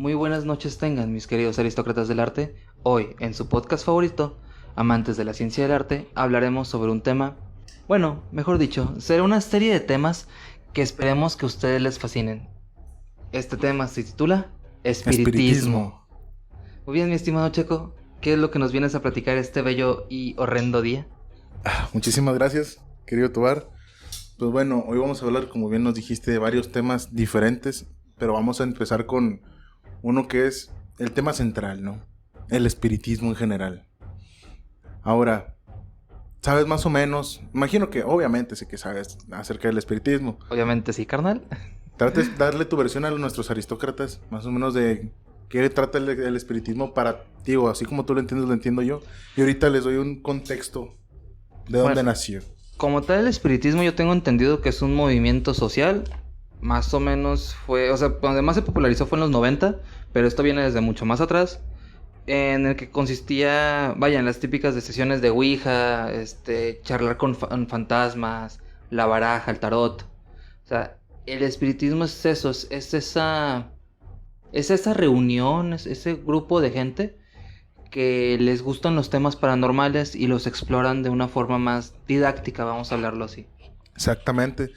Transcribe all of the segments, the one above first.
Muy buenas noches tengan mis queridos aristócratas del arte. Hoy, en su podcast favorito, Amantes de la Ciencia del Arte, hablaremos sobre un tema, bueno, mejor dicho, será una serie de temas que esperemos que a ustedes les fascinen. Este tema se titula Espiritismo. Muy bien, mi estimado Checo, ¿qué es lo que nos vienes a platicar este bello y horrendo día? Muchísimas gracias, querido Tobar. Pues bueno, hoy vamos a hablar, como bien nos dijiste, de varios temas diferentes, pero vamos a empezar con uno que es el tema central, ¿no? El espiritismo en general. Ahora, ¿sabes más o menos? Imagino que obviamente sé que sabes acerca del espiritismo. Obviamente sí, carnal. Trates de darle tu versión a nuestros aristócratas, más o menos de qué trata el espiritismo para ti, o así como tú lo entiendes, lo entiendo yo. Y ahorita les doy un contexto de dónde nació. Como tal, el espiritismo yo tengo entendido que es un movimiento social. Más o menos fue, o sea, donde más se popularizó fue en los 90, pero esto viene desde mucho más atrás, en el que consistía, vaya, en las típicas de sesiones de Ouija, charlar con fantasmas, la baraja, el tarot. O sea, el espiritismo es eso, es esa reunión, es ese grupo de gente que les gustan los temas paranormales y los exploran de una forma más didáctica, vamos a hablarlo así. Exactamente.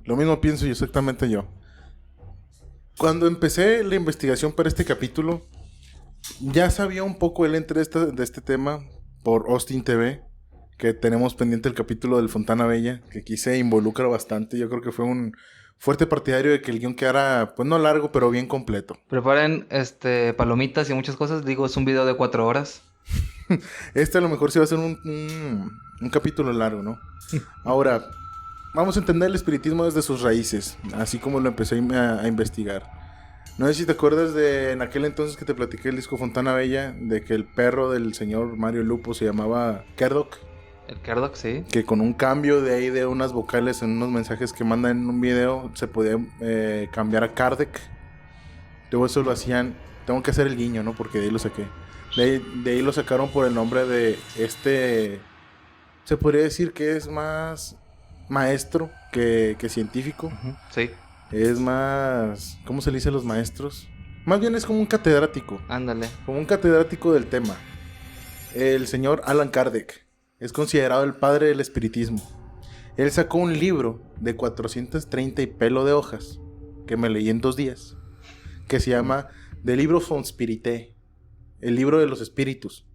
Lo mismo pienso yo, exactamente yo. Cuando empecé la investigación para este capítulo, ya sabía un poco el entre de este tema por Austin TV, que tenemos pendiente el capítulo del Fontana Bella, que aquí se involucra bastante. Yo creo que fue un fuerte partidario de que el guión quedara, pues no largo, pero bien completo. Preparen palomitas y muchas cosas. Digo, es un video de 4 horas. A lo mejor sí va a ser un capítulo largo, ¿no? Ahora, vamos a entender el espiritismo desde sus raíces, así como lo empecé a investigar. No sé si te acuerdas de en aquel entonces que te platiqué el disco Fontana Bella, de que el perro del señor Mario Lupo se llamaba Kerdok. El Kerdok, sí. Que con un cambio de ahí de unas vocales en unos mensajes que mandan en un video se podía cambiar a Kardec. Luego eso lo hacían, tengo que hacer el guiño, ¿no? Porque de ahí lo saqué. De ahí lo sacaron por el nombre de se podría decir que es más maestro que científico. Uh-huh. Sí. Es más, ¿cómo se le dice a los maestros? Más bien es como un catedrático. Ándale. Como un catedrático del tema. El señor Allan Kardec es considerado el padre del espiritismo. Él sacó un libro de 430 y pelo de hojas, que me leí en 2 días, que se llama The Libro von Spirite, el libro de los espíritus.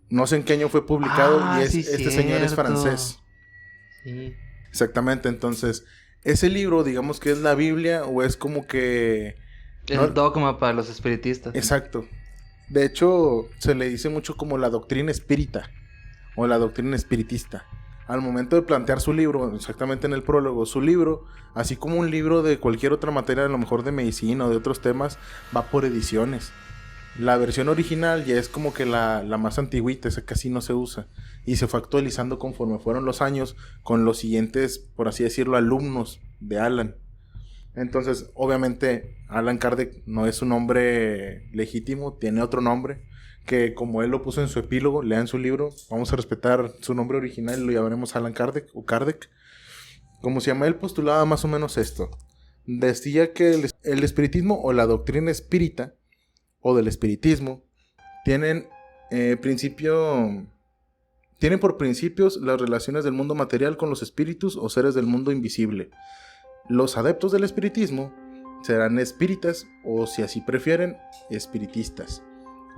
No sé en qué año fue publicado y sí, este señor es francés. Sí. Exactamente, entonces, ese libro, digamos que es la Biblia o es como que el dogma para los espiritistas. Exacto. De hecho, se le dice mucho como la doctrina espírita o la doctrina espiritista. Al momento de plantear su libro, exactamente en el prólogo, su libro, así como un libro de cualquier otra materia, a lo mejor de medicina o de otros temas, va por ediciones. La versión original ya es como que la más antigüita, esa casi no se usa. Y se fue actualizando conforme fueron los años con los siguientes, por así decirlo, alumnos de Alan. Entonces, obviamente, Allan Kardec no es un nombre legítimo, tiene otro nombre, que como él lo puso en su epílogo, lean su libro, vamos a respetar su nombre original y lo llamaremos Allan Kardec o Kardec. Como se llama, él postulaba más o menos esto. Decía que el espiritismo o la doctrina espírita o del espiritismo tienen por principios las relaciones del mundo material con los espíritus o seres del mundo invisible. Los adeptos del espiritismo serán espíritas o, si así prefieren, espiritistas.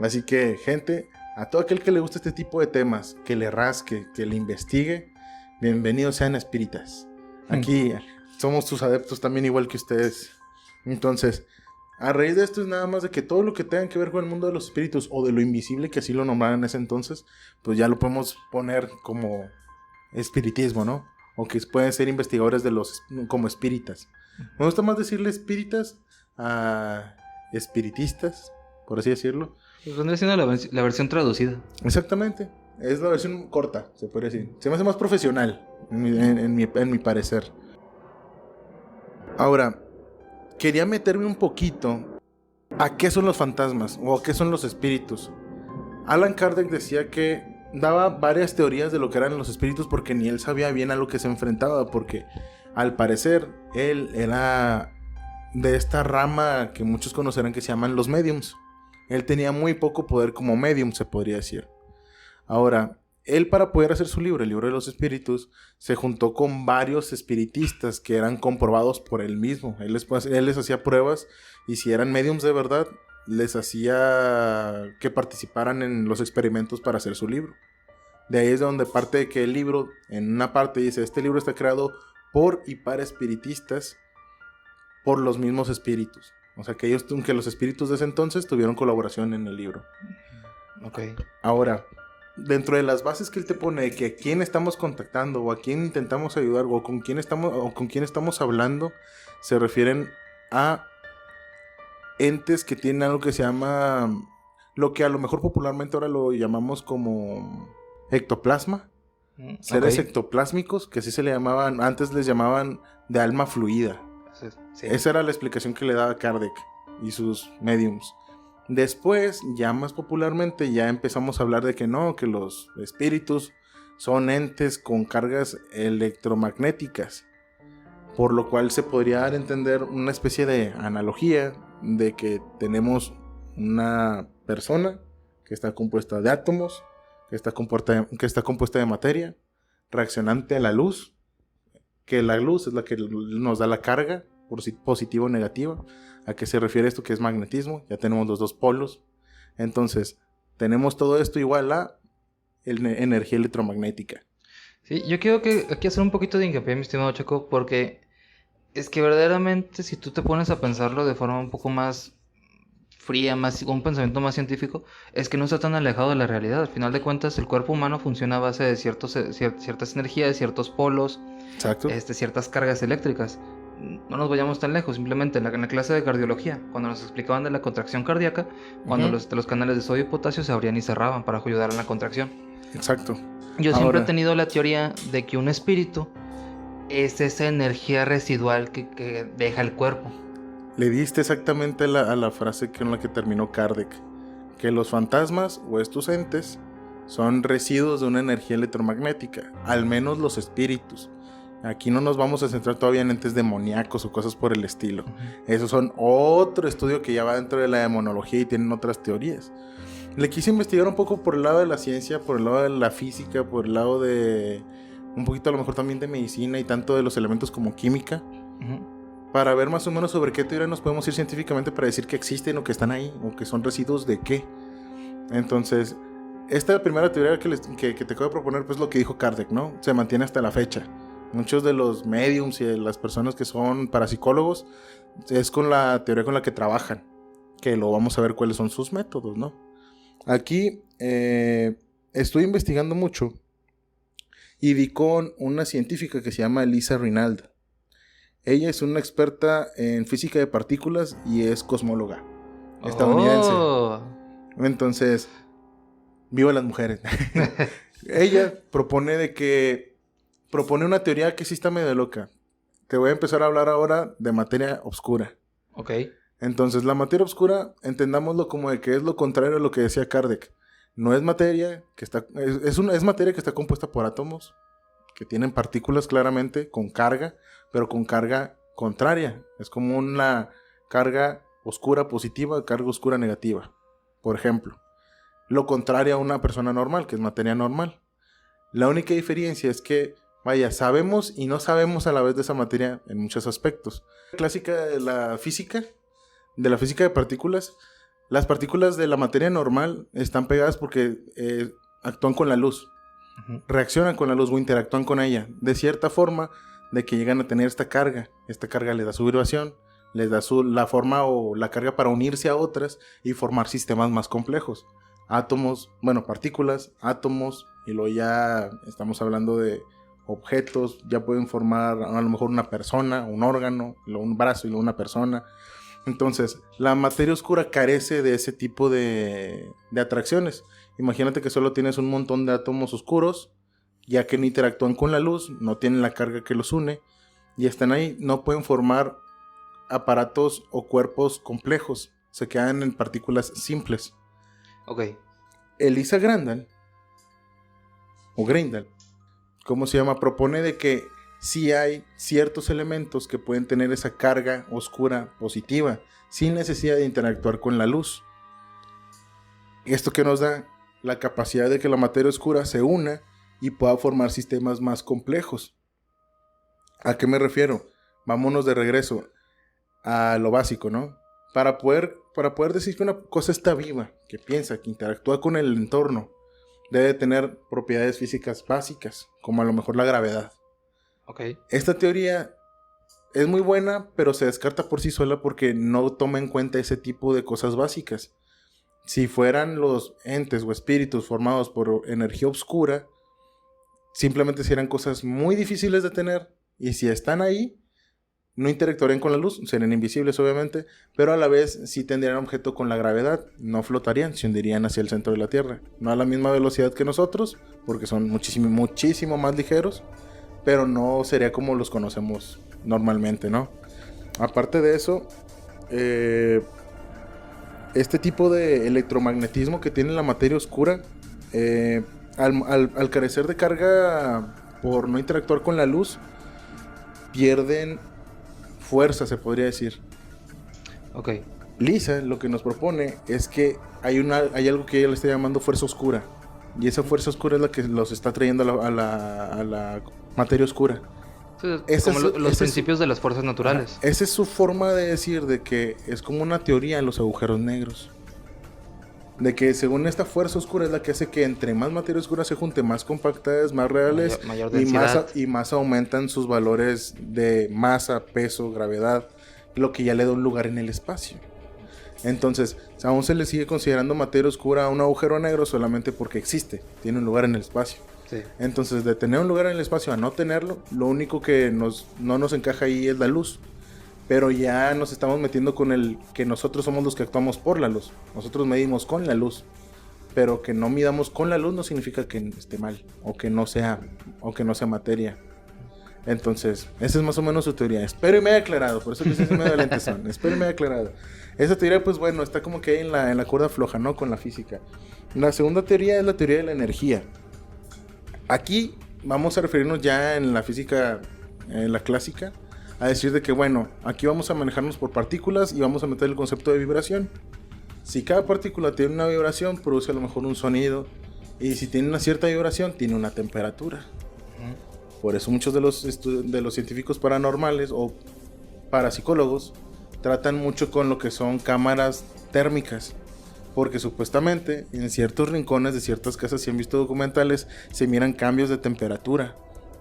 Así que, gente, a todo aquel que le guste este tipo de temas, que le rasque, que le investigue, bienvenidos sean espíritas. Aquí somos sus adeptos también igual que ustedes. Entonces, a raíz de esto es nada más de que todo lo que tenga que ver con el mundo de los espíritus o de lo invisible, que así lo nombraron en ese entonces, pues ya lo podemos poner como espiritismo, ¿no? O que pueden ser investigadores como espíritas. Me gusta más decirle espíritas a espiritistas, por así decirlo. Pues vendría siendo la versión traducida. Exactamente. Es la versión corta, se podría decir. Se me hace más profesional, en mi parecer. Ahora, quería meterme un poquito a qué son los fantasmas o a qué son los espíritus. Allan Kardec decía que daba varias teorías de lo que eran los espíritus porque ni él sabía bien a lo que se enfrentaba, porque al parecer él era de esta rama que muchos conocerán que se llaman los mediums. Él tenía muy poco poder como medium, se podría decir. Ahora, él para poder hacer su libro, el libro de los espíritus, se juntó con varios espiritistas que eran comprobados por él mismo. Él les hacía pruebas y si eran mediums de verdad, les hacía que participaran en los experimentos para hacer su libro. De ahí es de donde parte de que el libro, en una parte dice, este libro está creado por y para espiritistas, por los mismos espíritus. O sea, que los espíritus de ese entonces tuvieron colaboración en el libro. Ok. Ahora, dentro de las bases que él te pone de que a quién estamos contactando o a quién intentamos ayudar o con quién estamos hablando, se refieren a entes que tienen algo que se llama, lo que a lo mejor popularmente ahora lo llamamos como ectoplasma. Seres ectoplásmicos, que así se le llamaban, antes les llamaban de alma fluida. Sí. Esa era la explicación que le daba Kardec y sus mediums. Después, ya más popularmente, ya empezamos a hablar de que no, que los espíritus son entes con cargas electromagnéticas, por lo cual se podría dar a entender una especie de analogía de que tenemos una persona que está compuesta de átomos, que está compuesta de materia, reaccionante a la luz, que la luz es la que nos da la carga, positiva o negativa. ¿A qué se refiere esto? Que es magnetismo. Ya tenemos los dos polos. Entonces, tenemos todo esto igual a energía electromagnética. Sí, yo quiero aquí hacer un poquito de hincapié, mi estimado Chaco, porque es que verdaderamente si tú te pones a pensarlo de forma un poco más fría, un pensamiento más científico, es que no está tan alejado de la realidad. Al final de cuentas, el cuerpo humano funciona a base de ciertas energías, ciertos polos, exacto, ciertas cargas eléctricas. No nos vayamos tan lejos, simplemente en la clase de cardiología, cuando nos explicaban de la contracción cardíaca, cuando los canales de sodio y potasio se abrían y cerraban para ayudar en la contracción. Exacto. Yo siempre he tenido la teoría de que un espíritu es esa energía residual que deja el cuerpo. Le diste exactamente a la frase con la que terminó Kardec, que los fantasmas o estos entes son residuos de una energía electromagnética, al menos los espíritus. Aquí no nos vamos a centrar todavía en entes demoníacos o cosas por el estilo. Esos son otro estudio que ya va dentro de la demonología y tienen otras teorías. Le quise investigar un poco por el lado de la ciencia, por el lado de la física, por el lado de un poquito a lo mejor también de medicina y tanto de los elementos como química, para ver más o menos sobre qué teoría nos podemos ir científicamente para decir que existen o que están ahí o que son residuos de qué. Entonces, esta primera teoría que te acabo de proponer, pues lo que dijo Kardec, ¿no? Se mantiene hasta la fecha. Muchos de los mediums y de las personas que son parapsicólogos es con la teoría con la que trabajan, que lo vamos a ver cuáles son sus métodos, ¿no? Aquí estoy investigando mucho y di con una científica que se llama Lisa Rinaldi. Ella es una experta en física de partículas y es cosmóloga estadounidense. Entonces, viva las mujeres. Ella propone una teoría que sí está medio loca. Te voy a empezar a hablar ahora de materia oscura. Ok. Entonces, la materia oscura, entendámoslo como de que es lo contrario a lo que decía Kardec. No es materia que está... Es materia que está compuesta por átomos que tienen partículas claramente con carga, pero con carga contraria. Es como una carga oscura positiva, carga oscura negativa. Por ejemplo, lo contrario a una persona normal, que es materia normal. La única diferencia es que, vaya, sabemos y no sabemos a la vez de esa materia en muchos aspectos. La clásica de la física de partículas, las partículas de la materia normal están pegadas porque actúan con la luz. Reaccionan con la luz o interactúan con ella de cierta forma de que llegan a tener esta carga. Esta carga les da su vibración, les da la forma o la carga para unirse a otras y formar sistemas más complejos. Átomos, partículas, átomos, y luego ya estamos hablando de objetos, ya pueden formar a lo mejor una persona, un órgano, luego un brazo y luego una persona. Entonces, la materia oscura carece de ese tipo de atracciones. Imagínate que solo tienes un montón de átomos oscuros, ya que no interactúan con la luz, no tienen la carga que los une, y están ahí, no pueden formar aparatos o cuerpos complejos, se quedan en partículas simples. Ok. Elisa Grandal, o Greindal, ¿cómo se llama? Propone de que sí hay ciertos elementos que pueden tener esa carga oscura positiva, sin necesidad de interactuar con la luz. Esto que nos da la capacidad de que la materia oscura se una y pueda formar sistemas más complejos. ¿A qué me refiero? Vámonos de regreso a lo básico, ¿no? Para poder decir que una cosa está viva, que piensa, que interactúa con el entorno, debe tener propiedades físicas básicas, como a lo mejor la gravedad. Ok. Esta teoría es muy buena, pero se descarta por sí sola porque no toma en cuenta ese tipo de cosas básicas. Si fueran los entes o espíritus formados por energía oscura, simplemente serían cosas muy difíciles de tener. Y si están ahí, no interactuarían con la luz, serían invisibles obviamente, pero a la vez sí tendrían objeto con la gravedad, no flotarían, se hundirían hacia el centro de la Tierra. No a la misma velocidad que nosotros, porque son muchísimo más ligeros, pero no sería como los conocemos normalmente, ¿no? Aparte de eso, este tipo de electromagnetismo que tiene la materia oscura, al carecer de carga por no interactuar con la luz, pierden fuerza, se podría decir. Ok. Lisa lo que nos propone es que hay algo que ella le está llamando fuerza oscura. Y esa fuerza oscura es la que los está trayendo a la materia oscura. Sí, como los principios de las fuerzas naturales. Esa es su forma de decir de que es como una teoría en los agujeros negros. De que según esta fuerza oscura es la que hace que entre más materia oscura se junte, más compactas, más reales, mayor densidad. y más aumentan sus valores de masa, peso, gravedad, lo que ya le da un lugar en el espacio. Entonces, aún se le sigue considerando materia oscura a un agujero negro solamente porque existe, tiene un lugar en el espacio. Sí. Entonces, de tener un lugar en el espacio a no tenerlo, lo único que no nos encaja ahí es la luz. Pero ya nos estamos metiendo con el que nosotros somos los que actuamos por la luz. Nosotros medimos con la luz. Pero que no midamos con la luz no significa que esté mal. O que no sea materia. Entonces, esa es más o menos su teoría. Espero y me haya aclarado. Por eso que es medio lentezón. Espero y me haya aclarado. Esa teoría, pues bueno, está como que ahí en la cuerda floja, ¿no? Con la física. La segunda teoría es la teoría de la energía. Aquí vamos a referirnos ya en la física, en la clásica, a decir de que, bueno, aquí vamos a manejarnos por partículas y vamos a meter el concepto de vibración. Si cada partícula tiene una vibración, produce a lo mejor un sonido. Y si tiene una cierta vibración, tiene una temperatura. Por eso muchos de los científicos paranormales o parapsicólogos tratan mucho con lo que son cámaras térmicas. Porque supuestamente en ciertos rincones de ciertas casas, si han visto documentales, se miran cambios de temperatura.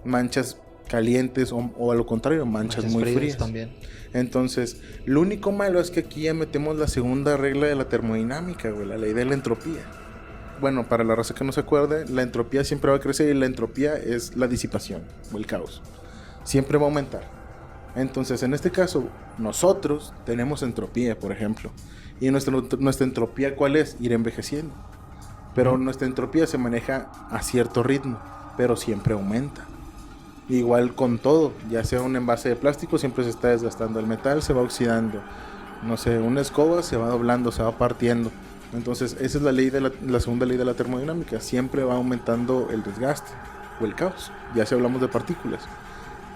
Manchas calientes o a lo contrario, manchas muy frías también. Entonces, lo único malo es que aquí ya metemos la segunda regla de la termodinámica, güey, la ley de la entropía. Bueno, para la raza que no se acuerde, la entropía siempre va a crecer y la entropía es la disipación o el caos. Siempre va a aumentar. Entonces, en este caso, nosotros tenemos entropía, por ejemplo. Y nuestra entropía, ¿cuál es? Ir envejeciendo. Pero nuestra entropía se maneja a cierto ritmo, pero siempre aumenta. Igual con todo, ya sea un envase de plástico, siempre se está desgastando. El metal se va oxidando. No sé, una escoba se va doblando, se va partiendo. Entonces, esa es la ley de la segunda ley de la termodinámica. Siempre va aumentando el desgaste o el caos, ya si hablamos de partículas.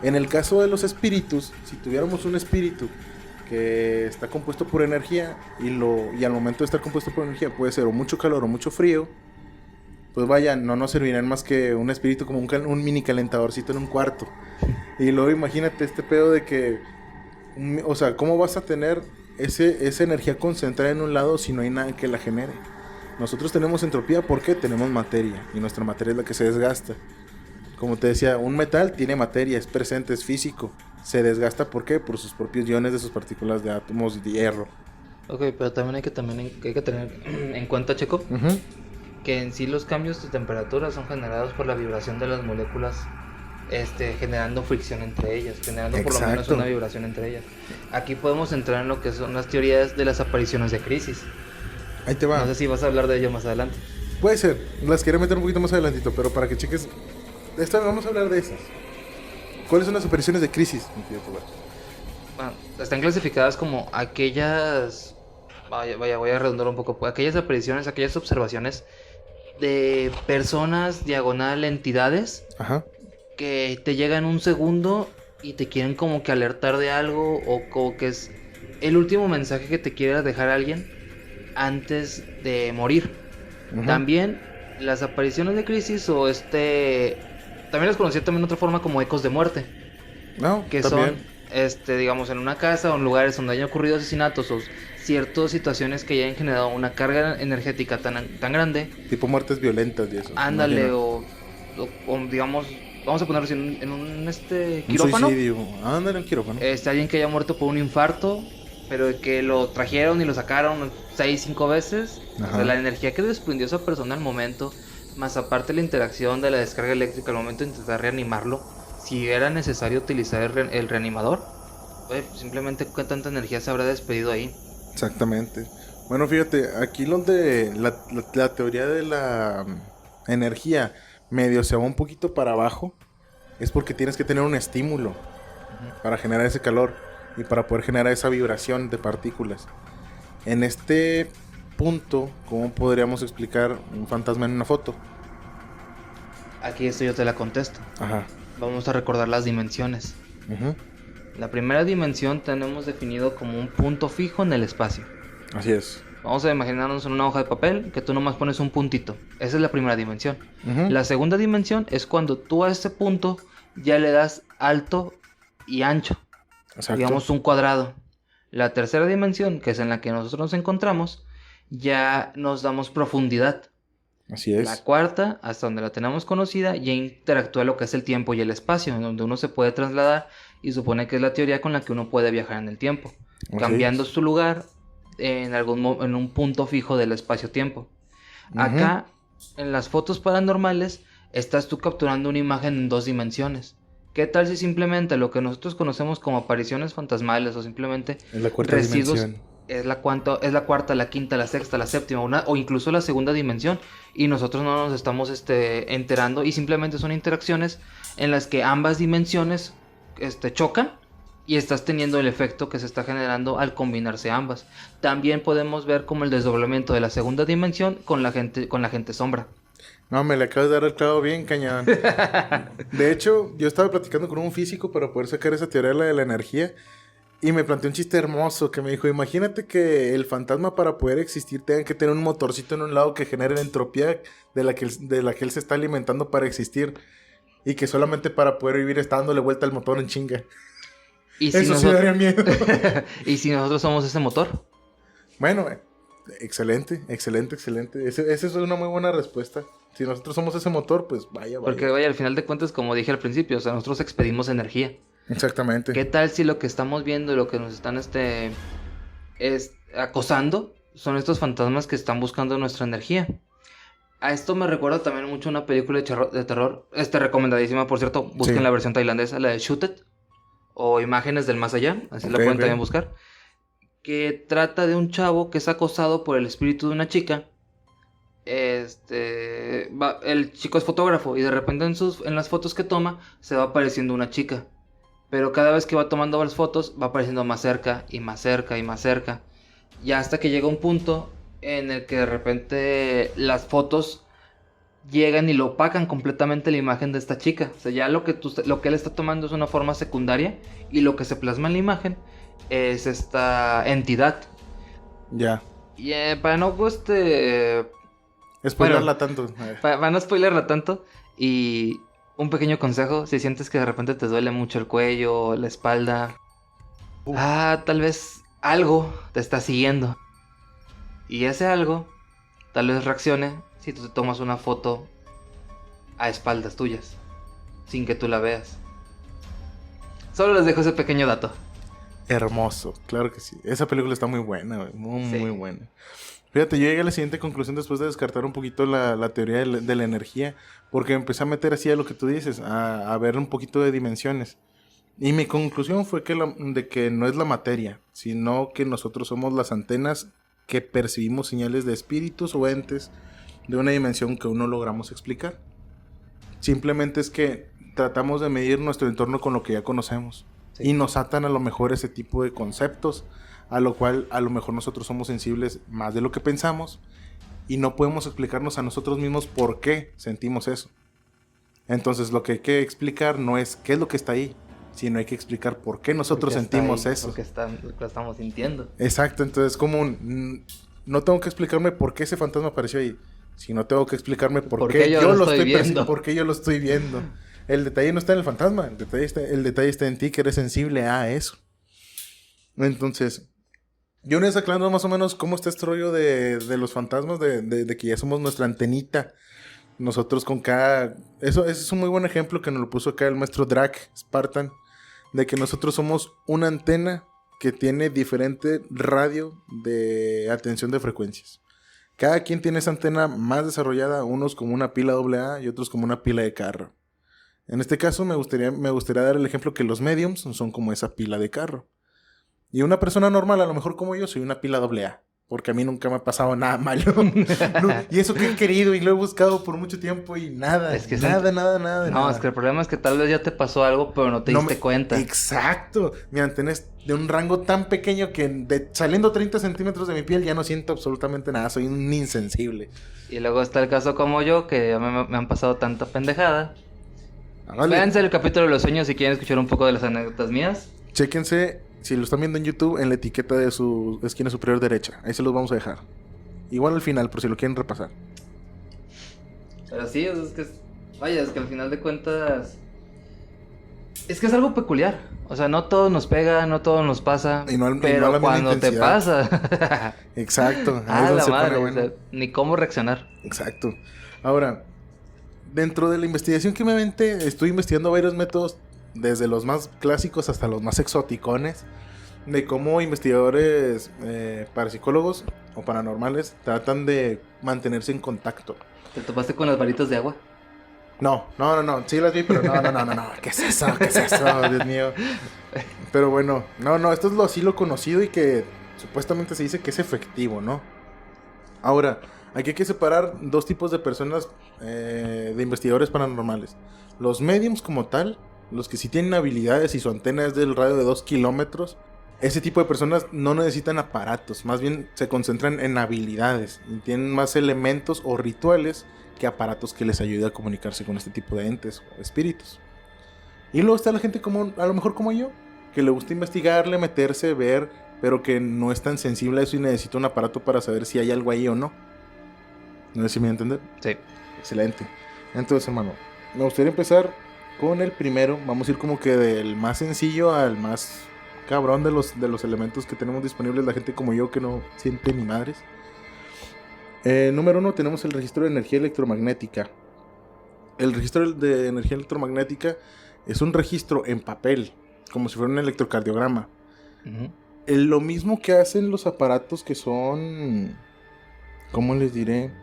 En el caso de los espíritus, si tuviéramos un espíritu que está compuesto por energía y al momento de estar compuesto por energía puede ser o mucho calor o mucho frío, pues vaya, no nos servirán más que un espíritu como un mini calentadorcito en un cuarto. Y luego imagínate este pedo de que, o sea, ¿cómo vas a tener esa energía concentrada en un lado si no hay nada que la genere? Nosotros tenemos entropía porque tenemos materia y nuestra materia es la que se desgasta. Como te decía, un metal tiene materia, es presente, es físico. Se desgasta, ¿por qué? Por sus propios iones de sus partículas de átomos de hierro. Ok, pero también hay que tener en cuenta, Checo, que en sí los cambios de temperatura son generados por la vibración de las moléculas, generando fricción entre ellas, generando por lo menos una vibración entre ellas. Aquí podemos entrar en lo que son las teorías de las apariciones de crisis. Ahí te va. No sé si vas a hablar de ello más adelante. Puede ser, las quiero meter un poquito más adelantito, pero para que cheques, vamos a hablar de esas. ¿Cuáles son las apariciones de crisis, mi querido Tobar? Bueno, están clasificadas como aquellas, voy a redundar un poco, aquellas apariciones, aquellas observaciones de personas, diagonal, entidades, Ajá. que te llega en un segundo y te quieren como que alertar de algo o como que es el último mensaje que te quiere dejar alguien antes de morir. Ujú. También las apariciones de crisis o también las conocí también de otra forma como ecos de muerte, No, que también. son digamos en una casa o en lugares donde hayan ocurrido asesinatos o ciertas situaciones que hayan generado una carga energética tan grande. Tipo muertes violentas y eso. Ándale, Imagino. o digamos, vamos a ponerlo así, Un quirófano. suicidio. Ándale, un quirófano. Alguien que haya muerto por un infarto, pero que lo trajeron y lo sacaron 6, 5 veces. O sea, Ajá. la energía que desprendió esa persona al momento, más aparte la interacción de la descarga eléctrica al momento de intentar reanimarlo, si era necesario utilizar el reanimador, simplemente qué tanta energía se habrá despedido ahí. Exactamente. Bueno, fíjate, aquí donde la teoría de la energía medio se va un poquito para abajo, es porque tienes que tener un estímulo para generar ese calor y para poder generar esa vibración de partículas. En este punto, ¿cómo podríamos explicar un fantasma en una foto? Aquí esto yo te la contesto. Ajá. Vamos a recordar las dimensiones. Ujú. La primera dimensión tenemos definido como un punto fijo en el espacio. Así es. Vamos a imaginarnos en una hoja de papel que tú nomás pones un puntito. Esa es la primera dimensión. Ujú. La segunda dimensión es cuando tú a ese punto ya le das alto y ancho. Exacto. Digamos un cuadrado. La tercera dimensión, que es en la que nosotros nos encontramos, ya nos damos profundidad. Así es. La cuarta, hasta donde la tenemos conocida, ya interactúa lo que es el tiempo y el espacio, en donde uno se puede trasladar y supone que es la teoría con la que uno puede viajar en el tiempo, Así cambiando es. su lugar en un punto fijo del espacio-tiempo. Ujú. Acá, en las fotos paranormales, estás tú capturando una imagen en 2 dimensiones. ¿Qué tal si simplemente lo que nosotros conocemos como apariciones fantasmales o simplemente Es la cuarta residuos dimensión. es la cuarta, la quinta, la sexta, la séptima, o incluso la segunda dimensión, y nosotros no nos estamos enterando y simplemente son interacciones en las que ambas dimensiones chocan y estás teniendo el efecto que se está generando al combinarse ambas. También podemos ver como el desdoblamiento de la segunda dimensión con la gente sombra. No, me le acabas de dar el clavo bien cañón. De hecho, yo estaba platicando con un físico para poder sacar esa teoría de la energía. Y me planteó un chiste hermoso que me dijo, imagínate que el fantasma para poder existir tenga que tener un motorcito en un lado que genere la entropía de la que él se está alimentando para existir. Y que solamente para poder vivir está dándole vuelta al motor en chinga. Y Eso sí daría miedo. ¿Y si nosotros somos ese motor? Bueno, excelente. Esa es una muy buena respuesta. Si nosotros somos ese motor, pues vaya. Porque vaya, al final de cuentas, como dije al principio, o sea, nosotros expedimos energía. Exactamente. ¿Qué tal si lo que estamos viendo y lo que nos están acosando son estos fantasmas que están buscando nuestra energía? A esto me recuerda también mucho una película de terror, recomendadísima, por cierto, busquen Sí. la versión tailandesa, la de Shoot It, o Imágenes del Más Allá, así la Ok, pueden ok. también buscar, que trata de un chavo que es acosado por el espíritu de una chica. El chico es fotógrafo y de repente en las fotos que toma se va apareciendo una chica. Pero cada vez que va tomando las fotos va apareciendo más cerca y más cerca y más cerca. Y hasta que llega un punto en el que de repente las fotos llegan y lo opacan completamente la imagen de esta chica. O sea, ya lo que él está tomando es una forma secundaria y lo que se plasma en la imagen es esta entidad. Ya. Y para no Spoilerla tanto. para no spoilerla tanto, y un pequeño consejo, si sientes que de repente te duele mucho el cuello, la espalda, tal vez algo te está siguiendo. Y ese algo tal vez reaccione si tú te tomas una foto a espaldas tuyas, sin que tú la veas. Solo les dejo ese pequeño dato. Hermoso, claro que sí. Esa película está muy buena, güey. Muy, Sí. muy buena. Fíjate, yo llegué a la siguiente conclusión después de descartar un poquito la teoría de la energía, porque empecé a meter así a lo que tú dices, a ver un poquito de dimensiones. Y mi conclusión fue de que no es la materia, sino que nosotros somos las antenas que percibimos señales de espíritus o entes de una dimensión que aún no logramos explicar. Simplemente es que tratamos de medir nuestro entorno con lo que ya conocemos. Sí. Y nos atan a lo mejor ese tipo de conceptos, a lo cual a lo mejor nosotros somos sensibles más de lo que pensamos y no podemos explicarnos a nosotros mismos por qué sentimos eso. Entonces lo que hay que explicar no es qué es lo que está ahí, sino hay que explicar por qué nosotros sentimos eso. Porque lo estamos sintiendo. Exacto, entonces no tengo que explicarme por qué ese fantasma apareció ahí, sino tengo que explicarme por qué yo lo estoy viendo. Por qué yo lo estoy viendo. El detalle no está en el fantasma, el detalle está en ti, que eres sensible a eso. Entonces, yo no estoy aclarando más o menos cómo está este rollo de los fantasmas, de que ya somos nuestra antenita. Nosotros con cada... Eso es un muy buen ejemplo que nos lo puso acá el maestro Drac Spartan, de que nosotros somos una antena que tiene diferente radio de atención de frecuencias. Cada quien tiene esa antena más desarrollada, unos como una pila AA y otros como una pila de carro. En este caso me gustaría dar el ejemplo que los mediums son como esa pila de carro. Y una persona normal, a lo mejor como yo, soy una pila AA. Porque a mí nunca me ha pasado nada malo. Y eso que he querido y lo he buscado por mucho tiempo y nada. Es que nada. No, es que el problema es que tal vez ya te pasó algo, pero no te diste cuenta. Exacto. Mi antena es de un rango tan pequeño que saliendo 30 centímetros de mi piel ya no siento absolutamente nada. Soy un insensible. Y luego está el caso como yo, que ya me han pasado tanta pendejada. Véanse el capítulo de los sueños si quieren escuchar un poco de las anécdotas mías. Chéquense, si lo están viendo en YouTube, en la etiqueta de su esquina superior derecha. Ahí se los vamos a dejar. Igual al final, por si lo quieren repasar. Pero sí, es que... Vaya, es que al final de cuentas... Es que es algo peculiar. O sea, no todo nos pega, no todo nos pasa. Pero cuando te pasa... Exacto. La madre, bueno. O sea, ni cómo reaccionar. Exacto. Ahora, dentro de la investigación que me aventé, estoy investigando varios métodos, desde los más clásicos hasta los más exoticones, de cómo investigadores parapsicólogos o paranormales tratan de mantenerse en contacto. ¿Te topaste con las varitas de agua? No. Sí las vi, pero no. ¿Qué es eso? Dios mío. Pero bueno, esto es así lo conocido y que supuestamente se dice que es efectivo, ¿no? Ahora, aquí hay que separar dos tipos de personas, de investigadores paranormales. Los mediums como tal, los que sí tienen habilidades y su antena es del radio de 2 kilómetros. Ese tipo de personas no necesitan aparatos, más bien se concentran en habilidades y tienen más elementos o rituales que aparatos que les ayuden a comunicarse con este tipo de entes o espíritus. Y luego está la gente como, a lo mejor como yo, que le gusta investigarle, meterse, ver, pero que no es tan sensible a eso y necesita un aparato para saber si hay algo ahí o no. ¿No sé si me voy a entender? Sí. Excelente. Entonces, hermano, me gustaría empezar con el primero. Vamos a ir como que del más sencillo al más cabrón de los elementos que tenemos disponibles, la gente como yo que no siente ni madres. Número 1 tenemos el registro de energía electromagnética. El registro de energía electromagnética es un registro en papel, como si fuera un electrocardiograma. Uh-huh. Lo mismo que hacen los aparatos que son... ¿Cómo les diré?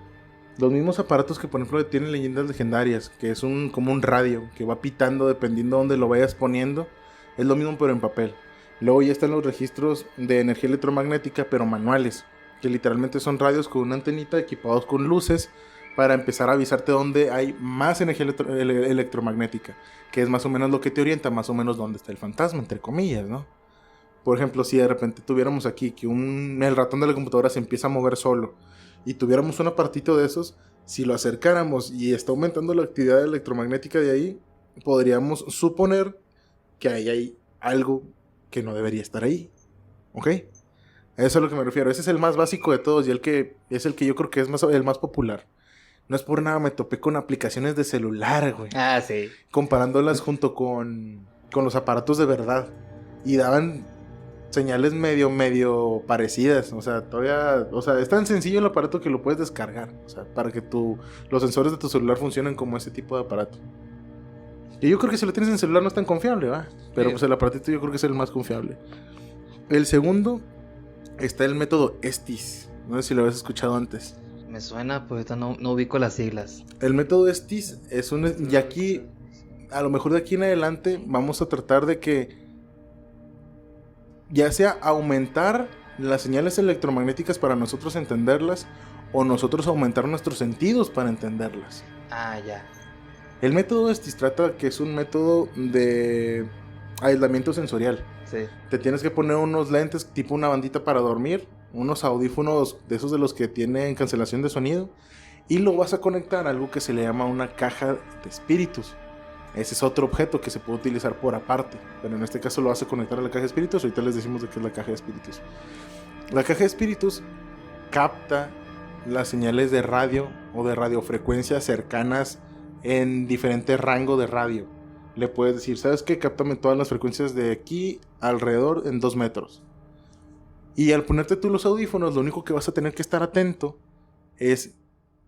Los mismos aparatos que, por ejemplo, tienen leyendas legendarias, que es como un radio que va pitando dependiendo de dónde lo vayas poniendo. Es lo mismo, pero en papel. Luego ya están los registros de energía electromagnética, pero manuales, que literalmente son radios con una antenita equipados con luces para empezar a avisarte dónde hay más energía electromagnética, que es más o menos lo que te orienta, más o menos dónde está el fantasma, entre comillas, ¿no? Por ejemplo, si de repente tuviéramos aquí que el ratón de la computadora se empieza a mover solo y tuviéramos un apartito de esos, si lo acercáramos y está aumentando la actividad electromagnética de ahí, podríamos suponer que ahí hay algo que no debería estar ahí. ¿Ok? A eso es a lo que me refiero. Ese es el más básico de todos y es el que yo creo que es el más popular. No es por nada, me topé con aplicaciones de celular, güey. Ah, sí. Comparándolas junto con los aparatos de verdad. Y daban señales medio parecidas. O sea, es tan sencillo el aparato que lo puedes descargar. O sea, para que los sensores de tu celular funcionen como ese tipo de aparato. Y yo creo que si lo tienes en celular no es tan confiable, ¿va? Pero pues el aparatito yo creo que es el más confiable. El segundo está el método Estes. No sé si lo habías escuchado antes. Me suena, pues no ubico las siglas. El método Estes es y aquí, a lo mejor de aquí en adelante, vamos a tratar de que ya sea aumentar las señales electromagnéticas para nosotros entenderlas, o nosotros aumentar nuestros sentidos para entenderlas. Ah, ya. El método Estes trata que es un método de aislamiento sensorial. Sí. Te tienes que poner unos lentes tipo una bandita para dormir, unos audífonos de esos de los que tienen cancelación de sonido, y lo vas a conectar a algo que se le llama una caja de espíritus. Ese es otro objeto que se puede utilizar por aparte, pero en este caso lo vas a conectar a la caja de espíritus. Ahorita les decimos de qué es la caja de espíritus. La caja de espíritus capta las señales de radio o de radiofrecuencias cercanas en diferentes rangos de radio. Le puedes decir, ¿sabes qué? Cáptame todas las frecuencias de aquí alrededor en 2 metros. Y al ponerte tú los audífonos, lo único que vas a tener que estar atento es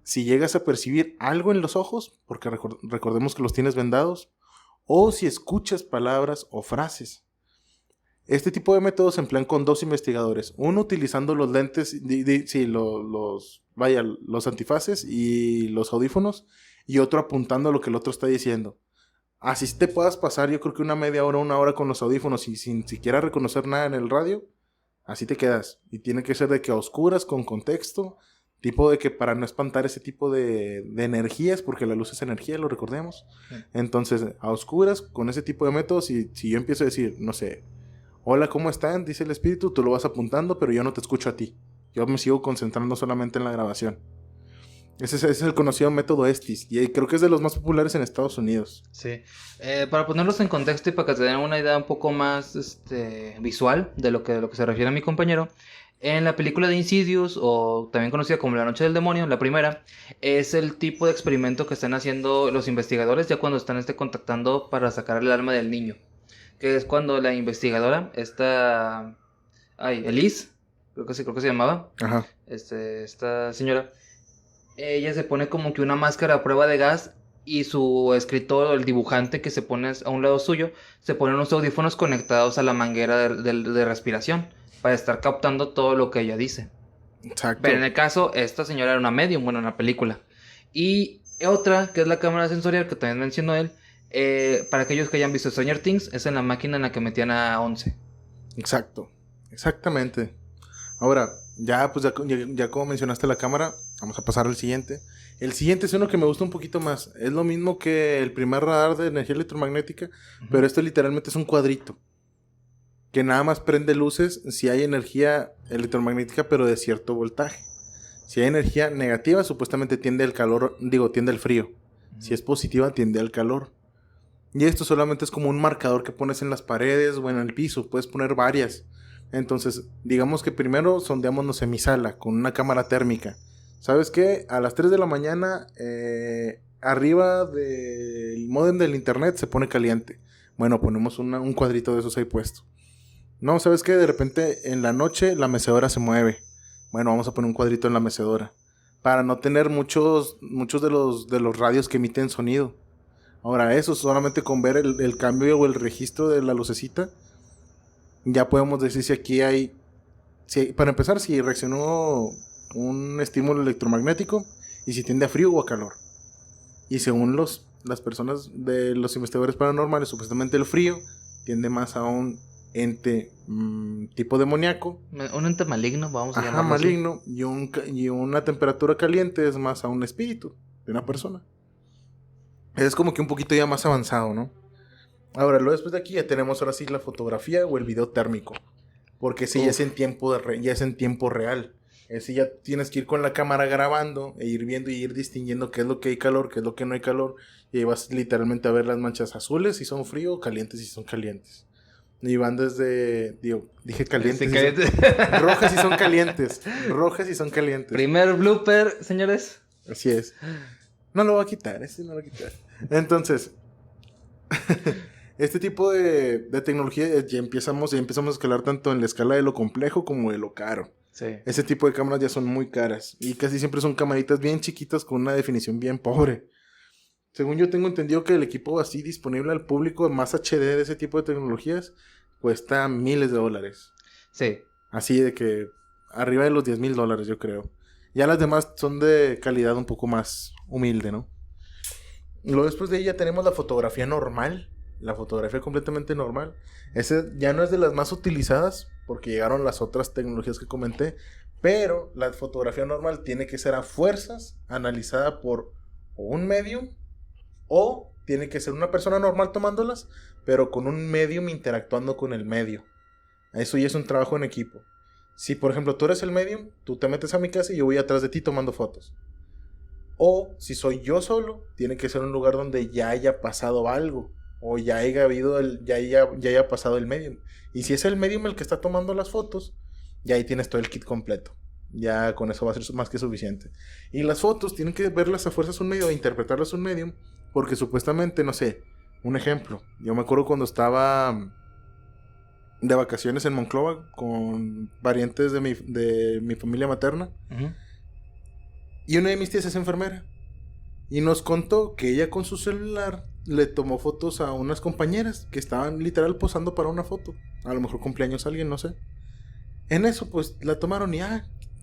si llegas a percibir algo en los ojos, porque recordemos que los tienes vendados, o si escuchas palabras o frases. Este tipo de métodos se emplean con 2 investigadores. Uno utilizando los lentes, los antifaces y los audífonos, y otro apuntando a lo que el otro está diciendo. Así te puedas pasar, yo creo que una media hora, 1 hora con los audífonos y sin siquiera reconocer nada en el radio, así te quedas. Y tiene que ser de que a oscuras, con contexto, tipo de que para no espantar ese tipo de energías, porque la luz es energía, lo recordemos. Sí. Entonces, a oscuras, con ese tipo de métodos, y si yo empiezo a decir, no sé, hola, ¿cómo están? Dice el espíritu, tú lo vas apuntando, pero yo no te escucho a ti. Yo me sigo concentrando solamente en la grabación. Ese es el conocido método Estes, y creo que es de los más populares en Estados Unidos. Sí. Para ponerlos en contexto y para que se den una idea un poco más visual de lo que se refiere a mi compañero, en la película de Insidious, o también conocida como La Noche del Demonio, la primera, es el tipo de experimento que están haciendo los investigadores ya cuando están contactando para sacar el alma del niño. Que es cuando la investigadora, Elise, creo que se llamaba. Ajá. Esta señora, ella se pone como que una máscara a prueba de gas, y su escritor, el dibujante que se pone a un lado suyo, se pone unos audífonos conectados a la manguera de respiración para estar captando todo lo que ella dice. Exacto. Pero en el caso, esta señora era una medium, bueno, en la película. Y otra, que es la cámara sensorial, que también mencionó él, para aquellos que hayan visto Stranger Things, es en la máquina en la que metían a 11. Exacto, exactamente. Ahora, ya como mencionaste la cámara, vamos a pasar al siguiente. El siguiente es uno que me gusta un poquito más. Es lo mismo que el primer radar de energía electromagnética, pero esto literalmente es un cuadrito que nada más prende luces si hay energía electromagnética, pero de cierto voltaje. Si hay energía negativa, supuestamente tiende al frío. Si es positiva, tiende al calor. Y esto solamente es como un marcador que pones en las paredes o en el piso. Puedes poner varias. Entonces, digamos que primero sondeamos, no sé, mi sala con una cámara térmica. ¿Sabes qué? A las 3 de la mañana, arriba del módem del internet se pone caliente. Bueno, ponemos un cuadrito de esos ahí puesto. No, ¿sabes qué? De repente en la noche la mecedora se mueve. Bueno, vamos a poner un cuadrito en la mecedora. Para no tener muchos de los radios que emiten sonido. Ahora, eso solamente con ver el cambio o el registro de la lucecita, ya podemos decir si aquí hay... para empezar, si reaccionó un estímulo electromagnético y si tiende a frío o a calor. Y según las personas de los investigadores paranormales, supuestamente el frío tiende más a un ente tipo demoníaco. Un ente maligno, vamos a llamarlo maligno, y una temperatura caliente es más a un espíritu de una persona. Es como que un poquito ya más avanzado, ¿no? Ahora, luego después de aquí ya tenemos ahora sí la fotografía o el video térmico. Porque ese ya es en tiempo real. Ese ya tienes que ir con la cámara grabando e ir viendo y ir distinguiendo qué es lo que hay calor, qué es lo que no hay calor. Y ahí vas literalmente a ver las manchas azules si son frío, calientes si son calientes. Y van desde... dije calientes. Sí, calientes. Rojas si son calientes. Rojas si son calientes. Primer blooper, señores. Así es. No lo voy a quitar, Entonces, este tipo de tecnología ya empezamos a escalar tanto en la escala de lo complejo como de lo caro. Sí. Ese tipo de cámaras ya son muy caras. Y casi siempre son camaritas bien chiquitas con una definición bien pobre. Según yo tengo entendido que el equipo así disponible al público más HD de ese tipo de tecnologías cuesta miles de dólares. Sí. Así de que arriba de los $10,000, yo creo. Ya las demás son de calidad un poco más humilde, ¿no? Luego después de ahí ya tenemos la fotografía normal. La fotografía completamente normal. Esa ya no es de las más utilizadas porque llegaron las otras tecnologías que comenté. Pero la fotografía normal tiene que ser a fuerzas analizada por un medium o tiene que ser una persona normal tomándolas, pero con un medium interactuando con el medio. Eso ya es un trabajo en equipo. Si, por ejemplo, tú eres el medium, tú te metes a mi casa y yo voy atrás de ti tomando fotos. O si soy yo solo, tiene que ser un lugar donde ya haya pasado algo. O ya haya pasado el medium. Y si es el medium el que está tomando las fotos, ya ahí tienes todo el kit completo. Ya con eso va a ser más que suficiente. Y las fotos tienen que verlas a fuerzas un medium, interpretarlas un medium. Porque supuestamente, no sé, un ejemplo. Yo me acuerdo cuando estaba de vacaciones en Monclova con parientes de mi familia materna. Ujú. Y una de mis tías es enfermera. Y nos contó que ella con su celular le tomó fotos a unas compañeras que estaban literal posando para una foto. A lo mejor cumpleaños alguien, no sé. En eso pues la tomaron y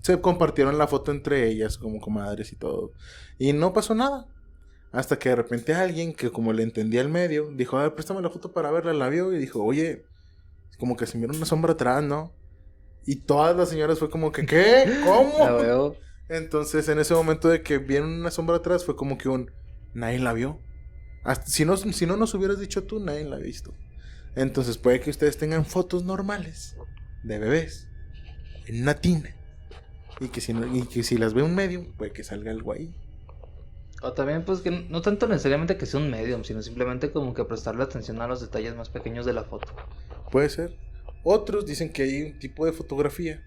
se compartieron la foto entre ellas como comadres y todo. Y no pasó nada. Hasta que de repente alguien que como le entendía el medio, dijo, a ver, préstame la foto para verla. La vio y dijo, oye, como que se miró una sombra atrás, ¿no? Y todas las señoras fue como que, ¿qué? ¿Cómo? La veo. Entonces, en ese momento de que vieron una sombra atrás, fue como que nadie la vio. Si no nos hubieras dicho tú, nadie la ha visto. Entonces, puede que ustedes tengan fotos normales de bebés en una tina. Y que si las ve un medium, puede que salga algo ahí. O también, pues, que no tanto necesariamente que sea un medium, sino simplemente como que prestarle atención a los detalles más pequeños de la foto. Puede ser. Otros dicen que hay un tipo de fotografía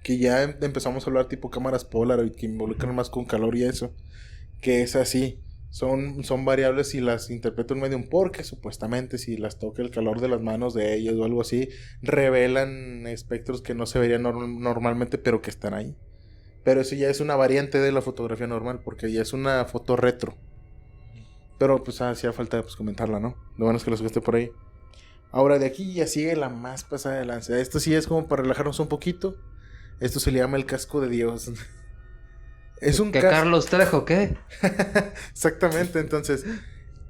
que ya empezamos a hablar tipo cámaras Polaroid que involucran más con calor y eso, que es así, son variables si las interpreta un medium, porque supuestamente si las toca el calor de las manos de ellos o algo así, revelan espectros que no se verían normalmente, pero que están ahí. Pero eso ya es una variante de la fotografía normal, porque ya es una foto retro. Pero pues hacía falta pues comentarla, ¿no? Lo bueno es que lo subiste por ahí. Ahora de aquí ya sigue la más pasada de lanza. Esto sí es como para relajarnos un poquito. Esto se le llama el casco de Dios. Es un ¿Qué casco. Carlos Trejo, qué? Exactamente, entonces,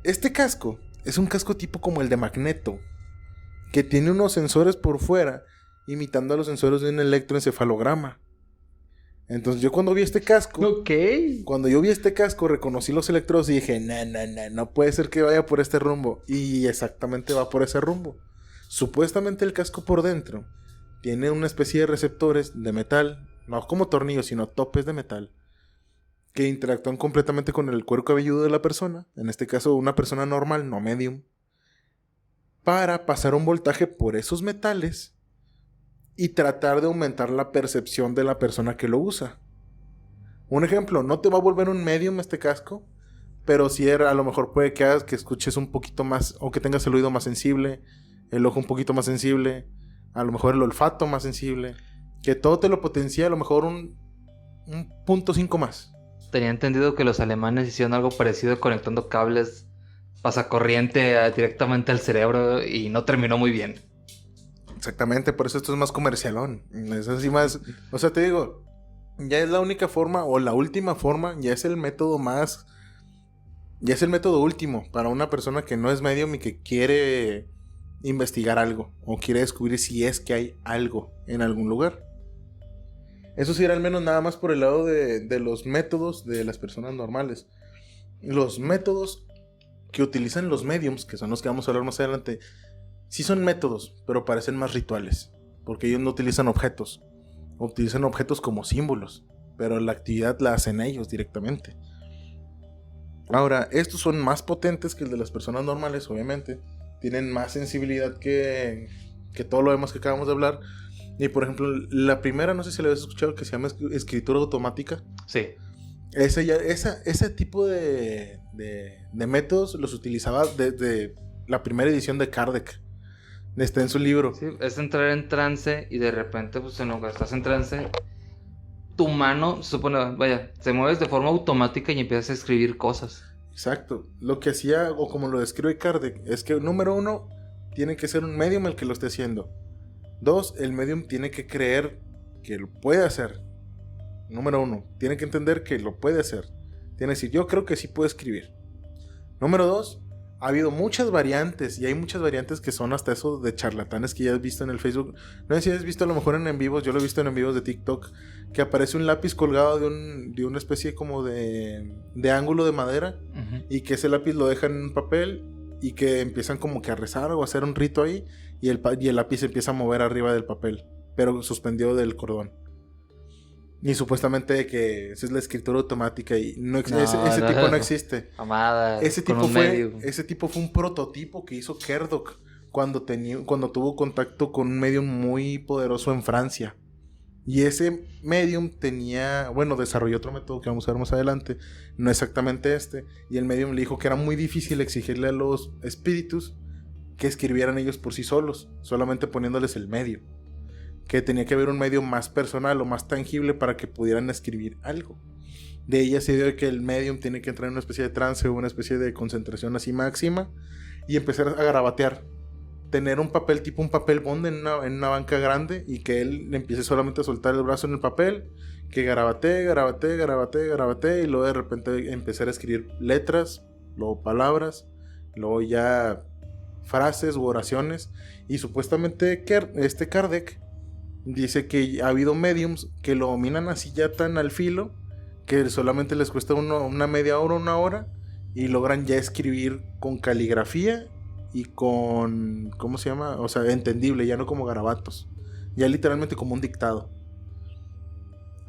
este casco es un casco tipo como el de Magneto, que tiene unos sensores por fuera, imitando a los sensores de un electroencefalograma. Entonces, yo cuando vi este casco, Ok. reconocí los electrodos y dije, no puede ser que vaya por este rumbo. Y exactamente va por ese rumbo. Supuestamente el casco por dentro tiene una especie de receptores de metal, no como tornillos, sino topes de metal, que interactúan completamente con el cuero cabelludo de la persona, en este caso una persona normal, no medium, para pasar un voltaje por esos metales y tratar de aumentar la percepción de la persona que lo usa. Un ejemplo, no te va a volver un medium este casco, pero sí a lo mejor puede que hagas que escuches un poquito más, o que tengas el oído más sensible, el ojo un poquito más sensible, a lo mejor el olfato más sensible, que todo te lo potencia a lo mejor un 0.5 más. Tenía entendido que los alemanes hicieron algo parecido conectando cables pasacorriente directamente al cerebro y no terminó muy bien. Exactamente, por eso esto es más comercialón. Es así más, o sea, te digo, ya es la única forma o la última forma, ya es el método último para una persona que no es medium y que quiere investigar algo o quiere descubrir si es que hay algo en algún lugar. Eso sí era al menos nada más por el lado de los métodos de las personas normales. Los métodos que utilizan los mediums, que son los que vamos a hablar más adelante, sí son métodos, pero parecen más rituales, porque ellos no utilizan objetos como símbolos, pero la actividad la hacen ellos directamente. Ahora, estos son más potentes que el de las personas normales, obviamente. Tienen más sensibilidad que todo lo demás que acabamos de hablar. Y por ejemplo, la primera, no sé si la habéis escuchado, que se llama escritura automática. Sí. Ese tipo de métodos los utilizaba desde la primera edición de Kardec. Está en su libro. Sí, es entrar en trance y de repente, pues en lo que estás en trance, tu mano, se mueves de forma automática y empiezas a escribir cosas. Exacto. Lo que hacía, o como lo describe Kardec, es que número 1, tiene que ser un medium el que lo esté haciendo. 2, el medium tiene que creer que lo puede hacer. Número 1, tiene que entender que lo puede hacer. Tiene que decir, yo creo que sí puedo escribir. Número 2, ha habido muchas variantes, y hay muchas variantes que son hasta eso de charlatanes que ya has visto en el Facebook. No sé si has visto a lo mejor en vivos, yo lo he visto en vivos de TikTok, que aparece un lápiz colgado de una especie como de ángulo de madera, y que ese lápiz lo dejan en un papel, y que empiezan como que a rezar o a hacer un rito ahí, y el lápiz se empieza a mover arriba del papel, pero suspendido del cordón. Y supuestamente que esa es la escritura automática y No, ese no, tipo no existe. Amada, Ese con tipo un fue, medio. ese tipo fue un prototipo que hizo Kerdok cuando tuvo contacto con un medium muy poderoso en Francia. Y ese medium desarrolló otro método que vamos a ver más adelante, no exactamente este. Y el medium le dijo que era muy difícil exigirle a los espíritus que escribieran ellos por sí solos, solamente poniéndoles el medio. Que tenía que haber un medio más personal o más tangible para que pudieran escribir algo. De ella se dio que el medium tiene que entrar en una especie de trance o una especie de concentración así máxima y empezar a garabatear. Tener un papel tipo un papel bond en una banca grande y que él empiece solamente a soltar el brazo en el papel, que garabatee y luego de repente empezar a escribir letras, luego palabras, luego ya frases u oraciones. Y supuestamente Kardec dice que ha habido mediums que lo dominan así ya tan al filo que solamente les cuesta una media hora, una hora, y logran ya escribir con caligrafía y con, ¿cómo se llama? O sea, entendible, ya no como garabatos, ya literalmente como un dictado.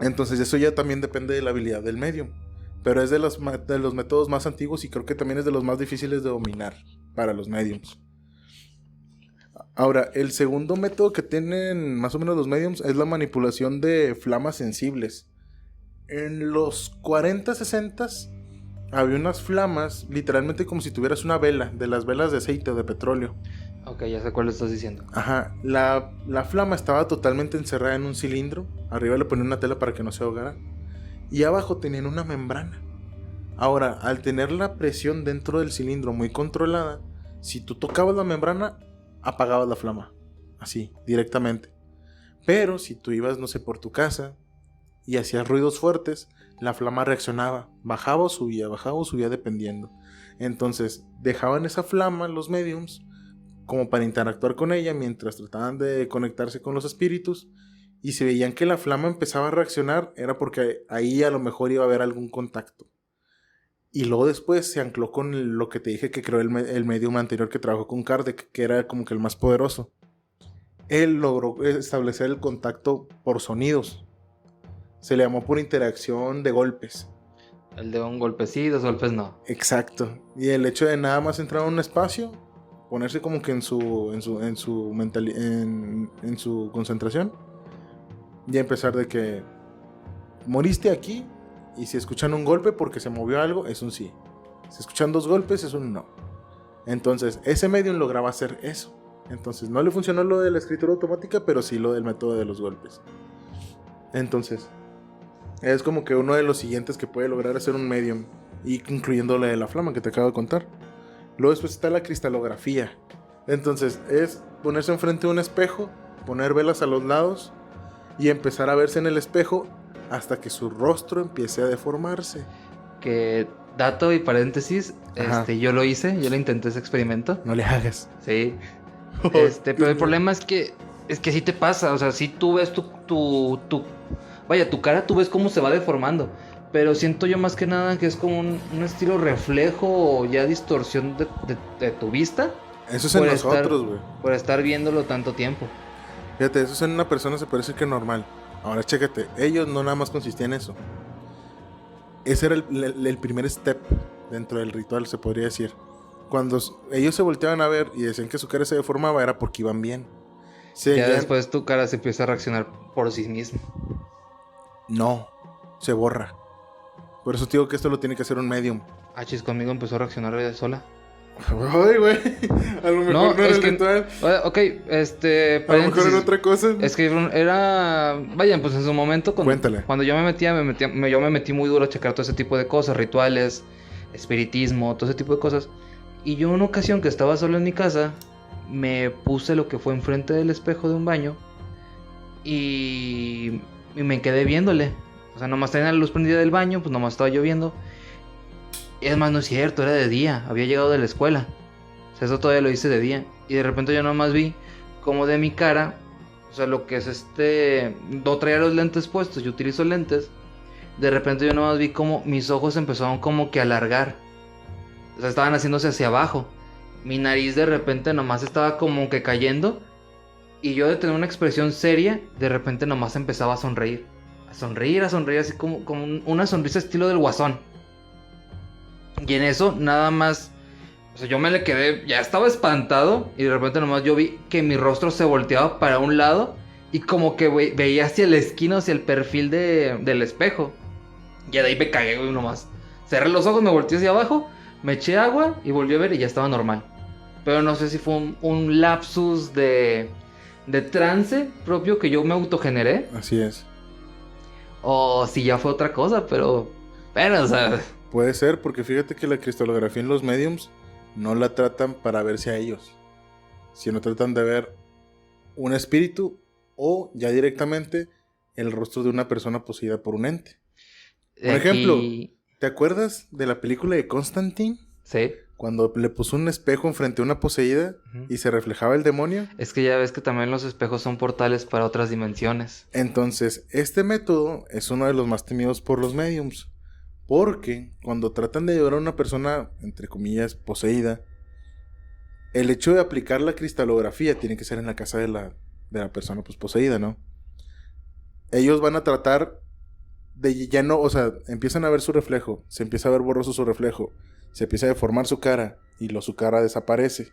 Entonces eso ya también depende de la habilidad del medium, pero es de los métodos más antiguos y creo que también es de los más difíciles de dominar para los mediums. Ahora, el segundo método que tienen más o menos los mediums es la manipulación de flamas sensibles. En los 40, 60 había unas flamas, literalmente como si tuvieras una vela, de las velas de aceite o de petróleo. Ok, ya sé cuál le estás diciendo. Ajá, la flama estaba totalmente encerrada en un cilindro. Arriba le ponían una tela para que no se ahogara. Y abajo tenían una membrana. Ahora, al tener la presión dentro del cilindro muy controlada, si tú tocabas la membrana, apagabas la flama. Así, directamente. Pero si tú ibas, no sé, por tu casa y hacías ruidos fuertes, la flama reaccionaba. Bajaba o subía dependiendo. Entonces, dejaban esa flama los mediums como para interactuar con ella mientras trataban de conectarse con los espíritus, y si veían que la flama empezaba a reaccionar era porque ahí a lo mejor iba a haber algún contacto. Y luego después se ancló con lo que te dije que creó el medium anterior que trabajó con Kardec, que era como que el más poderoso. Él logró establecer el contacto por sonidos. Se le llamó por interacción de golpes. El de un golpe sí, dos golpes no. Exacto. Y el hecho de nada más entrar a un espacio, ponerse como que en su concentración y empezar de que moriste aquí, y si escuchan un golpe porque se movió algo, es un sí. Si escuchan dos golpes, es un no. Entonces ese medium lograba hacer eso. Entonces no le funcionó lo de la escritura automática, pero sí lo del método de los golpes. Entonces es como que uno de los siguientes que puede lograr hacer un medium, y incluyendo la de la flama que te acabo de contar. Luego después está la cristalografía. Entonces es ponerse enfrente de un espejo, poner velas a los lados y empezar a verse en el espejo hasta que su rostro empiece a deformarse. Que, dato y paréntesis, yo lo hice, yo lo intenté ese experimento. No le hagas. Sí. Pero el problema es que sí te pasa, o sea, si tú ves tu cara, tú ves cómo se va deformando. Pero siento yo más que nada que es como un estilo reflejo o ya distorsión de tu vista. Eso es en nosotros, güey. Por estar viéndolo tanto tiempo. Fíjate, eso en una persona se parece que normal. Ahora chécate, ellos no nada más consistían en eso. Ese era el primer step dentro del ritual, se podría decir. Cuando ellos se volteaban a ver y decían que su cara se deformaba, era porque iban bien. Ya después tu cara se empieza a reaccionar por sí misma. No, se borra. Por eso te digo que esto lo tiene que hacer un medium. Conmigo empezó a reaccionar sola. Ay, güey. A lo mejor no era el ritual. Ok, a lo mejor era otra cosa. Es que era... Vayan, pues en su momento... Cuéntale. Cuando yo yo me metí muy duro a checar todo ese tipo de cosas. Rituales, espiritismo, todo ese tipo de cosas. Y yo en una ocasión que estaba solo en mi casa, me puse lo que fue enfrente del espejo de un baño. Y me quedé viéndole. O sea, nomás tenía la luz prendida del baño, pues nomás estaba lloviendo. Y es más, no es cierto, era de día, había llegado de la escuela. O sea, eso todavía lo hice de día. Y de repente yo nomás vi como de mi cara, o sea, lo que es no traía los lentes puestos, yo utilizo lentes. De repente yo nomás vi como mis ojos empezaron como que a alargar. O sea, estaban haciéndose hacia abajo. Mi nariz de repente nomás estaba como que cayendo. Y yo de tener una expresión seria, de repente nomás empezaba a sonreír. a sonreír así como una sonrisa estilo del Guasón. Y en eso nada más, o sea, yo me le quedé, ya estaba espantado y de repente nomás yo vi que mi rostro se volteaba para un lado y como que veía hacia la esquina, hacia el perfil del espejo. Y de ahí me cagué, güey, nomás. Cerré los ojos, me volteé hacia abajo, me eché agua y volví a ver y ya estaba normal. Pero no sé si fue un lapsus de trance propio que yo me autogeneré. Así es. O si ya fue otra cosa, pero, o sea... Puede ser, porque fíjate que la cristalografía en los mediums no la tratan para verse a ellos, sino tratan de ver un espíritu o ya directamente el rostro de una persona poseída por un ente. Por ejemplo, ¿te acuerdas de la película de Constantine? Sí. Cuando le puso un espejo enfrente a una poseída y se reflejaba el demonio. Es que ya ves que también los espejos son portales para otras dimensiones. Entonces, este método es uno de los más temidos por los mediums. Porque cuando tratan de llevar a una persona, entre comillas, poseída, el hecho de aplicar la cristalografía tiene que ser en la casa de la persona pues, poseída, ¿no? Ellos van a tratar de ya no, o sea, empiezan a ver su reflejo, se empieza a ver borroso su reflejo, se empieza a deformar su cara y su cara desaparece.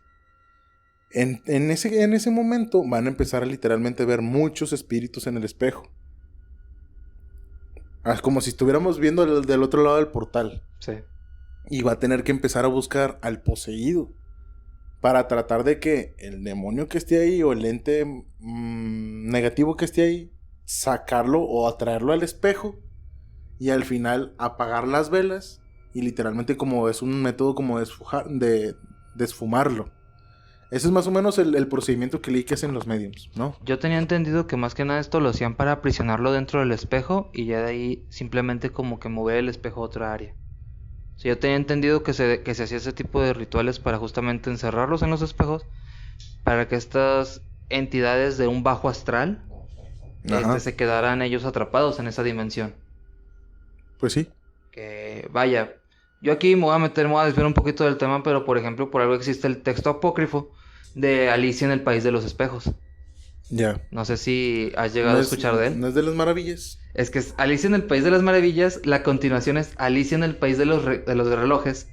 En ese momento van a empezar a literalmente ver muchos espíritus en el espejo. Como si estuviéramos viendo del otro lado del portal. Sí. Y va a tener que empezar a buscar al poseído. Para tratar de que el demonio que esté ahí o el ente negativo que esté ahí, sacarlo o atraerlo al espejo. Y al final apagar las velas. Y literalmente como es un método como de desfumarlo. Ese es más o menos el procedimiento que leí que hacen los mediums, ¿no? Yo tenía entendido que más que nada esto lo hacían para aprisionarlo dentro del espejo y ya de ahí simplemente como que mover el espejo a otra área. O sea, yo tenía entendido que se hacía ese tipo de rituales para justamente encerrarlos en los espejos, para que estas entidades de un bajo astral se quedaran ellos atrapados en esa dimensión. Pues sí. Que vaya, yo aquí me voy a desviar un poquito del tema, pero por ejemplo, por algo existe el texto apócrifo de Alicia en el País de los Espejos. Ya. No sé si has llegado a escuchar de él. ¿No es de las maravillas? Es que es Alicia en el País de las Maravillas. La continuación es Alicia en el País de los Relojes.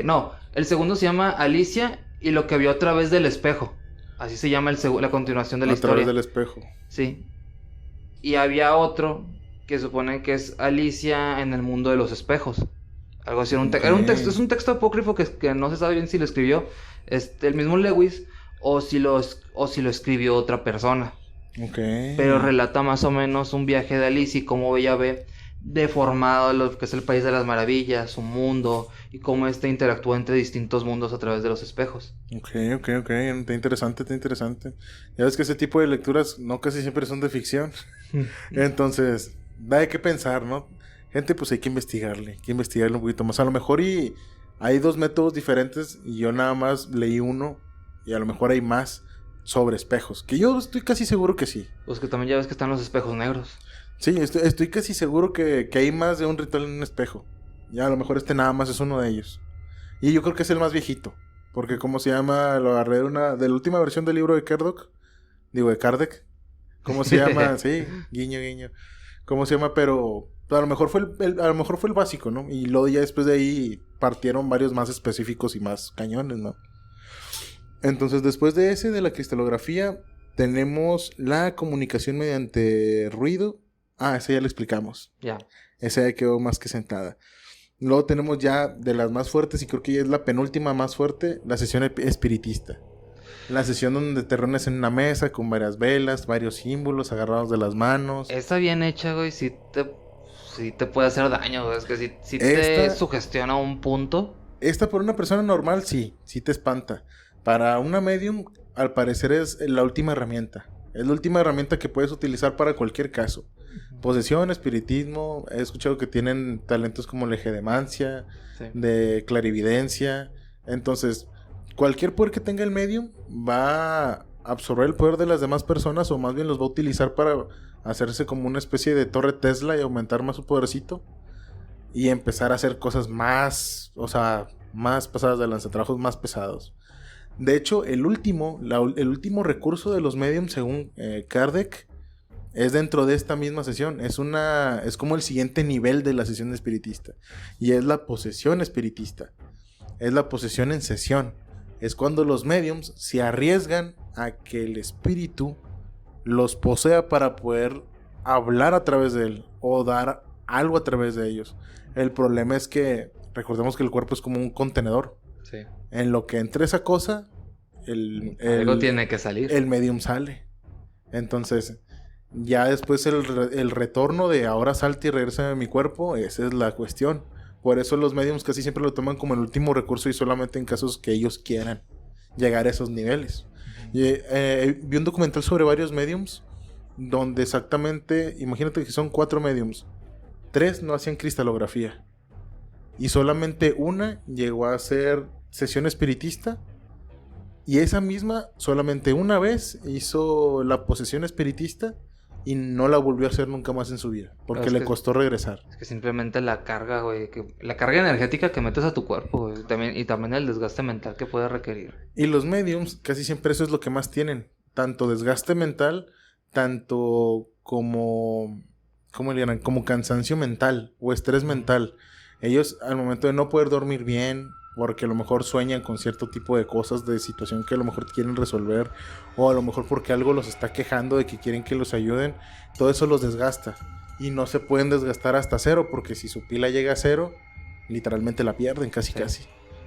No, el segundo se llama Alicia y lo que vio a través del espejo. Así se llama la continuación de la historia. A través del espejo. Sí. Y había otro que supone que es Alicia en el mundo de los espejos. Algo así. Era un texto, es un texto apócrifo que no se sabe bien si lo escribió el mismo Lewis o si lo escribió otra persona. Okay. Pero relata más o menos un viaje de Alicia y cómo ella ve deformado lo que es el País de las Maravillas, su mundo, y cómo interactúa entre distintos mundos a través de los espejos. Ok. Está interesante. Ya ves que ese tipo de lecturas no casi siempre son de ficción. Entonces, da de qué pensar, ¿no? Gente, pues hay que investigarle un poquito más. A lo mejor hay dos métodos diferentes y yo nada más leí uno y a lo mejor hay más sobre espejos, que yo estoy casi seguro que sí. Pues que también ya ves que están los espejos negros. Sí, estoy casi seguro que hay más de un ritual en un espejo. Ya a lo mejor nada más es uno de ellos. Y yo creo que es el más viejito. Porque ¿cómo se llama? Lo agarré de la última versión del libro de Kardec. Digo, de Kardec. ¿Cómo se llama? Sí, guiño. ¿Cómo se llama? Pero a lo mejor fue el básico, ¿no? Y luego ya después de ahí partieron varios más específicos y más cañones, ¿no? Entonces, después de de la cristalografía, tenemos la comunicación mediante ruido. Esa ya la explicamos. Ya. Esa ya quedó más que sentada. Luego tenemos ya de las más fuertes, y creo que ya es la penúltima más fuerte, la sesión espiritista. La sesión donde te reúnes en una mesa con varias velas, varios símbolos agarrados de las manos. Está bien hecha, güey, sí te puede hacer daño, güey. Es que sí te sugestiona a un punto. Esta por una persona normal, sí te espanta. Para una medium, al parecer es la última herramienta. Es la última herramienta que puedes utilizar para cualquier caso. Posesión, espiritismo. He escuchado que tienen talentos como legedemancia, sí, de clarividencia. Entonces, cualquier poder que tenga el medium va a absorber el poder de las demás personas, o más bien los va a utilizar para hacerse como una especie de torre Tesla y aumentar más su podercito. Y empezar a hacer cosas más, más pasadas de lanza, trabajos más pesados. De hecho, el último recurso de los mediums, según Kardec, es dentro de esta misma sesión. Es como el siguiente nivel de la sesión espiritista. Y es la posesión espiritista. Es la posesión en sesión. Es cuando los mediums se arriesgan a que el espíritu los posea para poder hablar a través de él o dar algo a través de ellos. El problema es que recordemos que el cuerpo es como un contenedor. Sí. En lo que entre esa cosa, algo tiene que salir. El medium sale. Entonces, ya después el retorno de ahora salte y regresa a mi cuerpo, esa es la cuestión. Por eso los mediums casi siempre lo toman como el último recurso y solamente en casos que ellos quieran llegar a esos niveles. Y, vi un documental sobre varios mediums donde exactamente, imagínate que son 4 mediums. 3 no hacían cristalografía. Y solamente una llegó a hacer sesión espiritista. Y esa misma solamente una vez hizo la posesión espiritista y no la volvió a hacer nunca más en su vida. Porque le costó regresar. Es que simplemente la carga, güey. La carga energética que metes a tu cuerpo, güey. Y también el desgaste mental que puede requerir. Y los mediums, casi siempre eso es lo que más tienen. Tanto desgaste mental, tanto como... ¿Cómo le llaman? Como cansancio mental o estrés mental. Ellos al momento de no poder dormir bien, porque a lo mejor sueñan con cierto tipo de cosas, de situación que a lo mejor quieren resolver, o a lo mejor porque algo los está quejando de que quieren que los ayuden, todo eso los desgasta. Y no se pueden desgastar hasta cero, porque si su pila llega a cero, literalmente la pierden casi.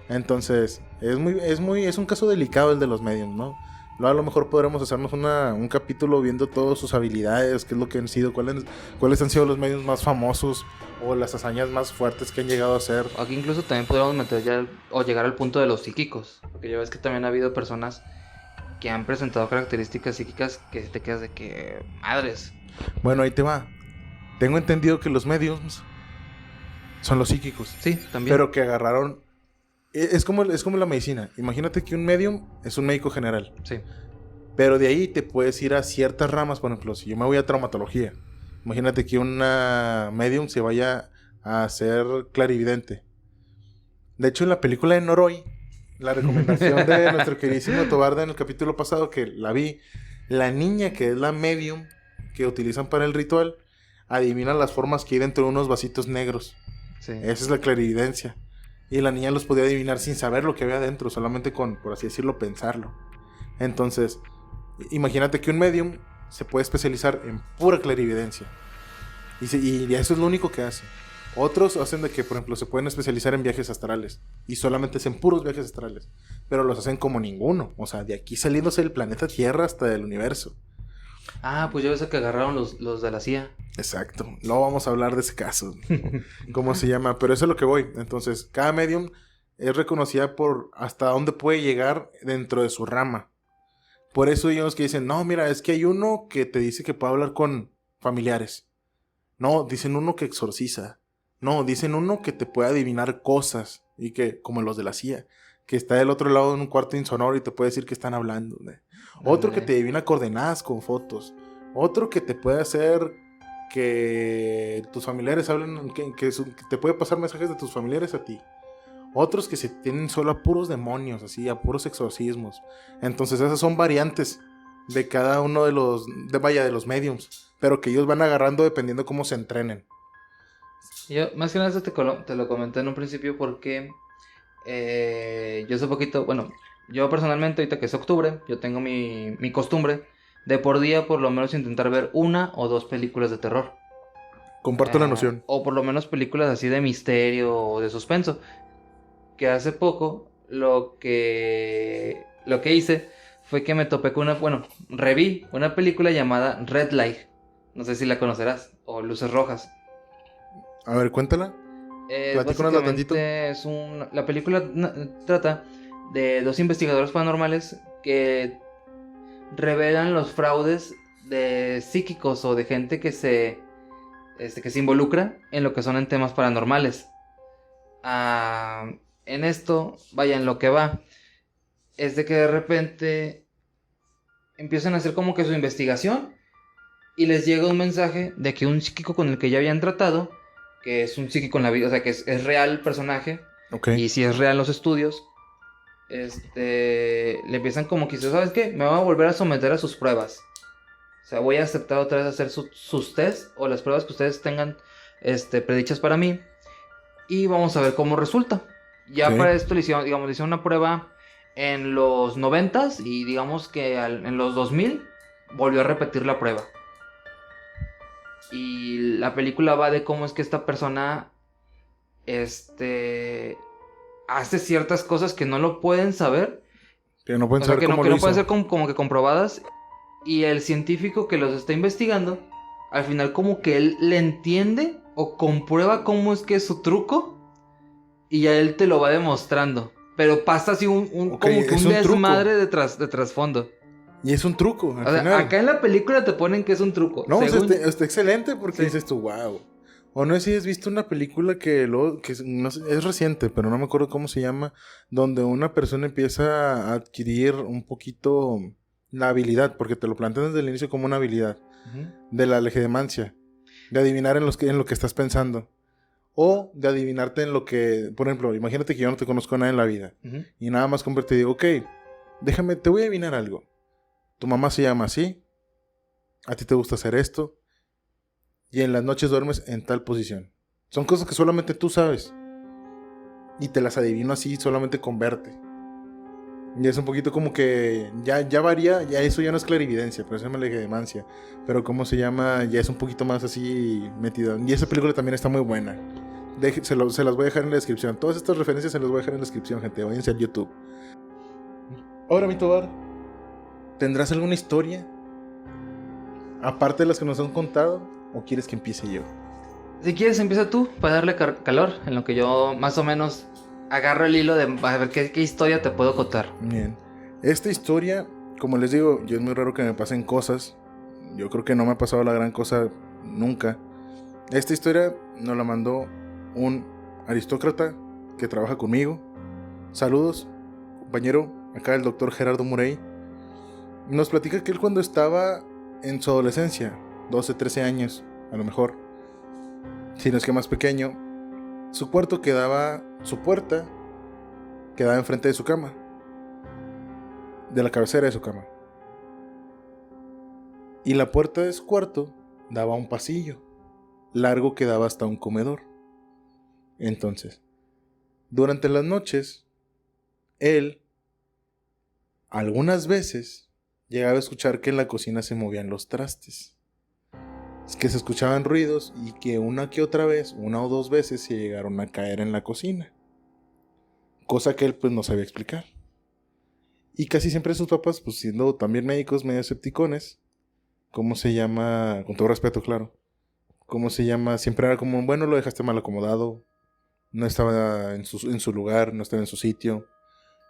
Entonces, es un caso delicado el de los mediums, ¿no? Luego a lo mejor podremos hacernos un capítulo viendo todas sus habilidades, qué es lo que han sido, cuáles han sido los medios más famosos o las hazañas más fuertes que han llegado a hacer. Aquí incluso también podríamos meter ya o llegar al punto de los psíquicos, porque ya ves que también ha habido personas que han presentado características psíquicas que te quedas de que madres. Bueno, ahí te va. Tengo entendido que los mediums son los psíquicos. Sí, también. Pero que agarraron... Es como la medicina. Imagínate que un medium es un médico general. Sí. Pero de ahí te puedes ir a ciertas ramas. Por ejemplo, si yo me voy a traumatología, imagínate que una medium se vaya a hacer clarividente. De hecho, en la película de Noroi, la recomendación de nuestro queridísimo Tobarda en el capítulo pasado que la vi, la niña que es la medium que utilizan para el ritual, adivina las formas que hay dentro de unos vasitos negros. Sí. Esa es la clarividencia. Y la niña los podía adivinar sin saber lo que había adentro, solamente con, por así decirlo, pensarlo. Entonces, imagínate que un medium se puede especializar en pura clarividencia. Y eso es lo único que hace. Otros hacen de que, por ejemplo, se pueden especializar en viajes astrales. Y solamente hacen puros viajes astrales. Pero los hacen como ninguno. O sea, de aquí saliéndose del planeta Tierra hasta el universo. Ah, pues ya ves que agarraron los de la CIA. Exacto. No vamos a hablar de ese caso. ¿Cómo se llama? Pero eso es lo que voy. Entonces, cada medium es reconocida por hasta dónde puede llegar dentro de su rama. Por eso hay unos que dicen, no, mira, es que hay uno que te dice que puede hablar con familiares. No, dicen uno que exorciza. No, dicen uno que te puede adivinar cosas. Y que, como los de la CIA, que está del otro lado en un cuarto insonoro y te puede decir que están hablando. Otro que te adivina coordenadas con fotos. Otro que te puede hacer que tus familiares hablen, que te puede pasar mensajes de tus familiares a ti. Otros que se tienen solo a puros demonios, así, a puros exorcismos. Entonces esas son variantes de cada uno de los mediums, pero que ellos van agarrando dependiendo cómo se entrenen. Yo, más que nada, eso te lo comenté en un principio porque yo hace poquito, bueno, yo personalmente, ahorita que es octubre, yo tengo mi costumbre de por día por lo menos intentar ver 1 o 2 películas de terror. Comparto la noción. O por lo menos películas así de misterio o de suspenso. Que hace poco lo que hice fue que me topé con reví una película llamada Red Light. No sé si la conocerás, o Luces Rojas. A ver, cuéntala. Platícanos tantito. La película trata de 2 investigadores paranormales que revelan los fraudes de psíquicos o de gente que se involucra en lo que son en temas paranormales. En esto, en lo que va, es de que de repente empiezan a hacer como que su investigación y les llega un mensaje de que un psíquico con el que ya habían tratado, que es un psíquico en la vida, o sea, que es real el personaje, okay. Y si es real los estudios, le empiezan como que dice, ¿sabes qué? Me van a volver a someter a sus pruebas. sea, voy a aceptar otra vez hacer sus test o las pruebas que ustedes tengan predichas para mí y vamos a ver cómo resulta. Ya para esto le hicieron una prueba en los 90s y digamos que en los 2000 volvió a repetir la prueba. Y la película va de cómo es que esta persona hace ciertas cosas que no lo pueden saber. Que no pueden O sea, saber que cómo no lo hizo. pueden ser como que comprobadas. Y el científico que los está investigando, al final como que él le entiende o comprueba cómo es que es su truco. Y ya él te lo va demostrando. Pero pasa así Ok, como que es un un truco. desmadre de trasfondo. Y es un truco, al O sea, final. acá en la película te ponen que es un truco. No, según... está excelente porque Sí. dices tú, wow. O no sé si has visto una película que no sé, es reciente, pero no me acuerdo cómo se llama, donde una persona empieza a adquirir un poquito la habilidad, porque te lo plantean desde el inicio como una habilidad, de la legedemancia, de adivinar en lo que estás pensando, o de adivinarte en lo que, por ejemplo, imagínate que yo no te conozco nada en la vida, y nada más como te digo, ok, te voy a adivinar algo. Tu mamá se llama así, a ti te gusta hacer esto, y en las noches duermes en tal posición. Son cosas que solamente tú sabes. Y te las adivino así solamente con verte. Y es un poquito como que ya varía, ya eso ya no es clarividencia, pero eso se llama legedemancia. Pero cómo se llama, ya es un poquito más así metido. Y esa película también está muy buena. Se las voy a dejar en la descripción. Todas estas referencias se las voy a dejar en la descripción, gente. Váyanse a YouTube. Ahora, mi Tobar, ¿tendrás alguna historia? Aparte de las que nos han contado, ¿o quieres que empiece yo? Si quieres, empieza tú para darle calor. En lo que yo más o menos agarro el hilo de a ver qué historia te puedo contar. Bien. Esta historia, como les digo, yo es muy raro que me pasen cosas. Yo creo que no me ha pasado la gran cosa nunca. Esta historia nos la mandó un aristócrata que trabaja conmigo. Saludos, compañero. Acá el doctor Gerardo Murey. Nos platica que él cuando estaba en su adolescencia, 12, 13 años, a lo mejor, si no es que más pequeño, su puerta quedaba enfrente de su cama, de la cabecera de su cama. Y la puerta de su cuarto daba a un pasillo largo que daba hasta un comedor. Entonces, durante las noches, él algunas veces llegaba a escuchar que en la cocina se movían los trastes, que se escuchaban ruidos y que una que otra vez, una o dos veces, se llegaron a caer en la cocina, cosa que él pues no sabía explicar. Y casi siempre sus papás, pues siendo también médicos medio escepticones, ¿cómo se llama? Con todo respeto, claro. ¿Cómo se llama? Siempre era como, bueno, lo dejaste mal acomodado, no estaba en su lugar, no estaba en su sitio.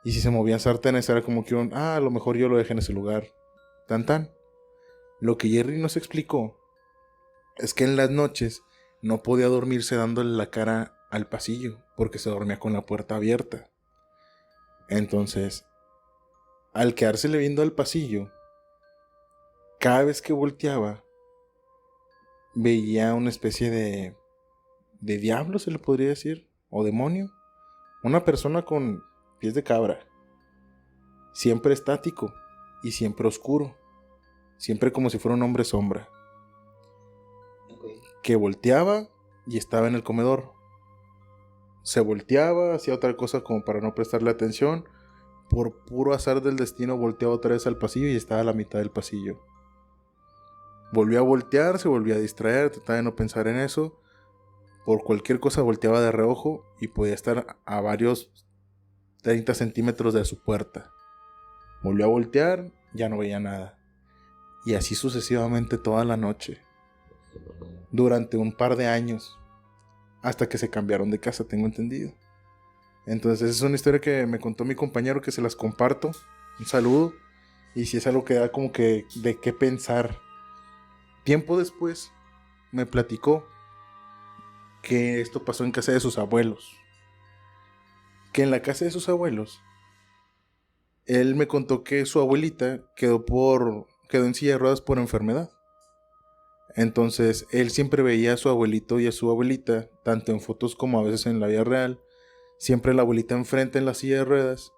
Y si se movían sartenes era como que a lo mejor yo lo dejé en ese lugar. Tan. Lo que Jerry nos explicó es que en las noches no podía dormirse dándole la cara al pasillo porque se dormía con la puerta abierta. Entonces, al quedársele viendo al pasillo, cada vez que volteaba, veía una especie de diablo, se le podría decir, o demonio. Una persona con pies de cabra, siempre estático y siempre oscuro, siempre como si fuera un hombre sombra, que volteaba y estaba en el comedor. Se volteaba, hacía otra cosa como para no prestarle atención. Por puro azar del destino volteaba otra vez al pasillo y estaba a la mitad del pasillo. Volvió a voltear, se volvió a distraer, trataba de no pensar en eso. Por cualquier cosa volteaba de reojo y podía estar a varios 30 centímetros de su puerta. Volvió a voltear, ya no veía nada. Y así sucesivamente toda la noche. Durante un par de años. Hasta que se cambiaron de casa, tengo entendido. Entonces es una historia que me contó mi compañero, que se las comparto. Un saludo. Y si es algo que da como que de qué pensar. Tiempo después me platicó que esto pasó en casa de sus abuelos. Que en la casa de sus abuelos, él me contó que su abuelita quedó en silla de ruedas por enfermedad. Entonces él siempre veía a su abuelito y a su abuelita, tanto en fotos como a veces en la vida real. Siempre la abuelita enfrente en la silla de ruedas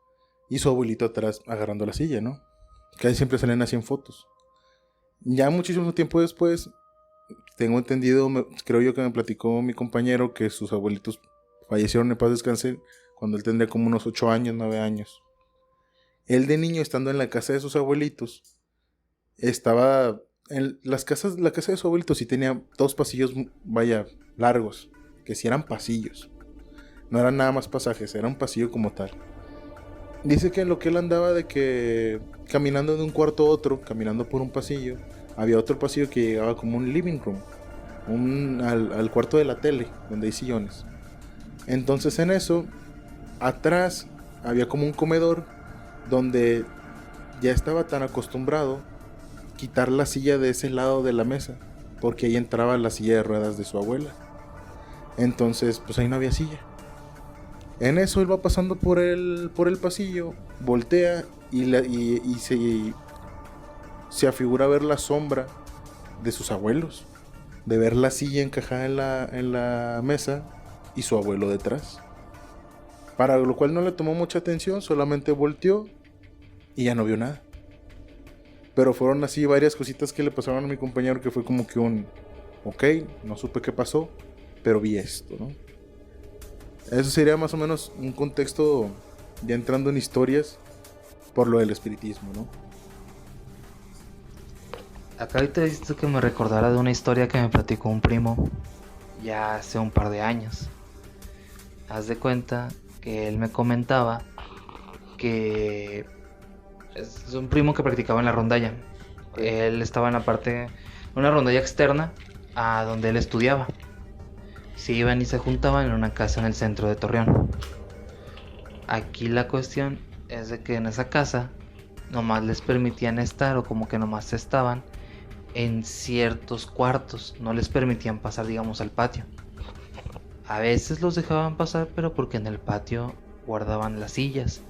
y su abuelito atrás agarrando la silla, ¿no? Que ahí siempre salen así en fotos. Ya muchísimo tiempo después, tengo entendido, creo yo que me platicó mi compañero que sus abuelitos fallecieron en paz descanse cuando él tendría como unos 8 años, 9 años. Él de niño, estando en la casa de sus abuelitos, estaba en la casa de su abuelito sí tenía 2 pasillos, vaya, largos, que sí eran pasillos. No eran nada más pasajes, era un pasillo como tal. Dice que en lo que él andaba de que caminando de un cuarto a otro, caminando por un pasillo, había otro pasillo que llegaba como un living room, al cuarto de la tele, donde hay sillones. Entonces en eso, atrás había como un comedor donde ya estaba tan acostumbrado quitar la silla de ese lado de la mesa, porque ahí entraba la silla de ruedas de su abuela. Entonces, pues ahí no había silla. En eso él va pasando por el pasillo, voltea y se afigura ver la sombra de sus abuelos, de ver la silla encajada en la mesa y su abuelo detrás. Para lo cual no le tomó mucha atención, solamente volteó y ya no vio nada. Pero fueron así varias cositas que le pasaron a mi compañero que fue como que ok, no supe qué pasó, pero vi esto, ¿no? Eso sería más o menos un contexto ya entrando en historias por lo del espiritismo, ¿no? Acá ahorita visto que me recordara de una historia que me platicó un primo ya hace un par de años. Haz de cuenta que él me comentaba que es un primo que practicaba en la rondalla. Él estaba en la parte, una rondalla externa a donde él estudiaba. Se iban y se juntaban en una casa en el centro de Torreón. Aquí la cuestión es de que en esa casa nomás les permitían estar, o como que nomás estaban en ciertos cuartos, no les permitían pasar, digamos, al patio. A veces los dejaban pasar, pero porque en el patio guardaban las sillas,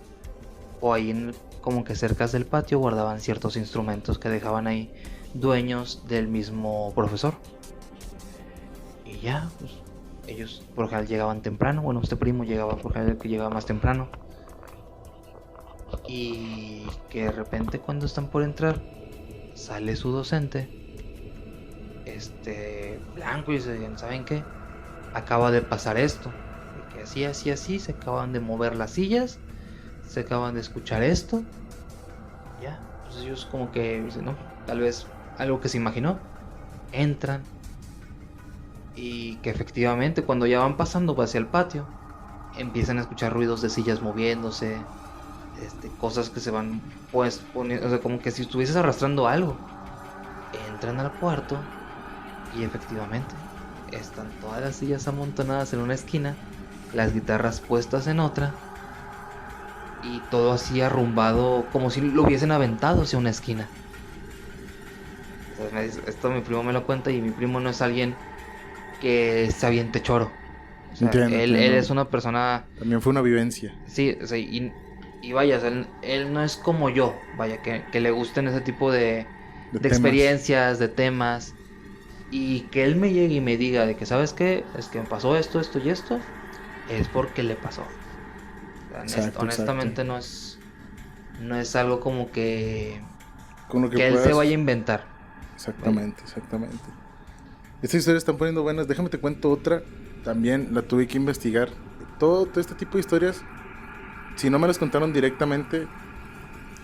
o ahí como que cerca del patio guardaban ciertos instrumentos que dejaban ahí dueños del mismo profesor. Y ya, pues ellos por general llegaban temprano. Bueno, este primo llegaba por general, que llegaba más temprano. Y que de repente cuando están por entrar, sale su docente, blanco, y dicen, ¿saben qué? Acaba de pasar esto. Y que así, se acaban de mover las sillas, se acaban de escuchar esto. Ya, pues ellos como que dicen, no, tal vez algo que se imaginó. Entran. Y que efectivamente cuando ya van pasando hacia el patio, empiezan a escuchar ruidos de sillas moviéndose, cosas que se van pues poniendo, o sea, como que si estuvieses arrastrando algo. Entran al cuarto y efectivamente están todas las sillas amontonadas en una esquina, las guitarras puestas en otra, y todo así arrumbado, como si lo hubiesen aventado hacia una esquina. Entonces, esto mi primo me lo cuenta, y mi primo no es alguien que se aviente choro. O sea, Entiendo, él entiendo. es una persona... También fue una vivencia. Sí, o sea, y vaya, o sea, él no es como yo, vaya, que le gusten ese tipo de experiencias, de temas. Y que él me llegue y me diga de que, ¿sabes qué? Es que me pasó esto, esto y esto. Es porque le pasó. O sea, honestamente exacto. No es algo como que... Con lo que él se vaya a inventar. Exactamente, vaya. Exactamente. Estas historias están poniendo buenas. Déjame te cuento otra. También la tuve que investigar. Todo este tipo de historias, si no me las contaron directamente,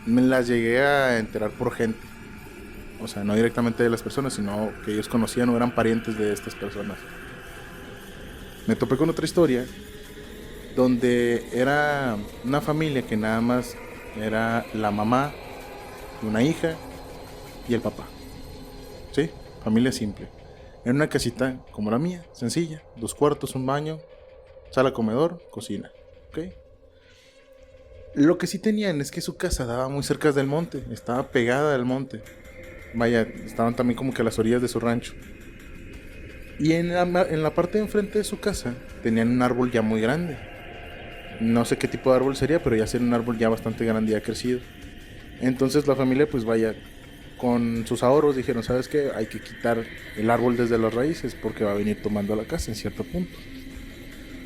me las llegué a enterar por gente. O sea, no directamente de las personas, sino que ellos conocían o eran parientes de estas personas. Me topé con otra historia donde era una familia que nada más era la mamá, una hija y el papá. ¿Sí? Familia simple. En una casita como la mía, sencilla, 2 cuartos, un baño, sala, comedor, cocina. ¿Ok? Lo que sí tenían es que su casa daba muy cerca del monte, estaba pegada al monte. Vaya, estaban también como que a las orillas de su rancho. Y en la parte de enfrente de su casa tenían un árbol ya muy grande. No sé qué tipo de árbol sería, pero ya sería un árbol ya bastante grande y ha crecido. Entonces la familia, pues vaya, con sus ahorros dijeron, ¿sabes qué? Hay que quitar el árbol desde las raíces porque va a venir tomando la casa en cierto punto.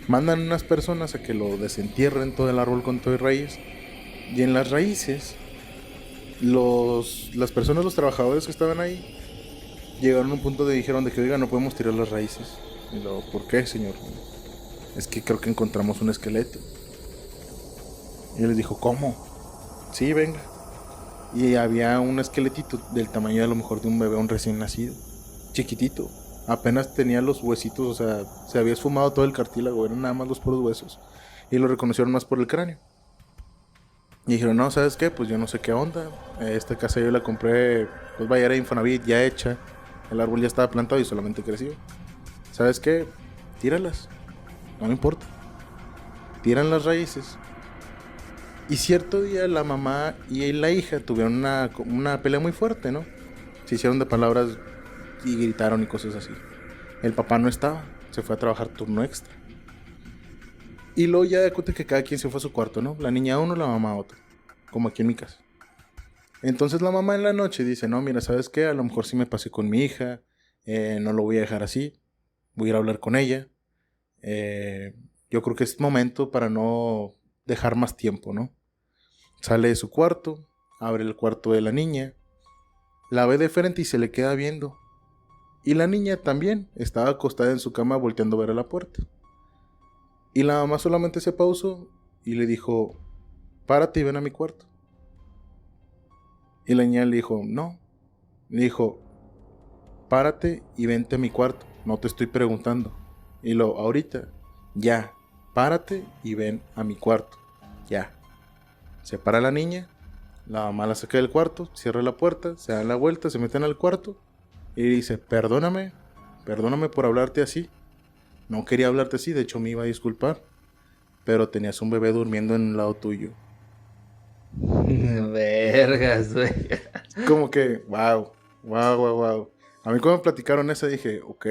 Mandan unas personas a que lo desentierren todo el árbol con todo y raíz. Y en las raíces las personas, los trabajadores que estaban ahí, llegaron a un punto de dijeron de que, oiga, no podemos tirar las raíces. Y luego, ¿por qué, señor? Es que creo que encontramos un esqueleto. Y él les dijo, ¿cómo? Sí, venga. Y había un esqueletito del tamaño a lo mejor de un bebé, un recién nacido. Chiquitito. Apenas tenía los huesitos, o sea, se había esfumado todo el cartílago, eran nada más los puros huesos. Y lo reconocieron más por el cráneo. Y dijeron, no, ¿sabes qué? Pues yo no sé qué onda. Esta casa yo la compré, pues vaya, era Infonavit, ya hecha. El árbol ya estaba plantado y solamente creció. ¿Sabes qué? Tíralas. No me importa. Tiran las raíces. Y cierto día la mamá y la hija tuvieron una pelea muy fuerte, ¿no? Se hicieron de palabras y gritaron y cosas así. El papá no estaba, se fue a trabajar turno extra. Y luego ya de cuenta que cada quien se fue a su cuarto, ¿no? La niña a uno, la mamá a otro. Como aquí en mi casa. Entonces la mamá en la noche dice, no, mira, ¿sabes qué? A lo mejor sí me pasé con mi hija. No lo voy a dejar así. Voy a ir a hablar con ella. Yo creo que es momento para no dejar más tiempo, ¿no? Sale de su cuarto, abre el cuarto de la niña, la ve de frente y se le queda viendo. Y la niña también estaba acostada en su cama volteando a ver a la puerta. Y la mamá solamente se pausó y le dijo, párate y ven a mi cuarto. Y la niña le dijo, no. Le dijo, párate y vente a mi cuarto, no te estoy preguntando. Y lo, ahorita, ya, párate y ven a mi cuarto, ya. Se para la niña, la mamá la saca del cuarto, cierra la puerta, se dan la vuelta, se meten al cuarto y dice, perdóname por hablarte así. No quería hablarte así, de hecho me iba a disculpar, pero tenías un bebé durmiendo en un lado tuyo. Vergas, güey. Como que, wow. A mí cuando me platicaron esa dije, ok,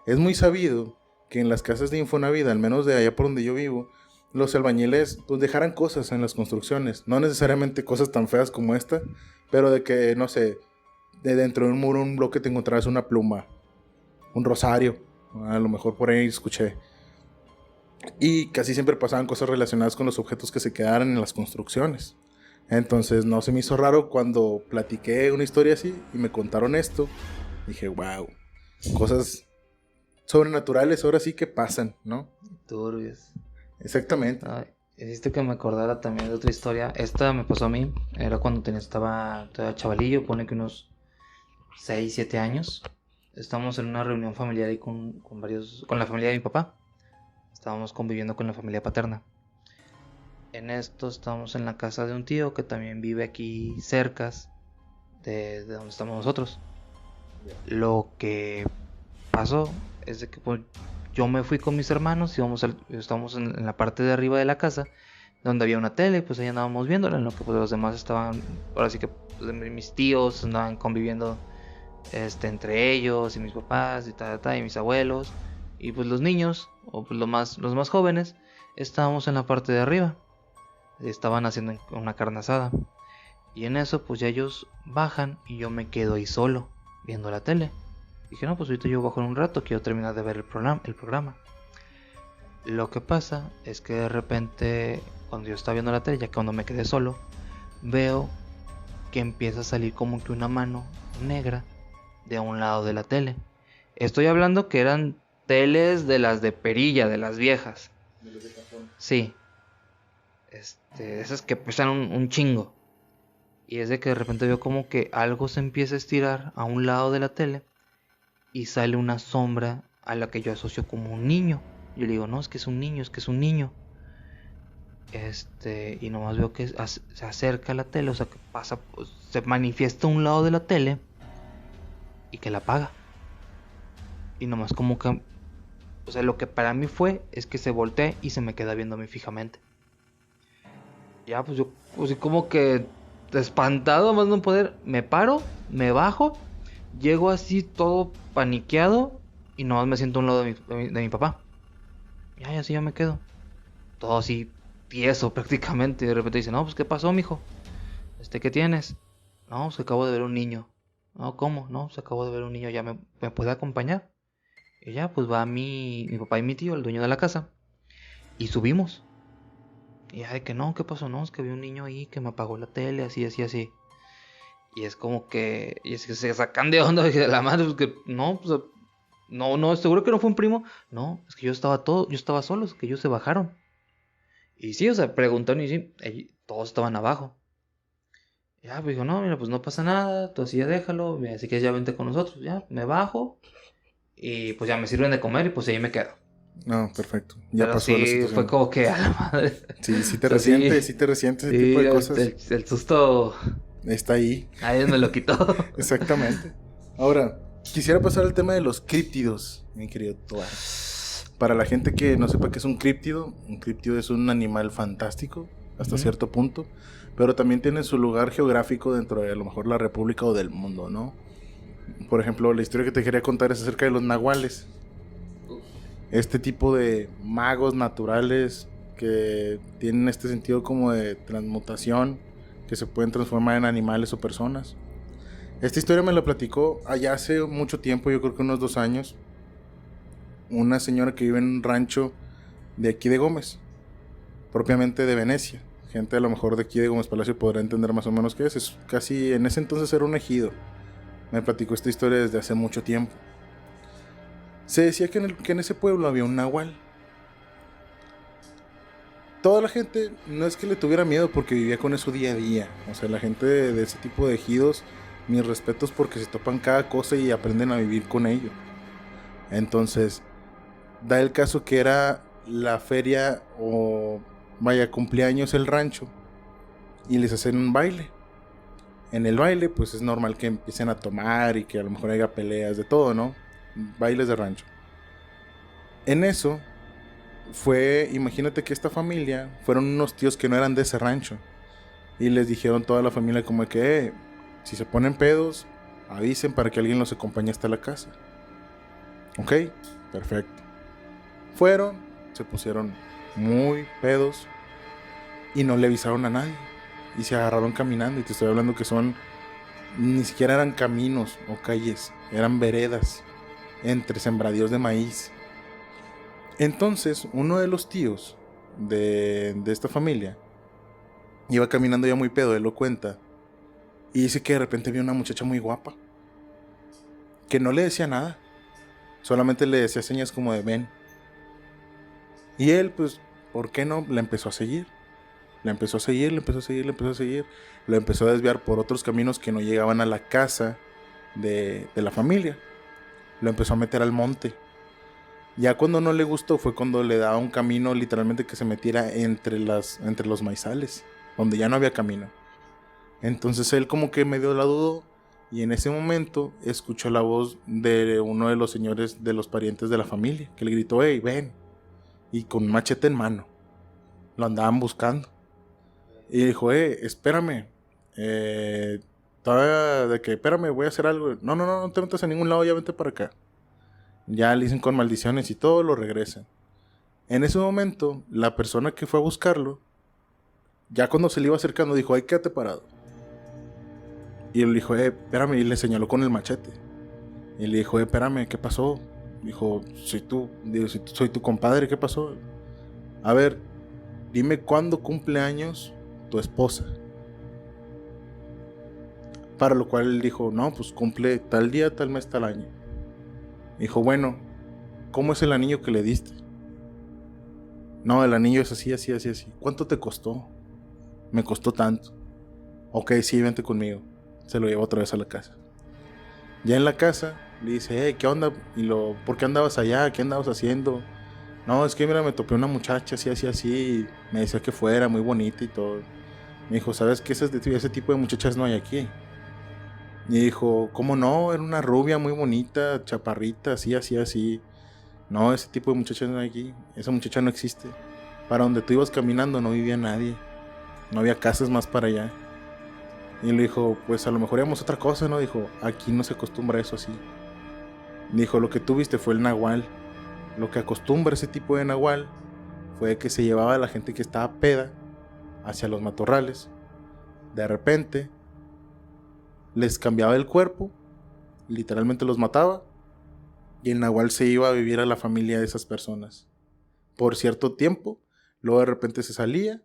es muy sabido que en las casas de Infonavit, al menos de allá por donde yo vivo, los albañiles pues dejaran cosas en las construcciones, no necesariamente cosas tan feas como esta, pero de que, no sé, de dentro de un muro, un bloque te encontrarás una pluma, un rosario, a lo mejor por ahí escuché. Y casi siempre pasaban cosas relacionadas con los objetos que se quedaran en las construcciones. Entonces no se me hizo raro cuando platiqué una historia así y me contaron esto. Dije, wow, cosas sobrenaturales ahora sí que pasan, ¿no? Turbios. Exactamente. Ay, hiciste que me acordara también de otra historia. Esta me pasó a mí. Era cuando estaba todavía chavalillo, pone que unos 6, 7 años. Estábamos en una reunión familiar ahí con la familia de mi papá. Estábamos conviviendo con la familia paterna. En esto estábamos en la casa de un tío que también vive aquí cerca de donde estamos nosotros. Lo que pasó es de que pues, yo me fui con mis hermanos y estábamos en la parte de arriba de la casa donde había una tele, pues ahí andábamos viéndola, en lo que pues, los demás estaban, ahora sí que pues, mis tíos andaban conviviendo entre ellos y mis papás y mis abuelos y pues los niños o pues los más jóvenes estábamos en la parte de arriba, estaban haciendo una carne asada y en eso pues ya ellos bajan y yo me quedo ahí solo viendo la tele. Dije, no, pues ahorita yo bajo en un rato, quiero terminar de ver el programa. Lo que pasa es que de repente, cuando yo estaba viendo la tele, ya que cuando me quedé solo, veo que empieza a salir como que una mano negra de un lado de la tele. Estoy hablando que eran teles de las de perilla, de las viejas. De los de cajón. Sí. Esas que pesan un chingo. Y es de que de repente veo como que algo se empieza a estirar a un lado de la tele. Y sale una sombra a la que yo asocio como un niño. Yo le digo, no, es que es un niño, es que es un niño. Y nomás veo que se acerca a la tele, o sea, que pasa, pues, se manifiesta a un lado de la tele y que la apaga. Y nomás como que, o sea, lo que para mí fue es que se voltea y se me queda viendo a mí fijamente. Ya, pues yo, pues como que espantado, más no poder, me paro, me bajo, llego así todo paniqueado y nomás me siento a un lado de mi papá. Ya, y así yo me quedo. Todo así tieso prácticamente. Y de repente dice, no, pues ¿qué pasó, mijo? ¿Qué tienes? No, pues acabo de ver un niño. No, ¿cómo? No, pues acabo de ver un niño, ya me puede acompañar. Y ya, pues va mi papá y mi tío, el dueño de la casa. Y subimos. Y ya de que no, ¿qué pasó? No, es que vi un niño ahí que me apagó la tele, así. Y es como que... Y es que se sacan de onda, dije, de la madre, pues que... No, pues... No, seguro que no fue un primo. No, es que yo estaba solo, es que ellos se bajaron. Y sí, o sea, preguntaron y sí, todos estaban abajo. Ya, pues dijo, no, mira, pues no pasa nada, tú así ya déjalo, mira, así que ya vente con nosotros, ya, me bajo y pues ya me sirven de comer y pues ahí me quedo. No, perfecto. Ya Pero pasó la sí, fue situación. como que a la madre. Sí, sí O te sea, resiente, sí, sí te resiente ese tipo sí, de cosas. el susto, Está ahí. ahí me lo quitó. Exactamente. Ahora, quisiera pasar al tema de los críptidos, mi querido Toar. Para la gente que no sepa qué es un críptido es un animal fantástico hasta cierto punto, pero también tiene su lugar geográfico dentro de a lo mejor la república o del mundo, ¿no? Por ejemplo, la historia que te quería contar es acerca de los nahuales. Este tipo de magos naturales que tienen este sentido como de transmutación, que se pueden transformar en animales o personas. Esta historia me la platicó allá hace mucho tiempo, yo creo que unos 2 años, una señora que vive en un rancho de aquí de Gómez, propiamente de Venecia. Gente a lo mejor de aquí de Gómez Palacio podrá entender más o menos qué es. Es casi, en ese entonces era un ejido. Me platicó esta historia desde hace mucho tiempo. Se decía que en ese pueblo había un nahual. Toda la gente no es que le tuviera miedo porque vivía con eso día a día. O sea, la gente de ese tipo de ejidos, mis respetos porque se topan cada cosa y aprenden a vivir con ello. Entonces, da el caso que era la feria o vaya cumpleaños el rancho y les hacen un baile. En el baile pues es normal que empiecen a tomar y que a lo mejor haya peleas de todo, ¿no? Bailes de rancho. En eso imagínate que esta familia fueron unos tíos que no eran de ese rancho y les dijeron toda la familia como que si se ponen pedos avisen para que alguien los acompañe hasta la casa. Ok, perfecto. Fueron, se pusieron muy pedos y no le avisaron a nadie. Y se agarraron caminando. Y te estoy hablando que ni siquiera eran caminos o calles, eran veredas entre sembradíos de maíz. Entonces, uno de los tíos de esta familia iba caminando ya muy pedo, él lo cuenta. Y dice que de repente vio una muchacha muy guapa, que no le decía nada, solamente le decía señas como de ven. Y él, pues, ¿por qué no? La empezó a seguir. La empezó a seguir, le empezó a seguir, le empezó a seguir. Lo empezó a desviar por otros caminos que no llegaban a la casa de la familia. Lo empezó a meter al monte. Ya cuando no le gustó fue cuando le daba un camino literalmente que se metiera entre los maizales, donde ya no había camino. Entonces él como que medio la dudó y en ese momento escuchó la voz de uno de los señores de los parientes de la familia, que le gritó, hey, ven. Y con un machete en mano. Lo andaban buscando. Y dijo, espérame. Todavía de que, espérame, voy a hacer algo. No te metas a ningún lado, ya vente para acá. Ya le dicen con maldiciones y todo, lo regresan. En ese momento, la persona que fue a buscarlo, ya cuando se le iba acercando, dijo, ay, quédate parado. Y él dijo, espérame, y le señaló con el machete. Y le dijo, espérame, ¿qué pasó? Dijo, soy tu compadre, ¿qué pasó? A ver, dime cuándo cumple años tu esposa. Para lo cual él dijo, no, pues cumple tal día, tal mes, tal año. Dijo, bueno, ¿cómo es el anillo que le diste? No, el anillo es así, así, así, así. ¿Cuánto te costó? Me costó tanto. Ok, sí, vente conmigo. Se lo llevó otra vez a la casa. Ya en la casa, le dice, ¿qué onda? ¿Por qué andabas allá? ¿Qué andabas haciendo? No, es que mira, me topé una muchacha así, así, así. Y me decía que fuera muy bonita y todo. Me dijo, ¿sabes qué? Ese tipo de muchachas no hay aquí. Y dijo, ¿cómo no? Era una rubia muy bonita, chaparrita, así, así, así. No, ese tipo de muchachas no hay aquí. Esa muchacha no existe. Para donde tú ibas caminando no vivía nadie. No había casas más para allá. Y le dijo, pues a lo mejor íbamos a otra cosa, ¿no? Dijo, aquí no se acostumbra eso así. Dijo, lo que tú viste fue el nahual. Lo que acostumbra ese tipo de nahual fue que se llevaba a la gente que estaba peda hacia los matorrales. De repente les cambiaba el cuerpo, literalmente los mataba, y el nahual se iba a vivir a la familia de esas personas por cierto tiempo. Luego de repente se salía,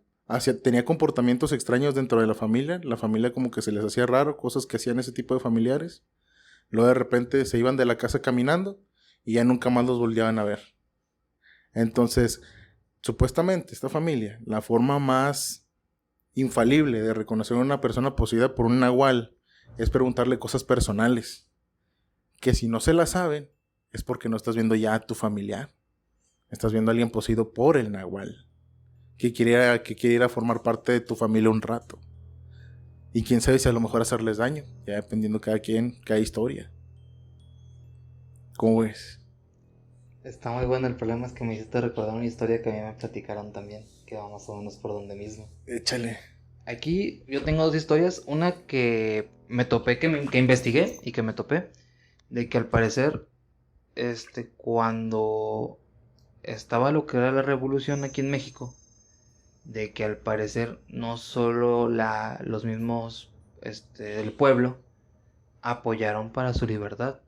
tenía comportamientos extraños dentro de la familia como que se les hacía raro, cosas que hacían ese tipo de familiares. Luego de repente se iban de la casa caminando y ya nunca más los volvían a ver. Entonces, supuestamente esta familia, la forma más infalible de reconocer a una persona poseída por un nahual es preguntarle cosas personales, que si no se las saben es porque no estás viendo ya a tu familiar, estás viendo a alguien poseído por el nahual, que quiere ir a formar parte de tu familia un rato. Y quién sabe si a lo mejor hacerles daño, ya dependiendo cada quien, cada historia. ¿Cómo ves? Está muy bueno, el problema es que me hiciste recordar una historia que a mí me platicaron también, que va más o menos por donde mismo. Échale. Aquí yo tengo dos historias, una que me topé, que investigué y que me topé, de que al parecer, cuando estaba lo que era la revolución aquí en México, de que al parecer no solo los mismos, del pueblo apoyaron para su libertad,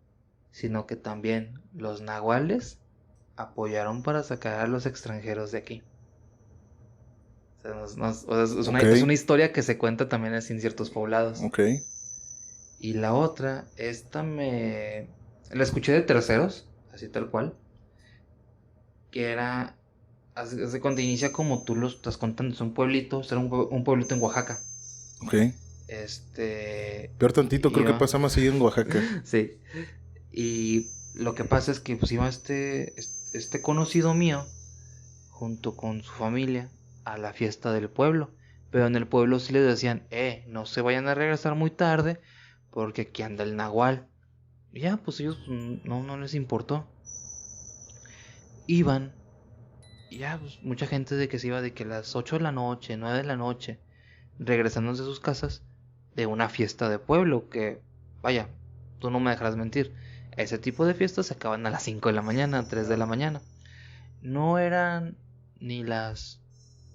sino que también los nahuales apoyaron para sacar a los extranjeros de aquí. O sea, es una historia que se cuenta también así en ciertos poblados. Ok. Y la otra, la escuché de terceros, así tal cual, que era, hace cuando inicia como tú lo estás contando, es un pueblito, era un pueblito en Oaxaca. Ok. Peor tantito, creo que pasa más seguido en Oaxaca. Sí. Y lo que pasa es que pues iba este conocido mío junto con su familia a la fiesta del pueblo. Pero en el pueblo sí les decían, no se vayan a regresar muy tarde porque aquí anda el nahual. Y ya, pues ellos no les importó. Iban, y ya, pues mucha gente de que se iba de que a las 8 de la noche, 9 de la noche, regresándose a sus casas de una fiesta de pueblo que, vaya, tú no me dejarás mentir, ese tipo de fiestas se acaban a las 5 de la mañana, 3 de la mañana. No eran ni las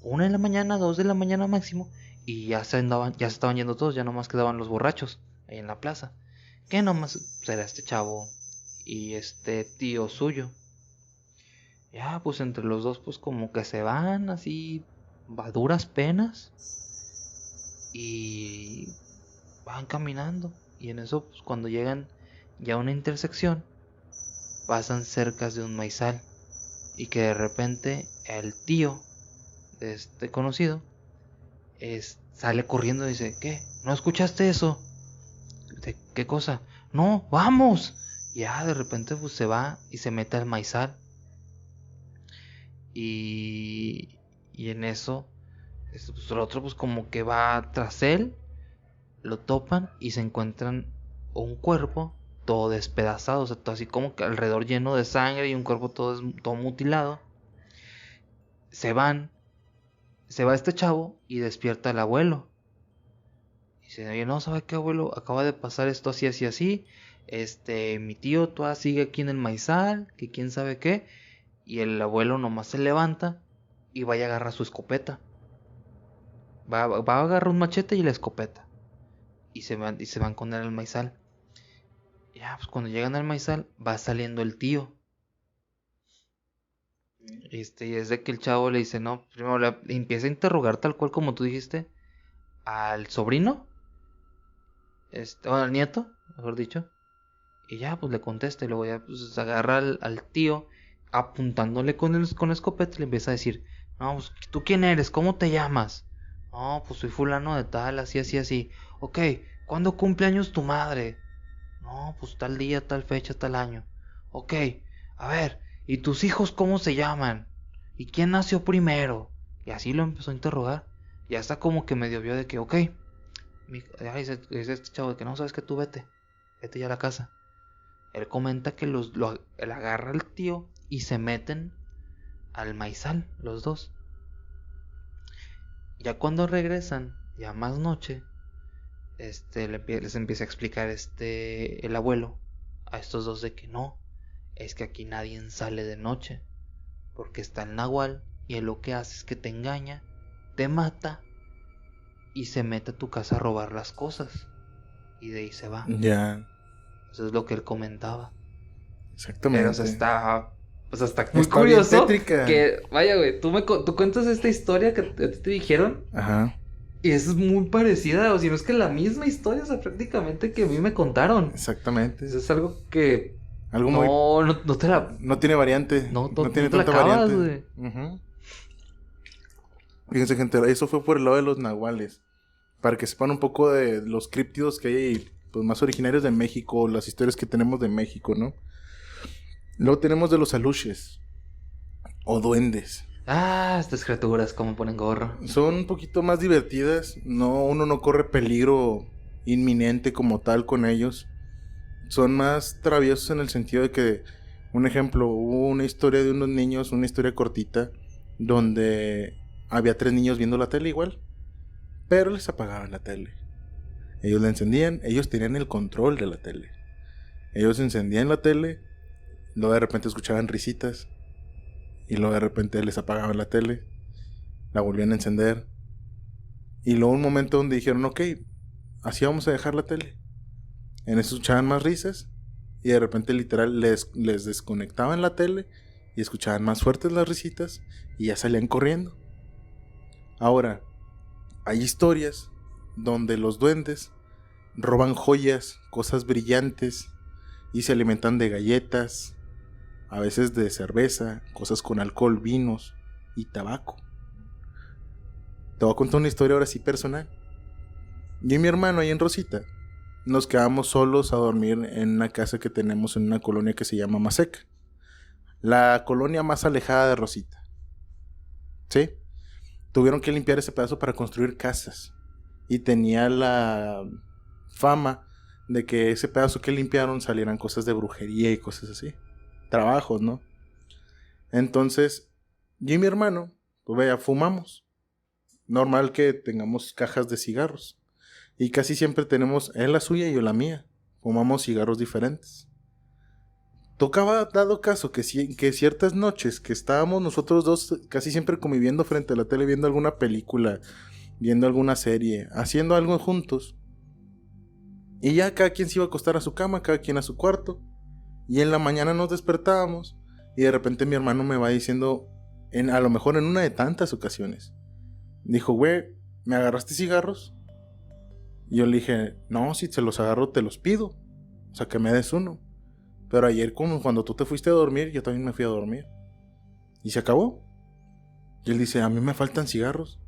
1 de la mañana, 2 de la mañana máximo, y ya se estaban yendo todos, ya nomás quedaban los borrachos ahí en la plaza. Que nomás era este chavo y este tío suyo. Ya, pues entre los dos, pues como que se van así a duras penas y van caminando. Y en eso, pues cuando llegan ya a una intersección, pasan cerca de un maizal. Y que de repente el tío de este conocido sale corriendo y dice, ¿qué? ¿No escuchaste eso? ¿De qué cosa? No, vamos. Y ya de repente pues se va y se mete al maizal. Y en eso, pues, el otro pues como que va tras él, lo topan y se encuentran un cuerpo todo despedazado, o sea, todo así como que alrededor lleno de sangre y un cuerpo todo mutilado. Se va este chavo y despierta el abuelo. Y dice, oye, no, ¿sabe qué, abuelo? Acaba de pasar esto así, así, así. Mi tío todavía sigue aquí en el maizal, que quién sabe qué. Y el abuelo nomás se levanta y va y agarra su escopeta. Va a agarrar un machete y la escopeta. Y se van con él al maizal. Ya, pues cuando llegan al maizal, va saliendo el tío. Y es de que el chavo le dice, no, primero le empieza a interrogar tal cual como tú dijiste, al sobrino, o al nieto, mejor dicho. Y ya, pues le contesta y luego ya pues agarra al tío apuntándole con la escopeta y le empieza a decir, no, pues, ¿tú quién eres? ¿Cómo te llamas? No, pues soy fulano de tal, así, así, así. Ok, ¿cuándo cumple años tu madre? No, pues tal día, tal fecha, tal año. Ok, a ver, ¿y tus hijos cómo se llaman? ¿Y quién nació primero? Y así lo empezó a interrogar. Y hasta como que medio vio de que, ok, ya dice este chavo de que no, sabes que tú vete ya a la casa. Él comenta que él agarra al tío y se meten al maizal, los dos. Ya cuando regresan, ya más noche, les empieza a explicar el abuelo a estos dos de que no, es que aquí nadie sale de noche, porque está el nahual y él lo que hace es que te engaña, te mata y se mete a tu casa a robar las cosas y de ahí se va. Ya. Eso es lo que él comentaba. Exactamente. Pero o sea, está O sea, está muy Está bien curioso tétrica. que, vaya, güey, tú cuentas esta historia que a ti te dijeron Ajá, y es muy parecida, o si no es que la misma historia, o sea, prácticamente que a mí me contaron. exactamente. Es algo que Algo muy... no te la... No tiene variante. No tiene te la tanta acabas, variante. güey. Ujú. Fíjense, gente, eso fue por el lado de los nahuales. Para que sepan un poco de los críptidos que hay, pues, más originarios de México, las historias que tenemos de México, ¿no? Luego tenemos de los aluches o duendes. Ah, estas criaturas, como ponen gorro. Son un poquito más divertidas. No, uno no corre peligro inminente como tal con ellos. Son más traviesos en el sentido de que, un ejemplo, hubo una historia de unos niños, una historia cortita, donde había 3 niños viendo la tele igual, pero les apagaban la tele. Ellos la encendían, ellos tenían el control de la tele. Ellos encendían la tele, luego de repente escuchaban risitas, y luego de repente les apagaban la tele, la volvían a encender, y luego un momento donde dijeron, ok, así vamos a dejar la tele. En eso escuchaban más risas, y de repente literal les desconectaban la tele, y escuchaban más fuertes las risitas, y ya salían corriendo. Ahora, hay historias donde los duendes roban joyas, cosas brillantes, y se alimentan de galletas, a veces de cerveza, cosas con alcohol, vinos y tabaco. Te voy a contar una historia ahora sí personal. Yo y mi hermano ahí en Rosita nos quedamos solos a dormir en una casa que tenemos en una colonia que se llama Maseca. La colonia más alejada de Rosita. ¿Sí? Tuvieron que limpiar ese pedazo para construir casas. Y tenía la fama de que ese pedazo que limpiaron salieran cosas de brujería y cosas así. Trabajos, ¿no? Entonces, yo y mi hermano, pues vaya, fumamos. Normal que tengamos cajas de cigarros. Y casi siempre tenemos él la suya y yo la mía. Fumamos cigarros diferentes. Tocaba, dado caso, que ciertas noches que estábamos nosotros dos casi siempre conviviendo frente a la tele, viendo alguna película, viendo alguna serie, haciendo algo juntos. Y ya cada quien se iba a acostar a su cama, cada quien a su cuarto. Y en la mañana nos despertábamos y de repente mi hermano me va diciendo, a lo mejor en una de tantas ocasiones, dijo, güey, ¿me agarraste cigarros? Y yo le dije, no, si se los agarro te los pido, o sea, que me des uno. Pero ayer cuando tú te fuiste a dormir, yo también me fui a dormir. Y se acabó. Y él dice, a mí me faltan cigarros.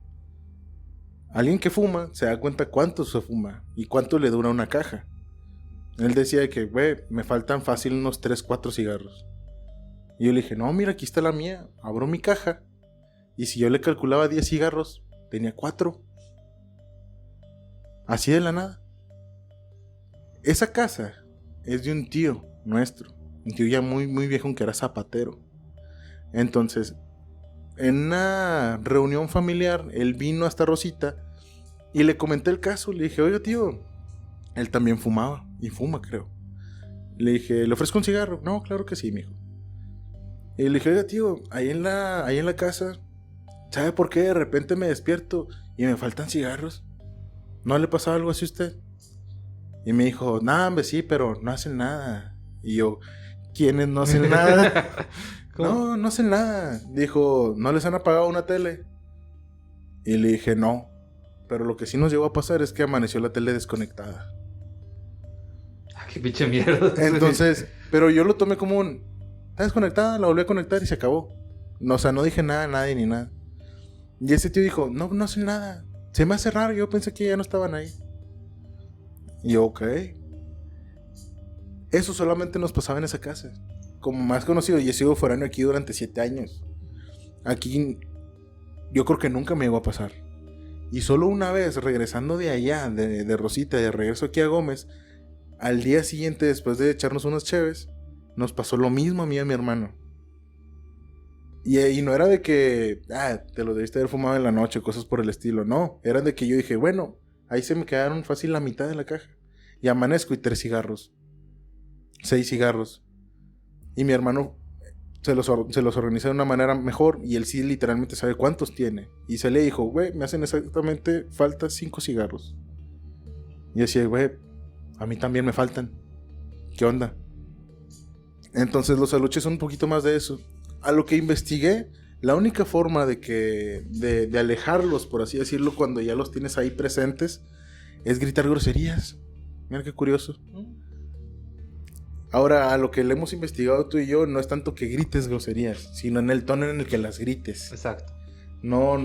Alguien que fuma se da cuenta cuánto se fuma y cuánto le dura una caja. Él decía que, güey, me faltan fácil unos 3, 4 cigarros. Y yo le dije, no, mira, aquí está la mía. Abro mi caja. Y si yo le calculaba 10 cigarros, tenía 4. Así de la nada. Esa casa es de un tío nuestro. Un tío ya muy, muy viejo, que era zapatero. Entonces, en una reunión familiar, él vino hasta Rosita y le comenté el caso. Le dije, oiga, tío, él también fumaba. Y fuma, creo. Le dije, ¿le ofrezco un cigarro? No, claro que sí, mijo. Y le dije, oiga, tío, ahí en la casa, ¿sabe por qué de repente me despierto y me faltan cigarros? ¿No le pasaba algo así a usted? Y me dijo, nah, hombre, sí, pero no hacen nada. Y yo, ¿quiénes no hacen nada? No hacen nada. Dijo, ¿no les han apagado una tele? Y le dije, no. Pero lo que sí nos llegó a pasar es que amaneció la tele desconectada. Ah, qué pinche mierda. Entonces, pero yo lo tomé como está desconectada, la volví a conectar y se acabó. No, o sea, no dije nada a nadie ni nada. Y ese tío dijo, no hacen nada. Se me hace raro, yo pensé que ya no estaban ahí. Y yo, ok. Eso solamente nos pasaba en esa casa. Como más conocido, yo he sido foráneo aquí durante 7 años. Aquí yo creo que nunca me llegó a pasar. Y solo una vez, regresando de allá, de Rosita, de regreso aquí a Gómez, al día siguiente, después de echarnos unas cheves, nos pasó lo mismo a mí y a mi hermano. Y no era de que, te lo debiste haber fumado en la noche, cosas por el estilo. No, era de que yo dije, bueno, ahí se me quedaron fácil la mitad de la caja. Y amanezco y 3 cigarros. 6 cigarros. Y mi hermano se los organiza de una manera mejor. Y él sí literalmente sabe cuántos tiene. Y se le dijo, güey, me hacen exactamente falta 5 cigarros. Y decía, güey, a mí también me faltan. ¿Qué onda? Entonces los aluches son un poquito más de eso. a lo que investigué, la única forma de alejarlos, por así decirlo, cuando ya los tienes ahí presentes, es gritar groserías. Mira qué curioso. Ahora, a lo que le hemos investigado tú y yo, no es tanto que grites groserías, sino en el tono en el que las grites. Exacto. No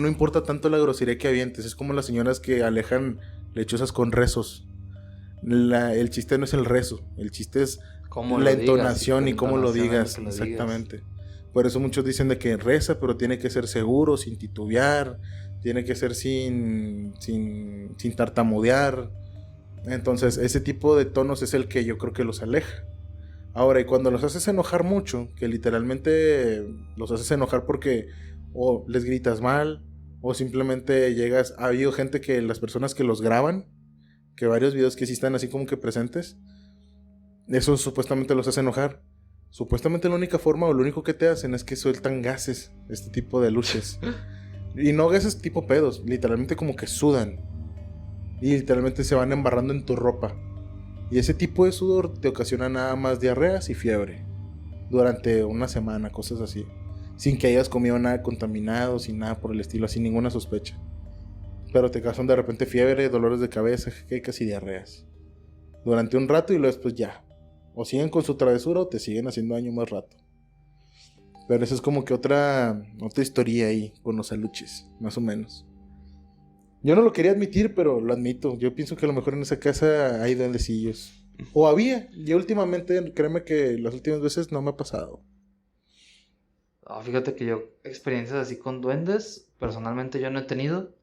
importa tanto la grosería que avientes. Es como las señoras que alejan lechuzas con rezos. El chiste no es el rezo, el chiste es la entonación y cómo lo digas. Exactamente. Por eso muchos dicen de que reza, pero tiene que ser seguro, sin titubear, tiene que ser sin tartamudear. Entonces, ese tipo de tonos es el que yo creo que los aleja. Ahora, y cuando los haces enojar mucho, que literalmente los haces enojar porque o les gritas mal, o simplemente llegas... Ha habido gente que las personas que los graban, que varios videos que sí están así como que presentes, eso supuestamente los hace enojar. Supuestamente la única forma o lo único que te hacen es que sueltan gases, este tipo de luces. Y no gases tipo pedos, literalmente como que sudan. Y literalmente se van embarrando en tu ropa. Y ese tipo de sudor te ocasiona nada más diarreas y fiebre. Durante una semana, cosas así. Sin que hayas comido nada contaminado, sin nada por el estilo, sin ninguna sospecha. Pero te causan de repente fiebre, dolores de cabeza, jaquecas y diarreas. Durante un rato y luego después ya. O siguen con su travesura o te siguen haciendo daño más rato. Pero esa es como que otra historia ahí con los aluches, más o menos. Yo no lo quería admitir, pero lo admito. Yo pienso que a lo mejor en esa casa hay duendecillos. O había. Y últimamente, créeme que las últimas veces no me ha pasado. Fíjate que yo experiencias así con duendes, personalmente yo no he tenido.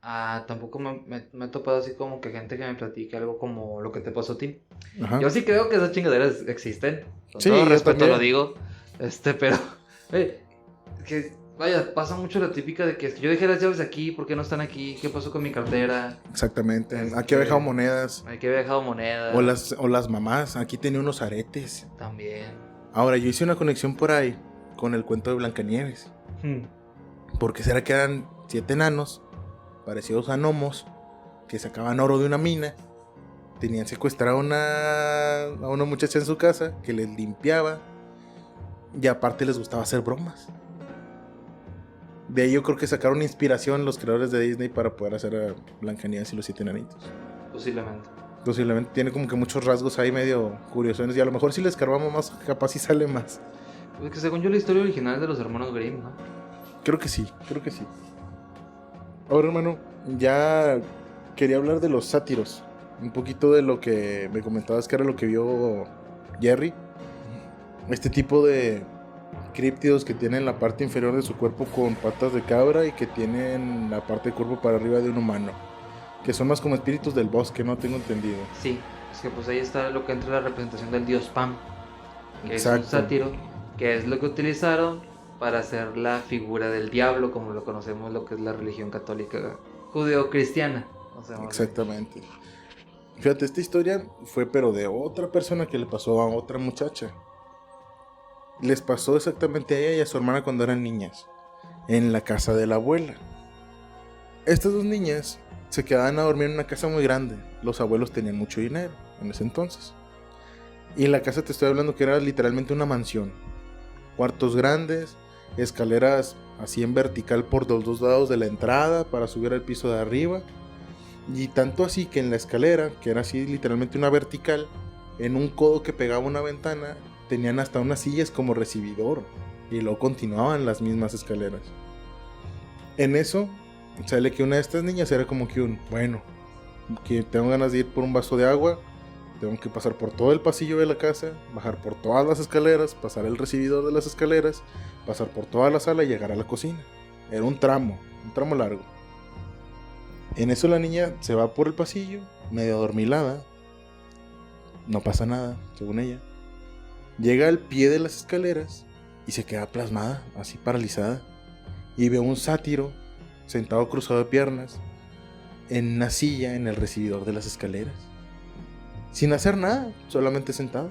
Tampoco me he topado así como que gente que me platique algo como lo que te pasó a ti. Ajá. Yo sí creo que esas chingaderas existen. Con Sí, todo yo respeto también. lo digo. Pero, que vaya, pasa mucho la típica de que es que yo dejé las llaves aquí, ¿por qué no están aquí? ¿Qué pasó con mi cartera? Exactamente. Aquí había dejado monedas. Aquí había dejado monedas. O las mamás. Aquí tenía unos aretes. También. Ahora, yo hice una conexión por ahí con el cuento de Blancanieves. ¿Por qué será que eran 7 enanos parecidos a gnomos que sacaban oro de una mina? Tenían secuestrado a una muchacha en su casa que les limpiaba y aparte les gustaba hacer bromas. De ahí yo creo que sacaron inspiración los creadores de Disney para poder hacer a Blancanieves y los 7 enanitos. Posiblemente tiene como que muchos rasgos ahí medio curiosos y a lo mejor si le escarbamos más capaz si sale más. Pues que según yo la historia original es de los hermanos Grimm, ¿no? Creo que sí. Ahora, hermano, ya quería hablar de los sátiros. Un poquito de lo que me comentabas que era lo que vio Jerry. Este tipo de críptidos que tienen la parte inferior de su cuerpo con patas de cabra y que tienen la parte del cuerpo para arriba de un humano. Que son más como espíritus del bosque, no tengo entendido. Sí, es que pues ahí está lo que entra la representación del dios Pan. Que Exacto. es un sátiro, que es lo que utilizaron para hacer la figura del diablo, como lo conocemos, lo que es la religión católica judeo-cristiana. Exactamente. Fíjate, esta historia fue pero de otra persona que le pasó a otra muchacha. Les pasó exactamente a ella y a su hermana cuando eran niñas, en la casa de la abuela. Estas dos niñas se quedaban a dormir en una casa muy grande. Los abuelos tenían mucho dinero en ese entonces. Y la casa te estoy hablando que era literalmente una mansión. Cuartos grandes, escaleras así en vertical por los dos lados de la entrada para subir al piso de arriba. Y tanto así que en la escalera, que era así literalmente una vertical, en un codo que pegaba una ventana, tenían hasta unas sillas como recibidor. Y luego continuaban las mismas escaleras. En eso, sale que una de estas niñas era como que que tengo ganas de ir por un vaso de agua. Tengo que pasar por todo el pasillo de la casa, bajar por todas las escaleras, pasar el recibidor de las escaleras, pasar por toda la sala y llegar a la cocina. Era un tramo largo. En eso la niña se va por el pasillo, medio adormilada. No pasa nada, según ella. Llega al pie de las escaleras y se queda plasmada, así paralizada. Y ve un sátiro sentado cruzado de piernas en una silla en el recibidor de las escaleras. Sin hacer nada, solamente sentado.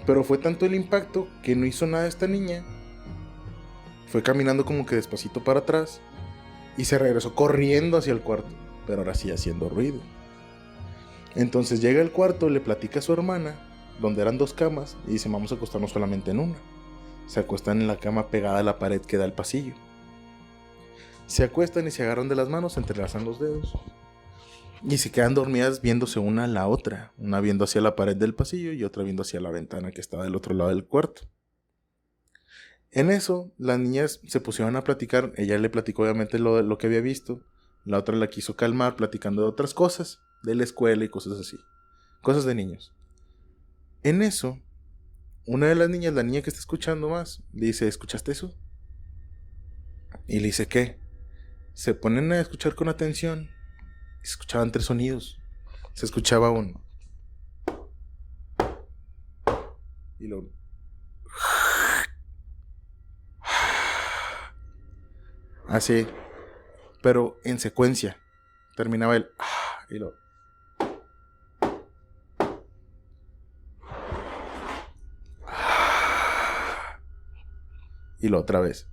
Pero fue tanto el impacto que no hizo nada esta niña. Fue caminando como que despacito para atrás y se regresó corriendo hacia el cuarto, pero ahora sí haciendo ruido. Entonces llega al cuarto, le platica a su hermana, donde eran 2 camas, y dice: vamos a acostarnos solamente en una. Se acuestan en la cama pegada a la pared que da al pasillo. Se acuestan y se agarran de las manos, se entrelazan los dedos. Y se quedan dormidas viéndose una a la otra. Una viendo hacia la pared del pasillo y otra viendo hacia la ventana que estaba del otro lado del cuarto. En eso, las niñas se pusieron a platicar. Ella le platicó obviamente lo que había visto. La otra la quiso calmar platicando de otras cosas. De la escuela y cosas así. Cosas de niños. En eso, una de las niñas, la niña que está escuchando más, le dice, ¿escuchaste eso? Y le dice, ¿qué? Se ponen a escuchar con atención. Se escuchaban 3 sonidos. Se escuchaba un... Y luego... Así. Pero en secuencia. Terminaba el... Y luego... Y luego otra vez.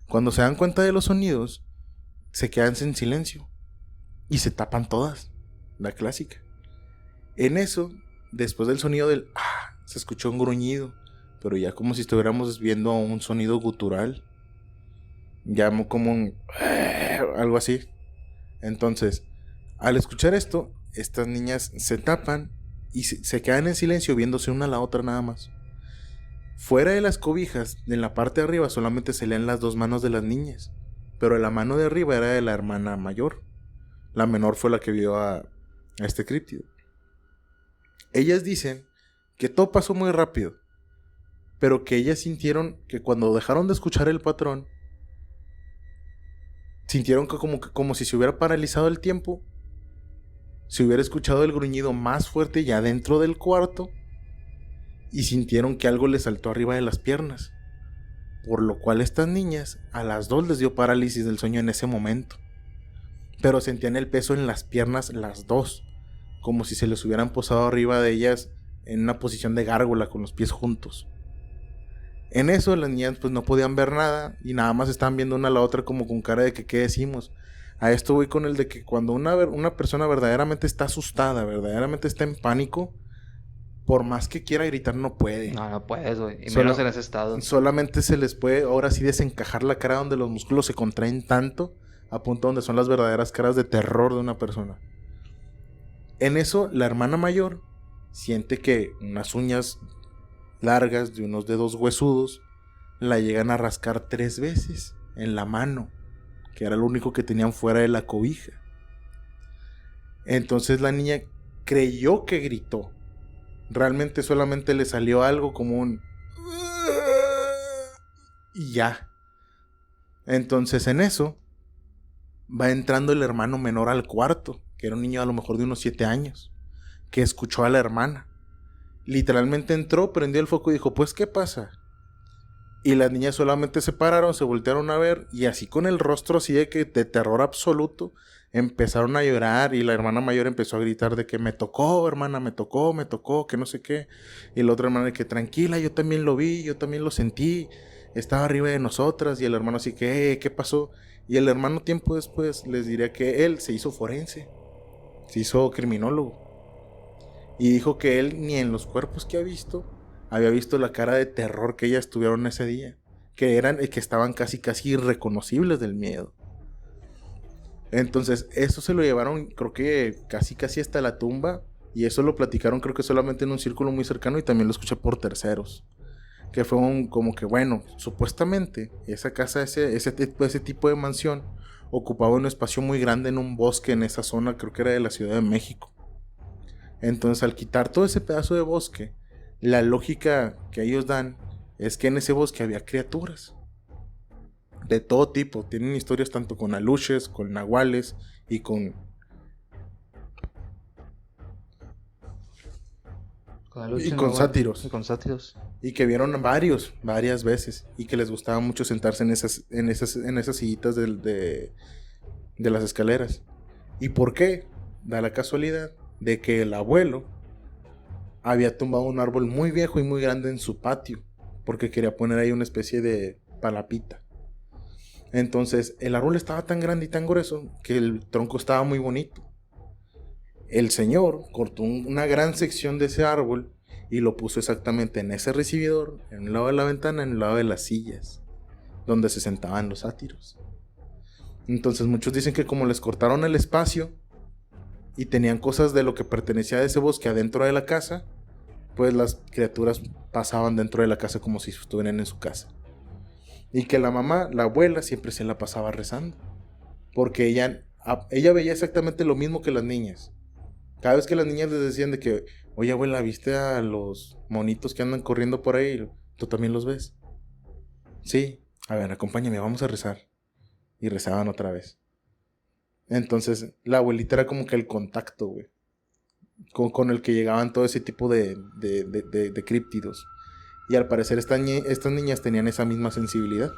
Cuando se dan cuenta de los sonidos, se quedan en silencio. Y se tapan todas. La clásica. En eso, después del sonido del... se escuchó un gruñido. Pero ya como si estuviéramos viendo un sonido gutural. Ya como un... algo así. Entonces, al escuchar esto, estas niñas se tapan y se quedan en silencio viéndose una a la otra nada más. Fuera de las cobijas, en la parte de arriba solamente se leen las 2 manos de las niñas. Pero la mano de arriba era de la hermana mayor. La menor fue la que vio a este críptido. Ellas dicen que todo pasó muy rápido. Pero que ellas sintieron que cuando dejaron de escuchar el patrón, sintieron que como si se hubiera paralizado el tiempo. Se hubiera escuchado el gruñido más fuerte ya dentro del cuarto. Y sintieron que algo les saltó arriba de las piernas. Por lo cual estas niñas, a las 2 les dio parálisis del sueño en ese momento. Pero sentían el peso en las piernas las 2. Como si se les hubieran posado arriba de ellas en una posición de gárgola con los pies juntos. En eso las niñas pues no podían ver nada. Y nada más estaban viendo una a la otra como con cara de que ¿qué decimos? A esto voy con el de que cuando una persona verdaderamente está asustada, verdaderamente está en pánico, por más que quiera gritar no puede. No puedes, güey. Y menos en ese estado. Solamente se les puede ahora sí desencajar la cara donde los músculos se contraen tanto, a punto donde son las verdaderas caras de terror de una persona. En eso, la hermana mayor siente que unas uñas largas de unos dedos huesudos la llegan a rascar 3 veces en la mano, que era lo único que tenían fuera de la cobija. Entonces la niña creyó que gritó. Realmente solamente le salió algo como un... y ya. Entonces en eso va entrando el hermano menor al cuarto, que era un niño a lo mejor de unos 7 años, que escuchó a la hermana. Literalmente entró, prendió el foco y dijo, pues ¿qué pasa? Y las niñas solamente se pararon, se voltearon a ver y así con el rostro así de terror absoluto, empezaron a llorar y la hermana mayor empezó a gritar de que me tocó, hermana, me tocó, que no sé qué. Y la otra hermana de que tranquila, yo también lo vi, yo también lo sentí, estaba arriba de nosotras. Y el hermano así que, ¿qué pasó? Y el hermano tiempo después les diría que él se hizo forense, se hizo criminólogo. Y dijo que él ni en los cuerpos que había visto la cara de terror que ellas tuvieron ese día. Que estaban casi irreconocibles del miedo. Entonces, eso se lo llevaron, creo que casi hasta la tumba. Y eso lo platicaron, creo que solamente en un círculo muy cercano. Y también lo escuché por terceros. Que fue como que, bueno, supuestamente esa casa, ese tipo de mansión, ocupaba un espacio muy grande en un bosque en esa zona, creo que era de la Ciudad de México. Entonces, al quitar todo ese pedazo de bosque, la lógica que ellos dan es que en ese bosque había criaturas de todo tipo. Tienen historias tanto con aluches, con nahuales y con sátiros. Y con sátiros. Y que vieron varias veces. Y que les gustaba mucho sentarse en esas sillitas de las escaleras. ¿Y por qué? Da la casualidad de que el abuelo había tumbado un árbol muy viejo y muy grande en su patio, porque quería poner ahí una especie de palapita. Entonces el árbol estaba tan grande y tan grueso que el tronco estaba muy bonito. El señor cortó una gran sección de ese árbol y lo puso exactamente en ese recibidor, en el lado de la ventana, en el lado de las sillas, donde se sentaban los sátiros. Entonces muchos dicen que como les cortaron el espacio y tenían cosas de lo que pertenecía a ese bosque adentro de la casa, pues las criaturas pasaban dentro de la casa como si estuvieran en su casa. Y que la mamá, la abuela, siempre se la pasaba rezando, porque ella veía exactamente lo mismo que las niñas. Cada vez que las niñas les decían de que, oye abuela, ¿viste a los monitos que andan corriendo por ahí? ¿Tú también los ves? Sí, a ver, acompáñame, vamos a rezar. Y rezaban otra vez. Entonces, la abuelita era como que el contacto, güey, con el que llegaban todo ese tipo de críptidos. Y al parecer estas niñas tenían esa misma sensibilidad.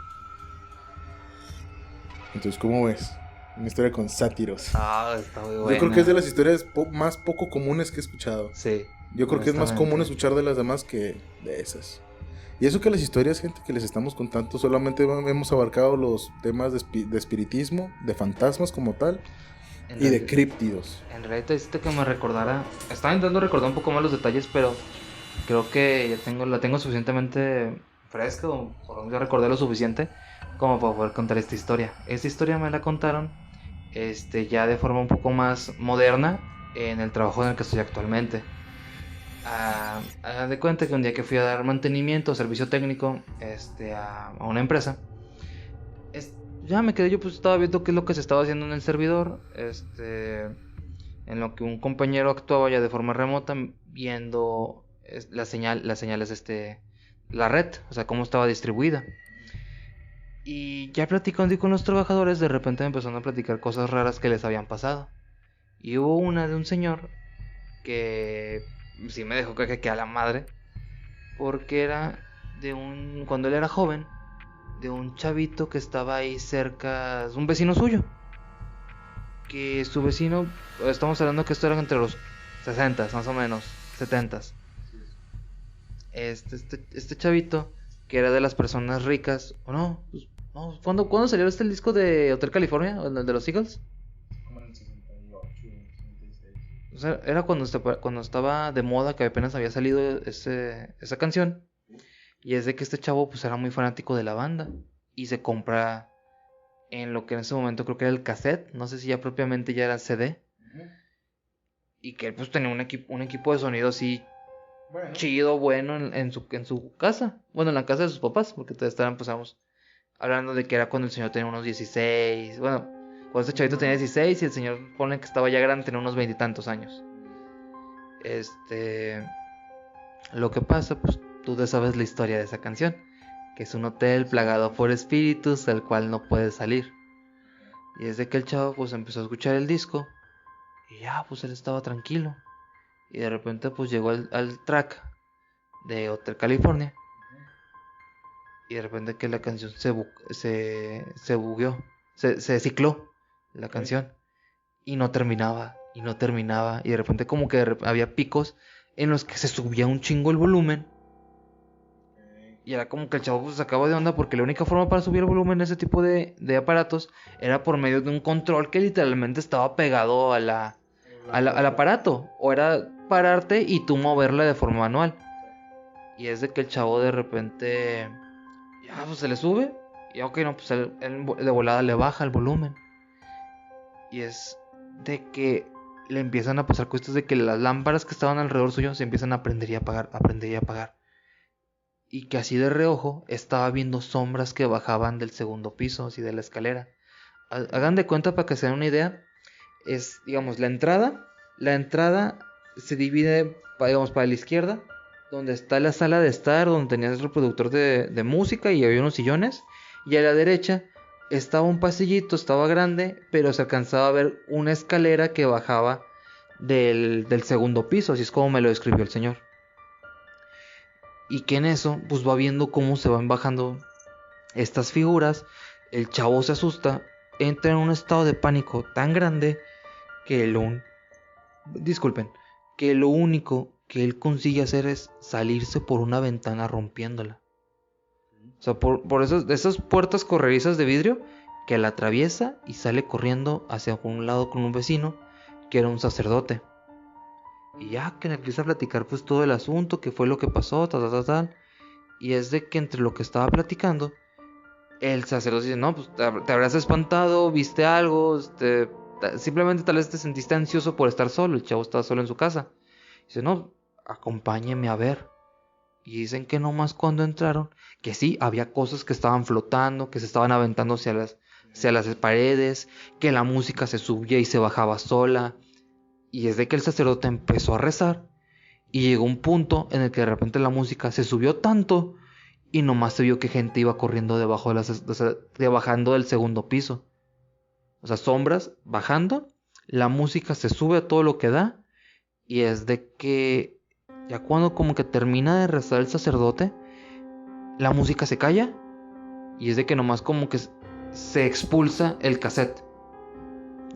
Entonces, ¿cómo ves? Una historia con sátiros. Ah, está muy buena. Yo creo que es de las historias más poco comunes que he escuchado. Sí. Yo creo que es más común escuchar de las demás que de esas. Y eso que las historias, gente, que les estamos contando, solamente hemos abarcado los temas de espiritismo, de fantasmas como tal, y de críptidos. En realidad hiciste que me recordara. Estaba intentando recordar un poco más los detalles, pero creo que ya la tengo suficientemente fresca, o por lo menos ya recordé lo suficiente como para poder contar esta historia. Esta historia me la contaron ya de forma un poco más moderna en el trabajo en el que estoy actualmente. Hagan de cuenta que un día que fui a dar mantenimiento, servicio técnico, a una empresa, ya me quedé, yo pues estaba viendo qué es lo que se estaba haciendo en el servidor, en lo que un compañero actuaba ya de forma remota, viendo las señales, la red, o sea, cómo estaba distribuida. Y ya platicando con los trabajadores, de repente me empezaron a platicar cosas raras que les habían pasado. Y hubo una de un señor que sí me dejó que a la madre, porque era cuando él era joven, de un chavito que estaba ahí cerca, un vecino suyo, que su vecino, estamos hablando que esto era entre los 60 más o menos, 70. Este chavito, que era de las personas ricas, o no, pues, no, ¿cuándo salió el disco de Hotel California, o el de los Eagles? Como en el 68, 66. O sea, era cuando estaba de moda, que apenas había salido esa canción. Y es de que este chavo pues era muy fanático de la banda. Y se compra en lo que en ese momento creo que era el cassette. No sé si ya propiamente ya era CD. Uh-huh. Y que él pues tenía un equipo de sonido así chido, bueno en su casa. Bueno, en la casa de sus papás. Porque estaban, pues, hablando de que era cuando el señor tenía unos 16. Bueno, cuando este chavito tenía 16 y el señor pone que estaba ya grande, tenía unos 20 y tantos años. Lo que pasa, pues tú ya sabes la historia de esa canción, que es un hotel plagado por espíritus del cual no puedes salir. Y desde que el chavo pues empezó a escuchar el disco, y ya pues él estaba tranquilo. Y de repente pues llegó al track de Hotel California. Y de repente que la canción se bugueó, se cicló la canción. Y no terminaba, y de repente como que había picos en los que se subía un chingo el volumen. Y era como que el chavo pues se acabó de onda, porque la única forma para subir el volumen de ese tipo de aparatos era por medio de un control que literalmente estaba pegado al aparato. O era pararte y tú moverla de forma manual. Y es de que el chavo de repente ya pues se le sube. Y ok, no, pues él de volada le baja el volumen. Y es de que le empiezan a pasar cosas de que las lámparas que estaban alrededor suyo se empiezan a prender y apagar. Y que así de reojo estaba viendo sombras que bajaban del segundo piso, así de la escalera. Hagan de cuenta, para que se den una idea, es, digamos, la entrada se divide, digamos, para la izquierda, donde está la sala de estar, donde tenías el reproductor de música y había unos sillones. Y a la derecha estaba un pasillito, estaba grande, pero se alcanzaba a ver una escalera que bajaba del segundo piso, así es como me lo describió el señor. Y que en eso pues va viendo cómo se van bajando estas figuras. El chavo se asusta, entra en un estado de pánico tan grande que lo único que él consigue hacer es salirse por una ventana rompiéndola. O sea, por esas puertas corredizas de vidrio, que la atraviesa y sale corriendo hacia un lado con un vecino que era un sacerdote. Y ya que le empieza a platicar pues todo el asunto, qué fue lo que pasó, tal. Y es de que entre lo que estaba platicando, el sacerdote dice, no, pues te habrás espantado, viste algo, simplemente tal vez te sentiste ansioso por estar solo, el chavo estaba solo en su casa. Dice, no, acompáñeme a ver. Y dicen que nomás cuando entraron, que sí, había cosas que estaban flotando, que se estaban aventando hacia las paredes, que la música se subía y se bajaba sola. Y es de que el sacerdote empezó a rezar y llegó un punto en el que de repente la música se subió tanto y nomás se vio que gente iba corriendo bajando del segundo piso. O sea, sombras bajando, la música se sube a todo lo que da y es de que ya cuando como que termina de rezar el sacerdote, la música se calla y es de que nomás como que se expulsa el cassette.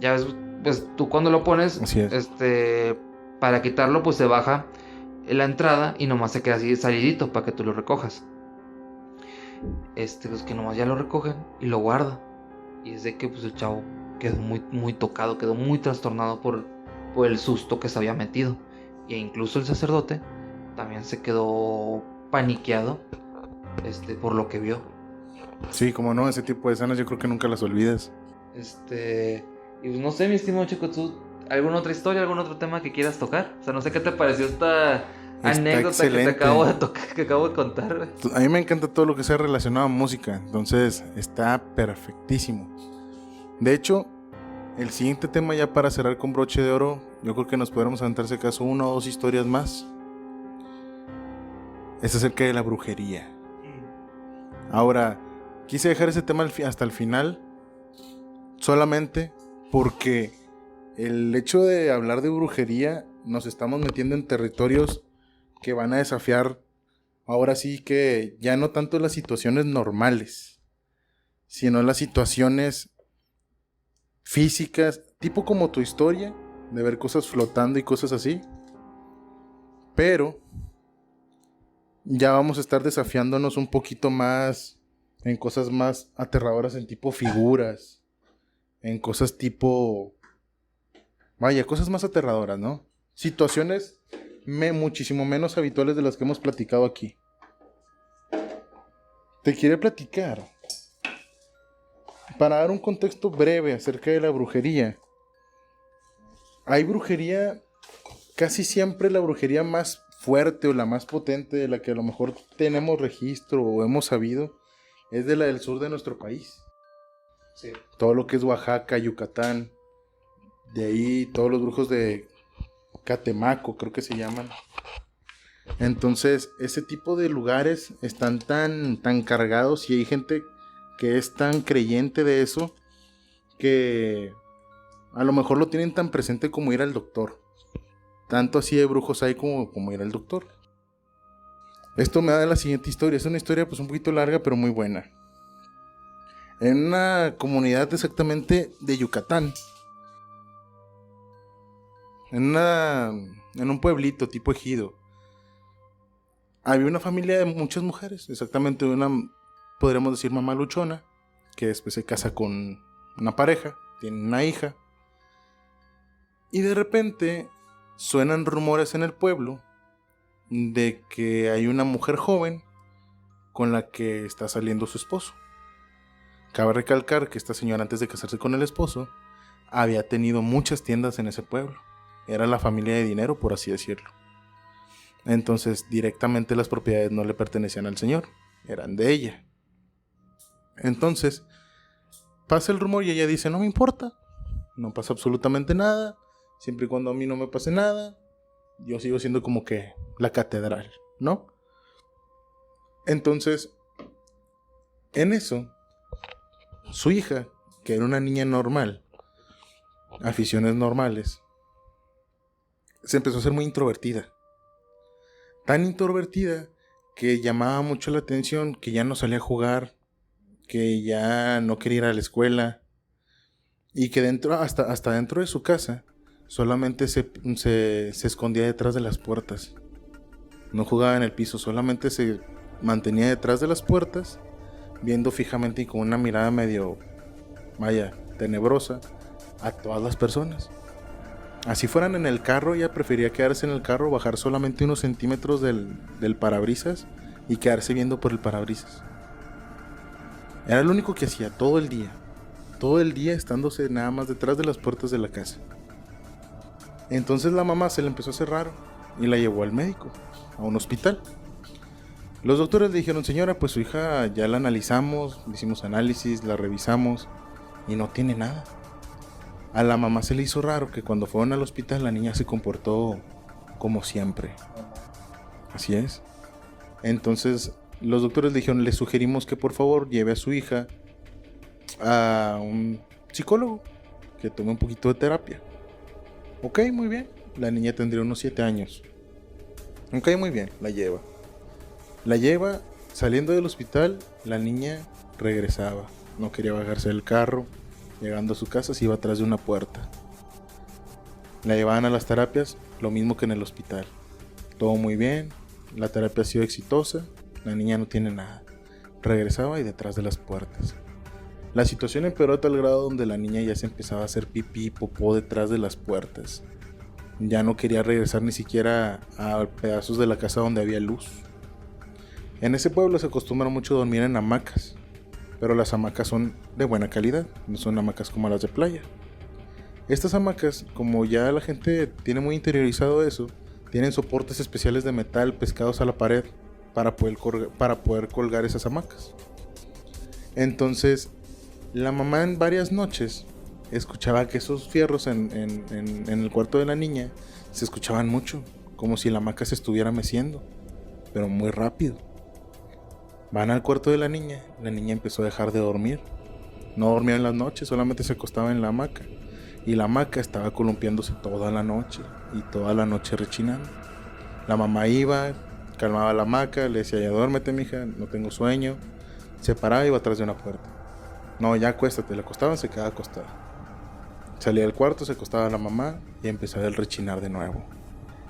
Ya ves, pues tú cuando lo pones, Así es. para quitarlo pues se baja la entrada y nomás se queda así salidito para que tú lo recojas. Pues que nomás ya lo recogen y lo guarda. Y es de que pues el chavo quedó muy, muy tocado, quedó muy trastornado por el susto que se había metido. E incluso el sacerdote también se quedó paniqueado, por lo que vio. Sí, como no, ese tipo de escenas yo creo que nunca las olvidas. Y pues no sé, mi estimado Chico, ¿tú alguna otra historia, algún otro tema que quieras tocar? O sea, no sé qué te pareció esta anécdota excelente. que te acabo de tocar, que acabo de contar, güey. A mí me encanta todo lo que sea relacionado a música, entonces está perfectísimo. De hecho, el siguiente tema ya para cerrar con broche de oro, yo creo que nos podremos aventar si acaso una o dos historias más. Es acerca de la brujería. Ahora, quise dejar ese tema hasta el final solamente porque el hecho de hablar de brujería nos estamos metiendo en territorios que van a desafiar ahora sí que ya no tanto las situaciones normales, sino las situaciones físicas, tipo como tu historia, de ver cosas flotando y cosas así. Pero ya vamos a estar desafiándonos un poquito más en cosas más aterradoras, en tipo figuras, en cosas tipo... Vaya, cosas más aterradoras, ¿no? Situaciones muchísimo menos habituales de las que hemos platicado aquí. Te quiero platicar, para dar un contexto breve acerca de la brujería. Hay brujería, casi siempre la brujería más fuerte o la más potente de la que a lo mejor tenemos registro o hemos sabido, es de la del sur de nuestro país. Sí. Todo lo que es Oaxaca, Yucatán, de ahí todos los brujos de Catemaco, creo que se llaman. Entonces, ese tipo de lugares están tan cargados y hay gente que es tan creyente de eso que a lo mejor lo tienen tan presente como ir al doctor. Tanto así de brujos hay como ir al doctor. Esto me da la siguiente historia. Es una historia pues un poquito larga pero muy buena. En una comunidad exactamente de Yucatán, en un pueblito tipo ejido, había una familia de muchas mujeres, exactamente una, podríamos decir, mamá luchona, que después se casa con una pareja, tiene una hija, y de repente suenan rumores en el pueblo de que hay una mujer joven con la que está saliendo su esposo. Cabe recalcar que esta señora, antes de casarse con el esposo, había tenido muchas tiendas en ese pueblo. Era la familia de dinero, por así decirlo. Entonces, directamente las propiedades no le pertenecían al señor, eran de ella. Entonces, pasa el rumor y ella dice, no me importa, no pasa absolutamente nada, siempre y cuando a mí no me pase nada, yo sigo siendo como que la catedral, ¿no? Entonces, en eso, su hija, que era una niña normal, aficiones normales, se empezó a ser muy introvertida. Tan introvertida que llamaba mucho la atención, que ya no salía a jugar, que ya no quería ir a la escuela, y que hasta dentro de su casa solamente se escondía detrás de las puertas. No jugaba en el piso, solamente se mantenía detrás de las puertas, viendo fijamente y con una mirada medio, vaya, tenebrosa, a todas las personas. Así fueran en el carro, ella prefería quedarse en el carro, bajar solamente unos centímetros del parabrisas y quedarse viendo por el parabrisas. Era lo único que hacía todo el día estándose nada más detrás de las puertas de la casa. Entonces la mamá se le empezó a hacer raro y la llevó al médico, a un hospital. Los doctores le dijeron: señora, pues su hija ya la analizamos, le hicimos análisis, la revisamos y no tiene nada. A la mamá se le hizo raro que cuando fueron al hospital la niña se comportó como siempre. Así es. Entonces los doctores le dijeron: le sugerimos que por favor lleve a su hija a un psicólogo que tome un poquito de terapia. Ok, muy bien. La niña tendría unos 7 años. Ok, muy bien, la lleva. Saliendo del hospital, la niña regresaba. No quería bajarse del carro. Llegando a su casa se iba atrás de una puerta. La llevaban a las terapias, lo mismo que en el hospital. Todo muy bien, la terapia ha sido exitosa, la niña no tiene nada. Regresaba y detrás de las puertas. La situación empeoró a tal grado donde la niña ya se empezaba a hacer pipí y popó detrás de las puertas. Ya no quería regresar ni siquiera a pedazos de la casa donde había luz. En ese pueblo se acostumbra mucho a dormir en hamacas, pero las hamacas son de buena calidad, no son hamacas como las de playa. Estas hamacas, como ya la gente tiene muy interiorizado eso, tienen soportes especiales de metal pescados a la pared para poder colgar esas hamacas. Entonces, la mamá en varias noches escuchaba que esos fierros en el cuarto de la niña se escuchaban mucho, como si la hamaca se estuviera meciendo, pero muy rápido. Van al cuarto de la niña empezó a dejar de dormir. No dormía en las noches, solamente se acostaba en la hamaca. Y la hamaca estaba columpiándose toda la noche, y toda la noche rechinando. La mamá iba, calmaba la hamaca, le decía: ya duérmete, mija, no tengo sueño. Se paraba y iba atrás de una puerta. No, ya acuéstate. Le acostaban, se quedaba acostada. Salía del cuarto, se acostaba la mamá y empezaba el rechinar de nuevo.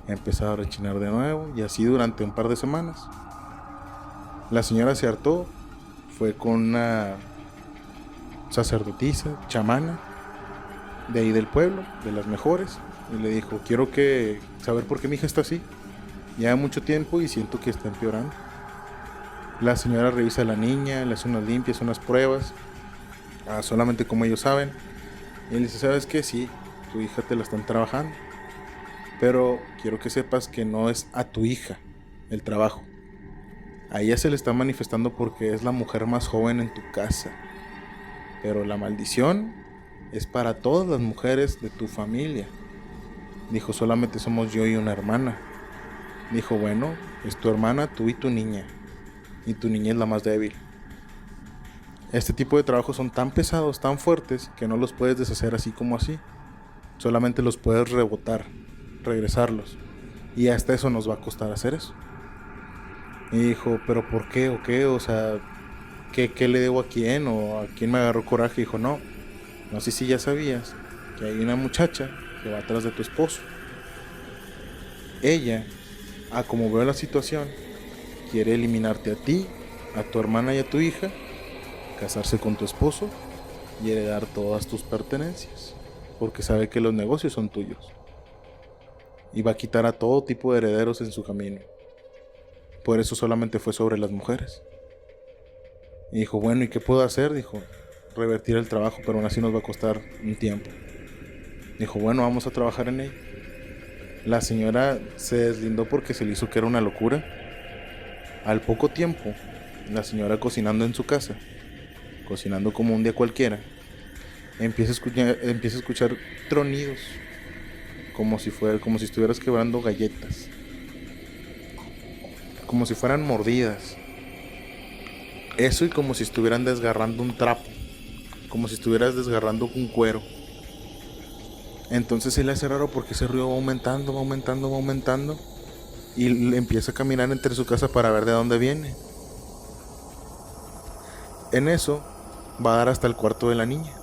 Empezaba a rechinar de nuevo, y así durante un par de semanas. La señora se hartó, fue con una sacerdotisa, chamana, de ahí del pueblo, de las mejores, y le dijo: quiero saber por qué mi hija está así. Ya mucho tiempo y siento que está empeorando. La señora revisa a la niña, le hace unas limpias, unas pruebas, solamente como ellos saben. Y él dice: ¿sabes qué? Sí, tu hija te la están trabajando, pero quiero que sepas que no es a tu hija el trabajo. A ella se le está manifestando porque es la mujer más joven en tu casa. Pero la maldición es para todas las mujeres de tu familia. Dijo: solamente somos yo y una hermana. Dijo: bueno, es tu hermana, tú y tu niña. Y tu niña es la más débil. Este tipo de trabajos son tan pesados, tan fuertes, que no los puedes deshacer así como así. Solamente los puedes rebotar, regresarlos. Y hasta eso nos va a costar hacer eso. Y dijo: ¿pero por qué o qué? O sea, ¿qué le debo a quién? ¿O a quién me agarró coraje? Dijo: no sé si ya sabías que hay una muchacha que va atrás de tu esposo. Ella, como veo la situación, quiere eliminarte a ti, a tu hermana y a tu hija, casarse con tu esposo y heredar todas tus pertenencias, porque sabe que los negocios son tuyos. Y va a quitar a todo tipo de herederos en su camino. Por eso solamente fue sobre las mujeres. Y dijo: bueno, ¿y qué puedo hacer? Dijo: revertir el trabajo, pero aún así nos va a costar un tiempo. Dijo: bueno, vamos a trabajar en ello. La señora se deslindó porque se le hizo que era una locura. Al poco tiempo, la señora cocinando en su casa, cocinando como un día cualquiera, empieza a escuchar tronidos, como si estuvieras quebrando galletas, como si fueran mordidas. Eso, y como si estuvieran desgarrando un trapo, como si estuvieras desgarrando un cuero. Entonces se le hace raro porque ese ruido va aumentando, y le empieza a caminar entre su casa para ver de dónde viene. En eso va a dar hasta el cuarto de la niña.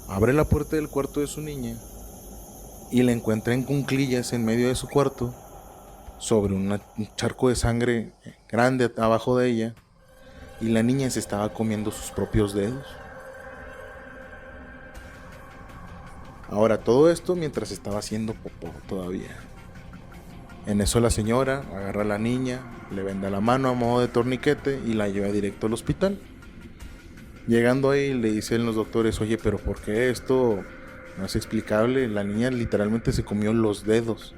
Abre la puerta del cuarto de su niña y la encuentra en cunclillas en medio de su cuarto, sobre un charco de sangre grande abajo de ella, y la niña se estaba comiendo sus propios dedos. Ahora, todo esto mientras estaba haciendo popó todavía. En eso la señora agarra a la niña, le venda la mano a modo de torniquete y la lleva directo al hospital. Llegando ahí le dicen los doctores, oye, pero ¿por qué esto no es explicable? La niña literalmente se comió los dedos.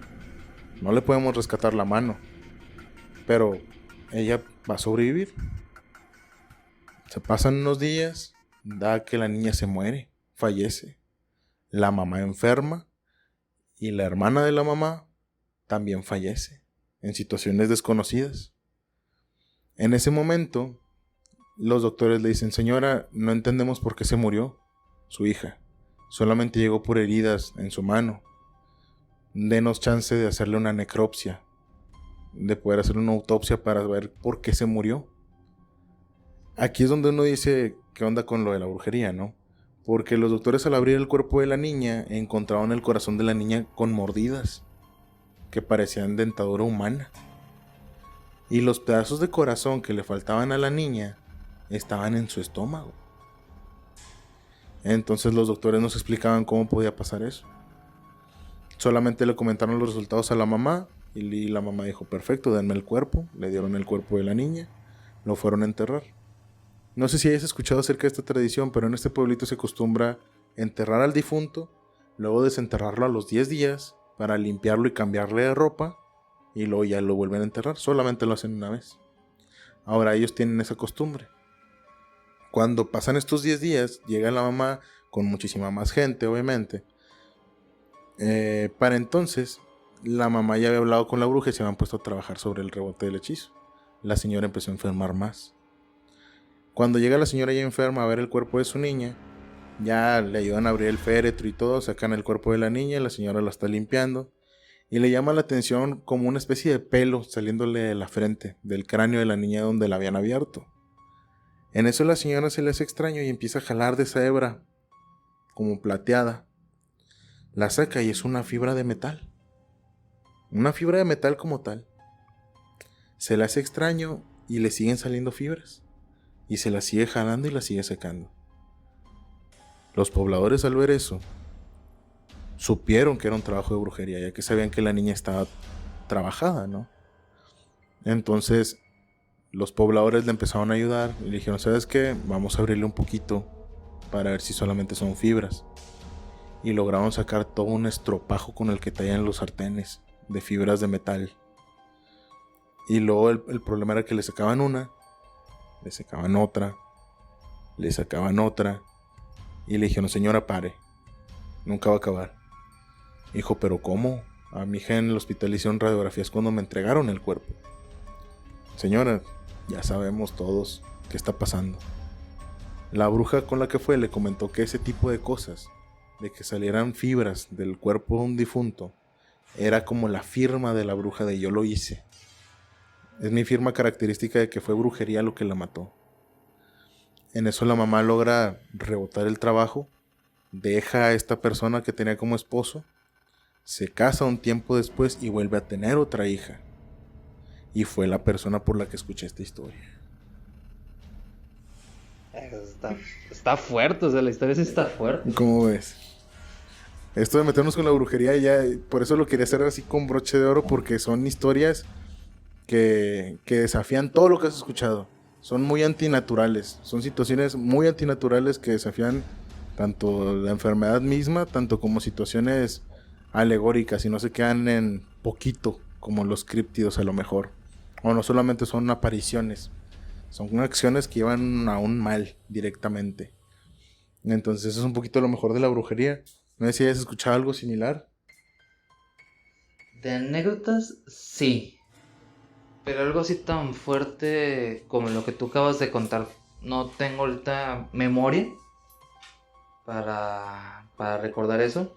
No le podemos rescatar la mano. Pero ella va a sobrevivir. Se pasan unos días, da que la niña se muere, fallece. La mamá enferma y la hermana de la mamá también fallece en situaciones desconocidas. En ese momento, los doctores le dicen, señora, no entendemos por qué se murió su hija. Solamente llegó por heridas en su mano. Denos chance de hacerle una necropsia, de poder hacer una autopsia para ver por qué se murió. Aquí es donde uno dice, ¿qué onda con lo de la brujería, no? Porque los doctores al abrir el cuerpo de la niña encontraron el corazón de la niña con mordidas que parecían dentadura humana. Y los pedazos de corazón que le faltaban a la niña estaban en su estómago. Entonces los doctores nos explicaban cómo podía pasar eso. Solamente le comentaron los resultados a la mamá y la mamá dijo, perfecto, denme el cuerpo. Le dieron el cuerpo de la niña, lo fueron a enterrar. No sé si hayas escuchado acerca de esta tradición, pero en este pueblito se acostumbra enterrar al difunto, luego desenterrarlo a los 10 días para limpiarlo y cambiarle de ropa, y luego ya lo vuelven a enterrar. Solamente lo hacen una vez. Ahora ellos tienen esa costumbre. Cuando pasan estos 10 días, llega la mamá con muchísima más gente, obviamente. Para entonces, la mamá ya había hablado con la bruja y se habían puesto a trabajar sobre el rebote del hechizo. La señora empezó a enfermar más. Cuando llega la señora ya enferma a ver el cuerpo de su niña, ya le ayudan a abrir el féretro y todo, sacan el cuerpo de la niña, la señora la está limpiando y le llama la atención como una especie de pelo saliéndole de la frente, del cráneo de la niña donde la habían abierto. En eso la señora se le hace extraño y empieza a jalar de esa hebra, como plateada. La saca y es una fibra de metal. Una fibra de metal como tal. Se le hace extraño y le siguen saliendo fibras. Y se la sigue jalando y la sigue secando. Los pobladores al ver eso supieron que era un trabajo de brujería, ya que sabían que la niña estaba trabajada, ¿no? Entonces los pobladores le empezaron a ayudar y le dijeron, ¿sabes qué? Vamos a abrirle un poquito para ver si solamente son fibras. Y lograron sacar todo un estropajo con el que tallan los sartenes de fibras de metal. Y luego el problema era que le sacaban una, le sacaban otra, le sacaban otra. Y le dijeron, señora, pare, nunca va a acabar. Dijo, pero ¿cómo? A mi hija en el hospital le hicieron radiografías cuando me entregaron el cuerpo. Señora, ya sabemos todos qué está pasando. La bruja con la que fue le comentó que ese tipo de cosas, de que salieran fibras del cuerpo de un difunto, era como la firma de la bruja de yo lo hice. Es mi firma característica de que fue brujería lo que la mató. En eso la mamá logra rebotar el trabajo, deja a esta persona que tenía como esposo, se casa un tiempo después y vuelve a tener otra hija. Y fue la persona por la que escuché esta historia. Está fuerte, o sea, la historia sí está fuerte. ¿Cómo ves? Esto de meternos con la brujería ya, por eso lo quería hacer así con broche de oro, porque son historias que desafían todo lo que has escuchado. Son muy antinaturales, son situaciones muy antinaturales que desafían tanto la enfermedad misma, tanto como situaciones alegóricas y no se quedan en poquito como los críptidos a lo mejor. O no solamente son apariciones, son acciones que llevan a un mal directamente. Entonces eso es un poquito lo mejor de la brujería. No sé si hayas escuchado algo similar. De anécdotas, sí. Pero algo así tan fuerte como lo que tú acabas de contar, no tengo ahorita memoria para recordar eso.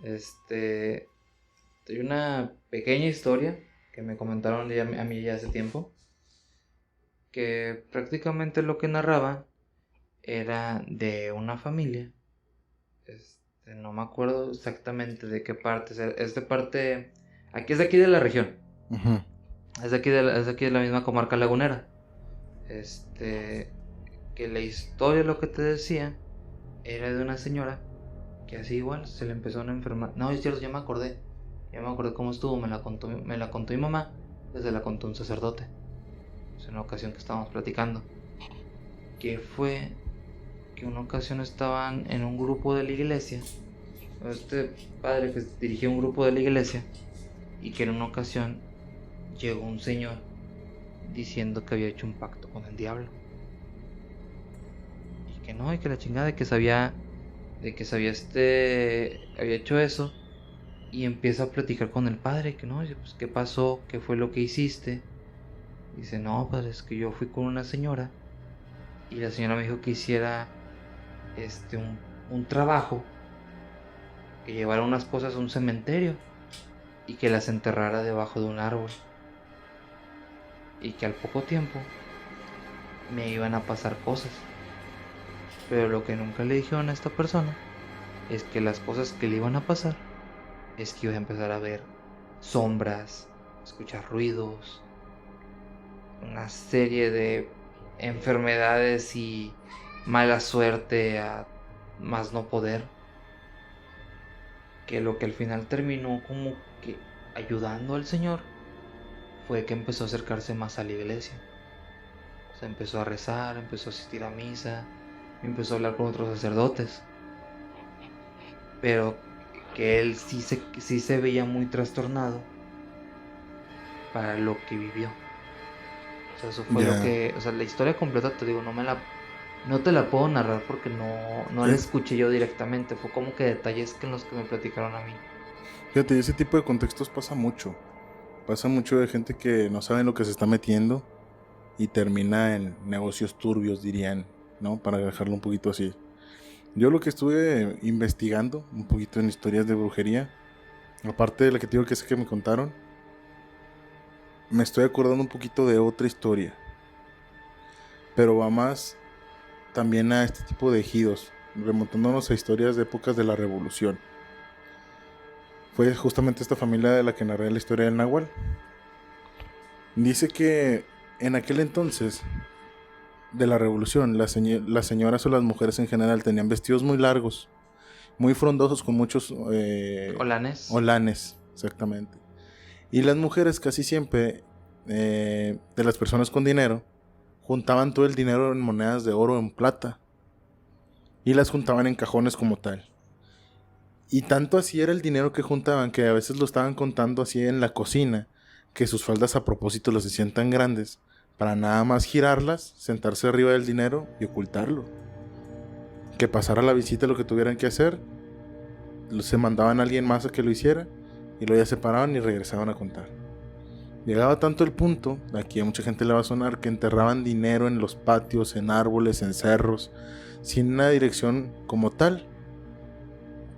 Hay una pequeña historia que me comentaron ya, a mí ya hace tiempo, que prácticamente lo que narraba era de una familia. No me acuerdo exactamente de qué parte. Es de parte. Aquí es de aquí de la región. Uh-huh. Es de aquí de la misma comarca lagunera. Que la historia, lo que te decía, era de una señora que así igual se le empezó a enfermar. No, es cierto, ya me acordé. Ya me acordé cómo estuvo, me la contó mi mamá, desde la contó un sacerdote. Es una ocasión que estábamos platicando. Que fue que una ocasión estaban en un grupo de la iglesia. Este padre que dirigía un grupo de la iglesia. Y que en una ocasión llegó un señor diciendo que había hecho un pacto con el diablo. Y que no, y que la chingada de que sabía había hecho eso. Y empieza a platicar con el padre, que no, pues qué pasó, qué fue lo que hiciste. Dice, no, padre, es que yo fui con una señora y la señora me dijo que hiciera un trabajo, que llevara unas cosas a un cementerio y que las enterrara debajo de un árbol. Y que al poco tiempo me iban a pasar cosas. Pero lo que nunca le dijeron a esta persona es que las cosas que le iban a pasar es que iba a empezar a ver sombras, escuchar ruidos, una serie de enfermedades y mala suerte a más no poder. Que lo que al final terminó como que ayudando al Señor fue que empezó a acercarse más a la iglesia. O sea, empezó a rezar, empezó a asistir a misa, empezó a hablar con otros sacerdotes. Pero que él sí se veía muy trastornado para lo que vivió. O sea, eso fue lo que... O sea, la historia completa, te digo, no te la puedo narrar porque no la escuché yo directamente. Fue como que detalles en los que me platicaron a mí. Fíjate, ese tipo de contextos pasa mucho. Pasa mucho de gente que no sabe en lo que se está metiendo y termina en negocios turbios, dirían, ¿no? Para dejarlo un poquito así. Yo lo que estuve investigando un poquito en historias de brujería, aparte de la que te digo que sé que me contaron, me estoy acordando un poquito de otra historia. Pero va más también a este tipo de ejidos, remontándonos a historias de épocas de la Revolución. Fue justamente esta familia de la que narré la historia del Nahual. Dice que en aquel entonces de la Revolución, las señoras o las mujeres en general tenían vestidos muy largos, muy frondosos, con muchos olanes, exactamente. Y las mujeres casi siempre, de las personas con dinero, juntaban todo el dinero en monedas de oro o en plata y las juntaban en cajones como tal. Y tanto así era el dinero que juntaban que a veces lo estaban contando así en la cocina, que sus faldas a propósito los hacían tan grandes para nada más girarlas, sentarse arriba del dinero y ocultarlo. Que pasara la visita, lo que tuvieran que hacer, se mandaban a alguien más a que lo hiciera y luego ya se paraban y regresaban a contar. Llegaba tanto el punto, aquí a mucha gente le va a sonar, que enterraban dinero en los patios, en árboles, en cerros, sin una dirección como tal.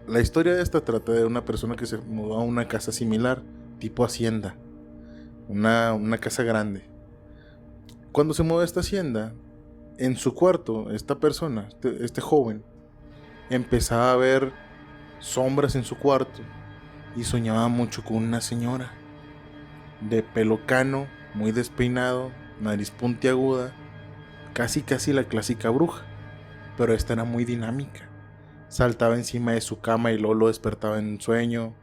La historia de esta trata de una persona que se mudó a una casa similar, tipo hacienda, una casa grande. Cuando se mudó a esta hacienda, en su cuarto, esta persona, este joven, empezaba a ver sombras en su cuarto y soñaba mucho con una señora de pelo cano, muy despeinado, nariz puntiaguda, casi la clásica bruja, pero esta era muy dinámica. Saltaba encima de su cama y luego lo despertaba en un sueño.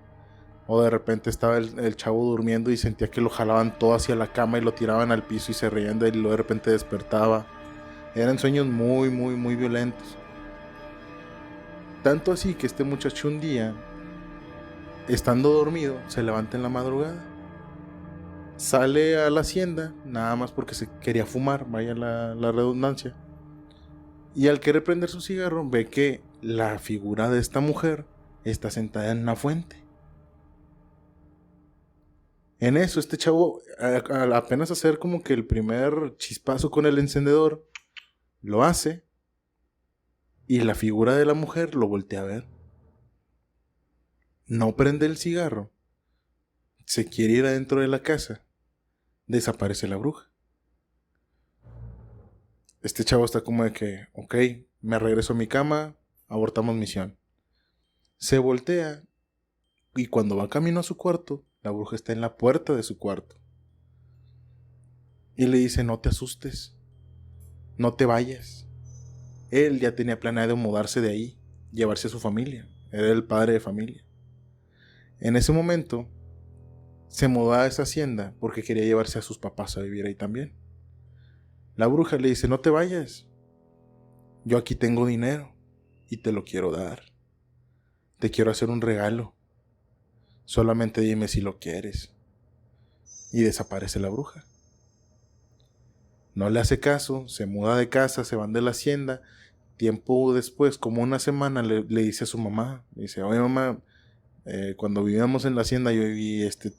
O de repente estaba el chavo durmiendo y sentía que lo jalaban todo hacia la cama y lo tiraban al piso y se reían de él y luego de repente despertaba. Eran sueños muy violentos. Tanto así que este muchacho un día, estando dormido, se levanta en la madrugada. Sale a la hacienda, nada más porque se quería fumar, vaya la redundancia. Y al querer prender su cigarro, ve que la figura de esta mujer está sentada en una fuente. En eso, este chavo, al apenas hacer como que el primer chispazo con el encendedor, lo hace. Y la figura de la mujer lo voltea a ver. No prende el cigarro. Se quiere ir adentro de la casa. Desaparece la bruja. Este chavo está como de que, ok, me regreso a mi cama, abortamos misión. Se voltea y cuando va camino a su cuarto, la bruja está en la puerta de su cuarto. Y le dice, no te asustes, no te vayas. Él ya tenía planeado mudarse de ahí, llevarse a su familia. era el padre de familia. En ese momento se mudó a esa hacienda porque quería llevarse a sus papás a vivir ahí también. La bruja le dice: no te vayas, yo aquí tengo dinero y te lo quiero dar. Te quiero hacer un regalo, solamente dime si lo quieres. Y desaparece la bruja. No le hace caso, se muda de casa, se van de la hacienda. Tiempo después, como una semana, le dice a su mamá, le dice: oye mamá, cuando vivíamos en la hacienda yo viví este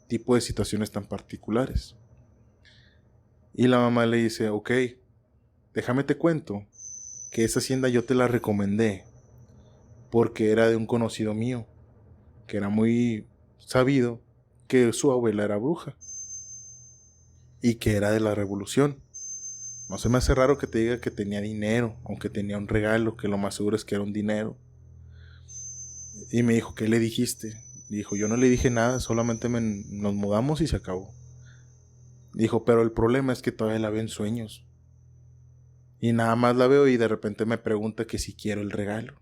tipo de situaciones tan particulares. Y la mamá le dice: ok, déjame te cuento que esa hacienda yo te la recomendé porque era de un conocido mío, que era muy sabido que su abuela era bruja y que era de la revolución. No se me hace raro que te diga que tenía dinero, aunque tenía un regalo, que lo más seguro es que era un dinero. Y me dijo: ¿qué le dijiste? Dijo: yo no le dije nada, solamente nos mudamos y se acabó. Dijo: pero el problema es que todavía la veo en sueños. Y nada más la veo y de repente me pregunta que si quiero el regalo.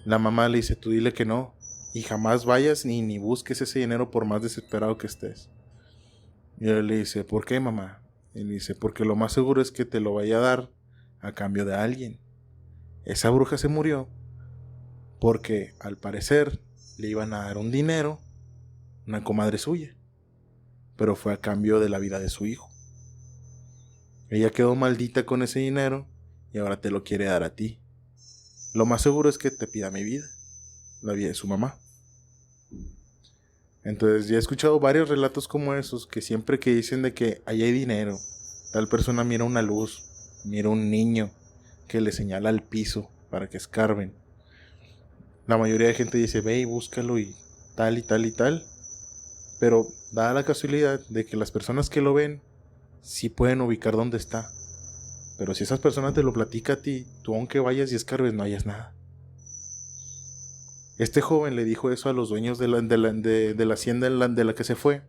La mamá le dice: tú dile que no, y jamás vayas ni busques ese dinero por más desesperado que estés. Y él le dice: ¿por qué, mamá? Y le dice: porque lo más seguro es que te lo vaya a dar a cambio de alguien. Esa bruja se murió porque al parecer le iban a dar un dinero, una comadre suya, pero fue a cambio de la vida de su hijo. Ella quedó maldita con ese dinero y ahora te lo quiere dar a ti. Lo más seguro es que te pida mi vida, la vida de su mamá. Entonces ya he escuchado varios relatos como esos, que siempre que dicen de que ahí hay dinero, tal persona mira una luz, mira un niño que le señala al piso para que escarben. La mayoría de gente dice: ve y búscalo y tal y tal y tal. Pero da la casualidad de que las personas que lo ven sí pueden ubicar dónde está. Pero si esas personas te lo platican a ti, tú aunque vayas y escarbes no hayas nada. Este joven le dijo eso a los dueños de la hacienda de la que se fue.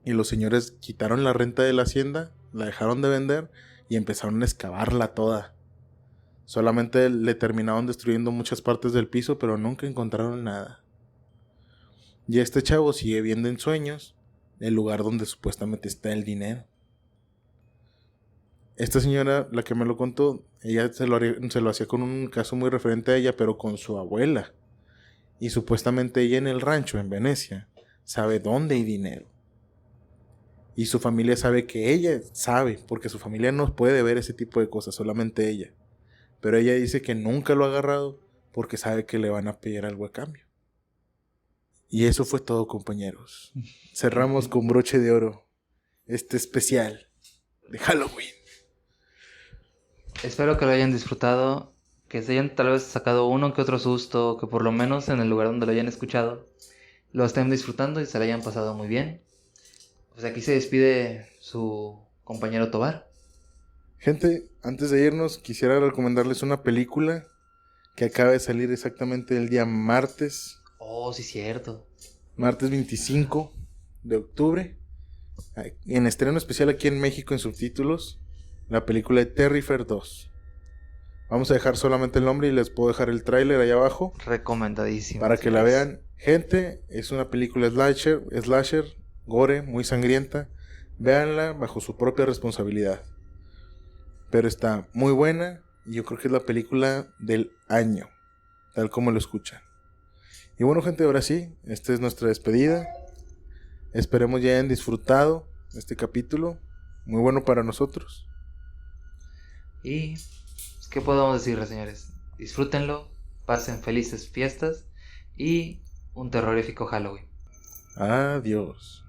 Y los señores quitaron la renta de la hacienda, la dejaron de vender y empezaron a excavarla toda. Solamente le terminaron destruyendo muchas partes del piso, pero nunca encontraron nada. Y este chavo sigue viendo en sueños el lugar donde supuestamente está el dinero. Esta señora, la que me lo contó, ella se lo hacía con un caso muy referente a ella, pero con su abuela. Y supuestamente ella en el rancho, en Venecia, sabe dónde hay dinero. Y su familia sabe que ella sabe, porque su familia no puede ver ese tipo de cosas, solamente ella. Pero ella dice que nunca lo ha agarrado porque sabe que le van a pedir algo a cambio. Y eso fue todo, compañeros. Cerramos con broche de oro este especial de Halloween. Espero que lo hayan disfrutado, que se hayan tal vez sacado uno que otro susto, que por lo menos en el lugar donde lo hayan escuchado lo estén disfrutando y se lo hayan pasado muy bien. Pues aquí se despide su compañero Tobar. Gente, antes de irnos quisiera recomendarles una película que acaba de salir exactamente el día martes. Oh, sí, cierto. Martes 25 de octubre. En estreno especial aquí en México en subtítulos. La película de Terrifier 2. Vamos a dejar solamente el nombre y les puedo dejar el tráiler ahí abajo. Recomendadísimo. Para que la vean. Gente, es una película slasher, gore, muy sangrienta. Véanla bajo su propia responsabilidad. Pero está muy buena y yo creo que es la película del año, tal como lo escuchan. Y bueno, gente, ahora sí, esta es nuestra despedida. Esperemos ya hayan disfrutado este capítulo, muy bueno para nosotros. Y ¿qué podemos decirles, señores? Disfrútenlo, pasen felices fiestas y un terrorífico Halloween. Adiós.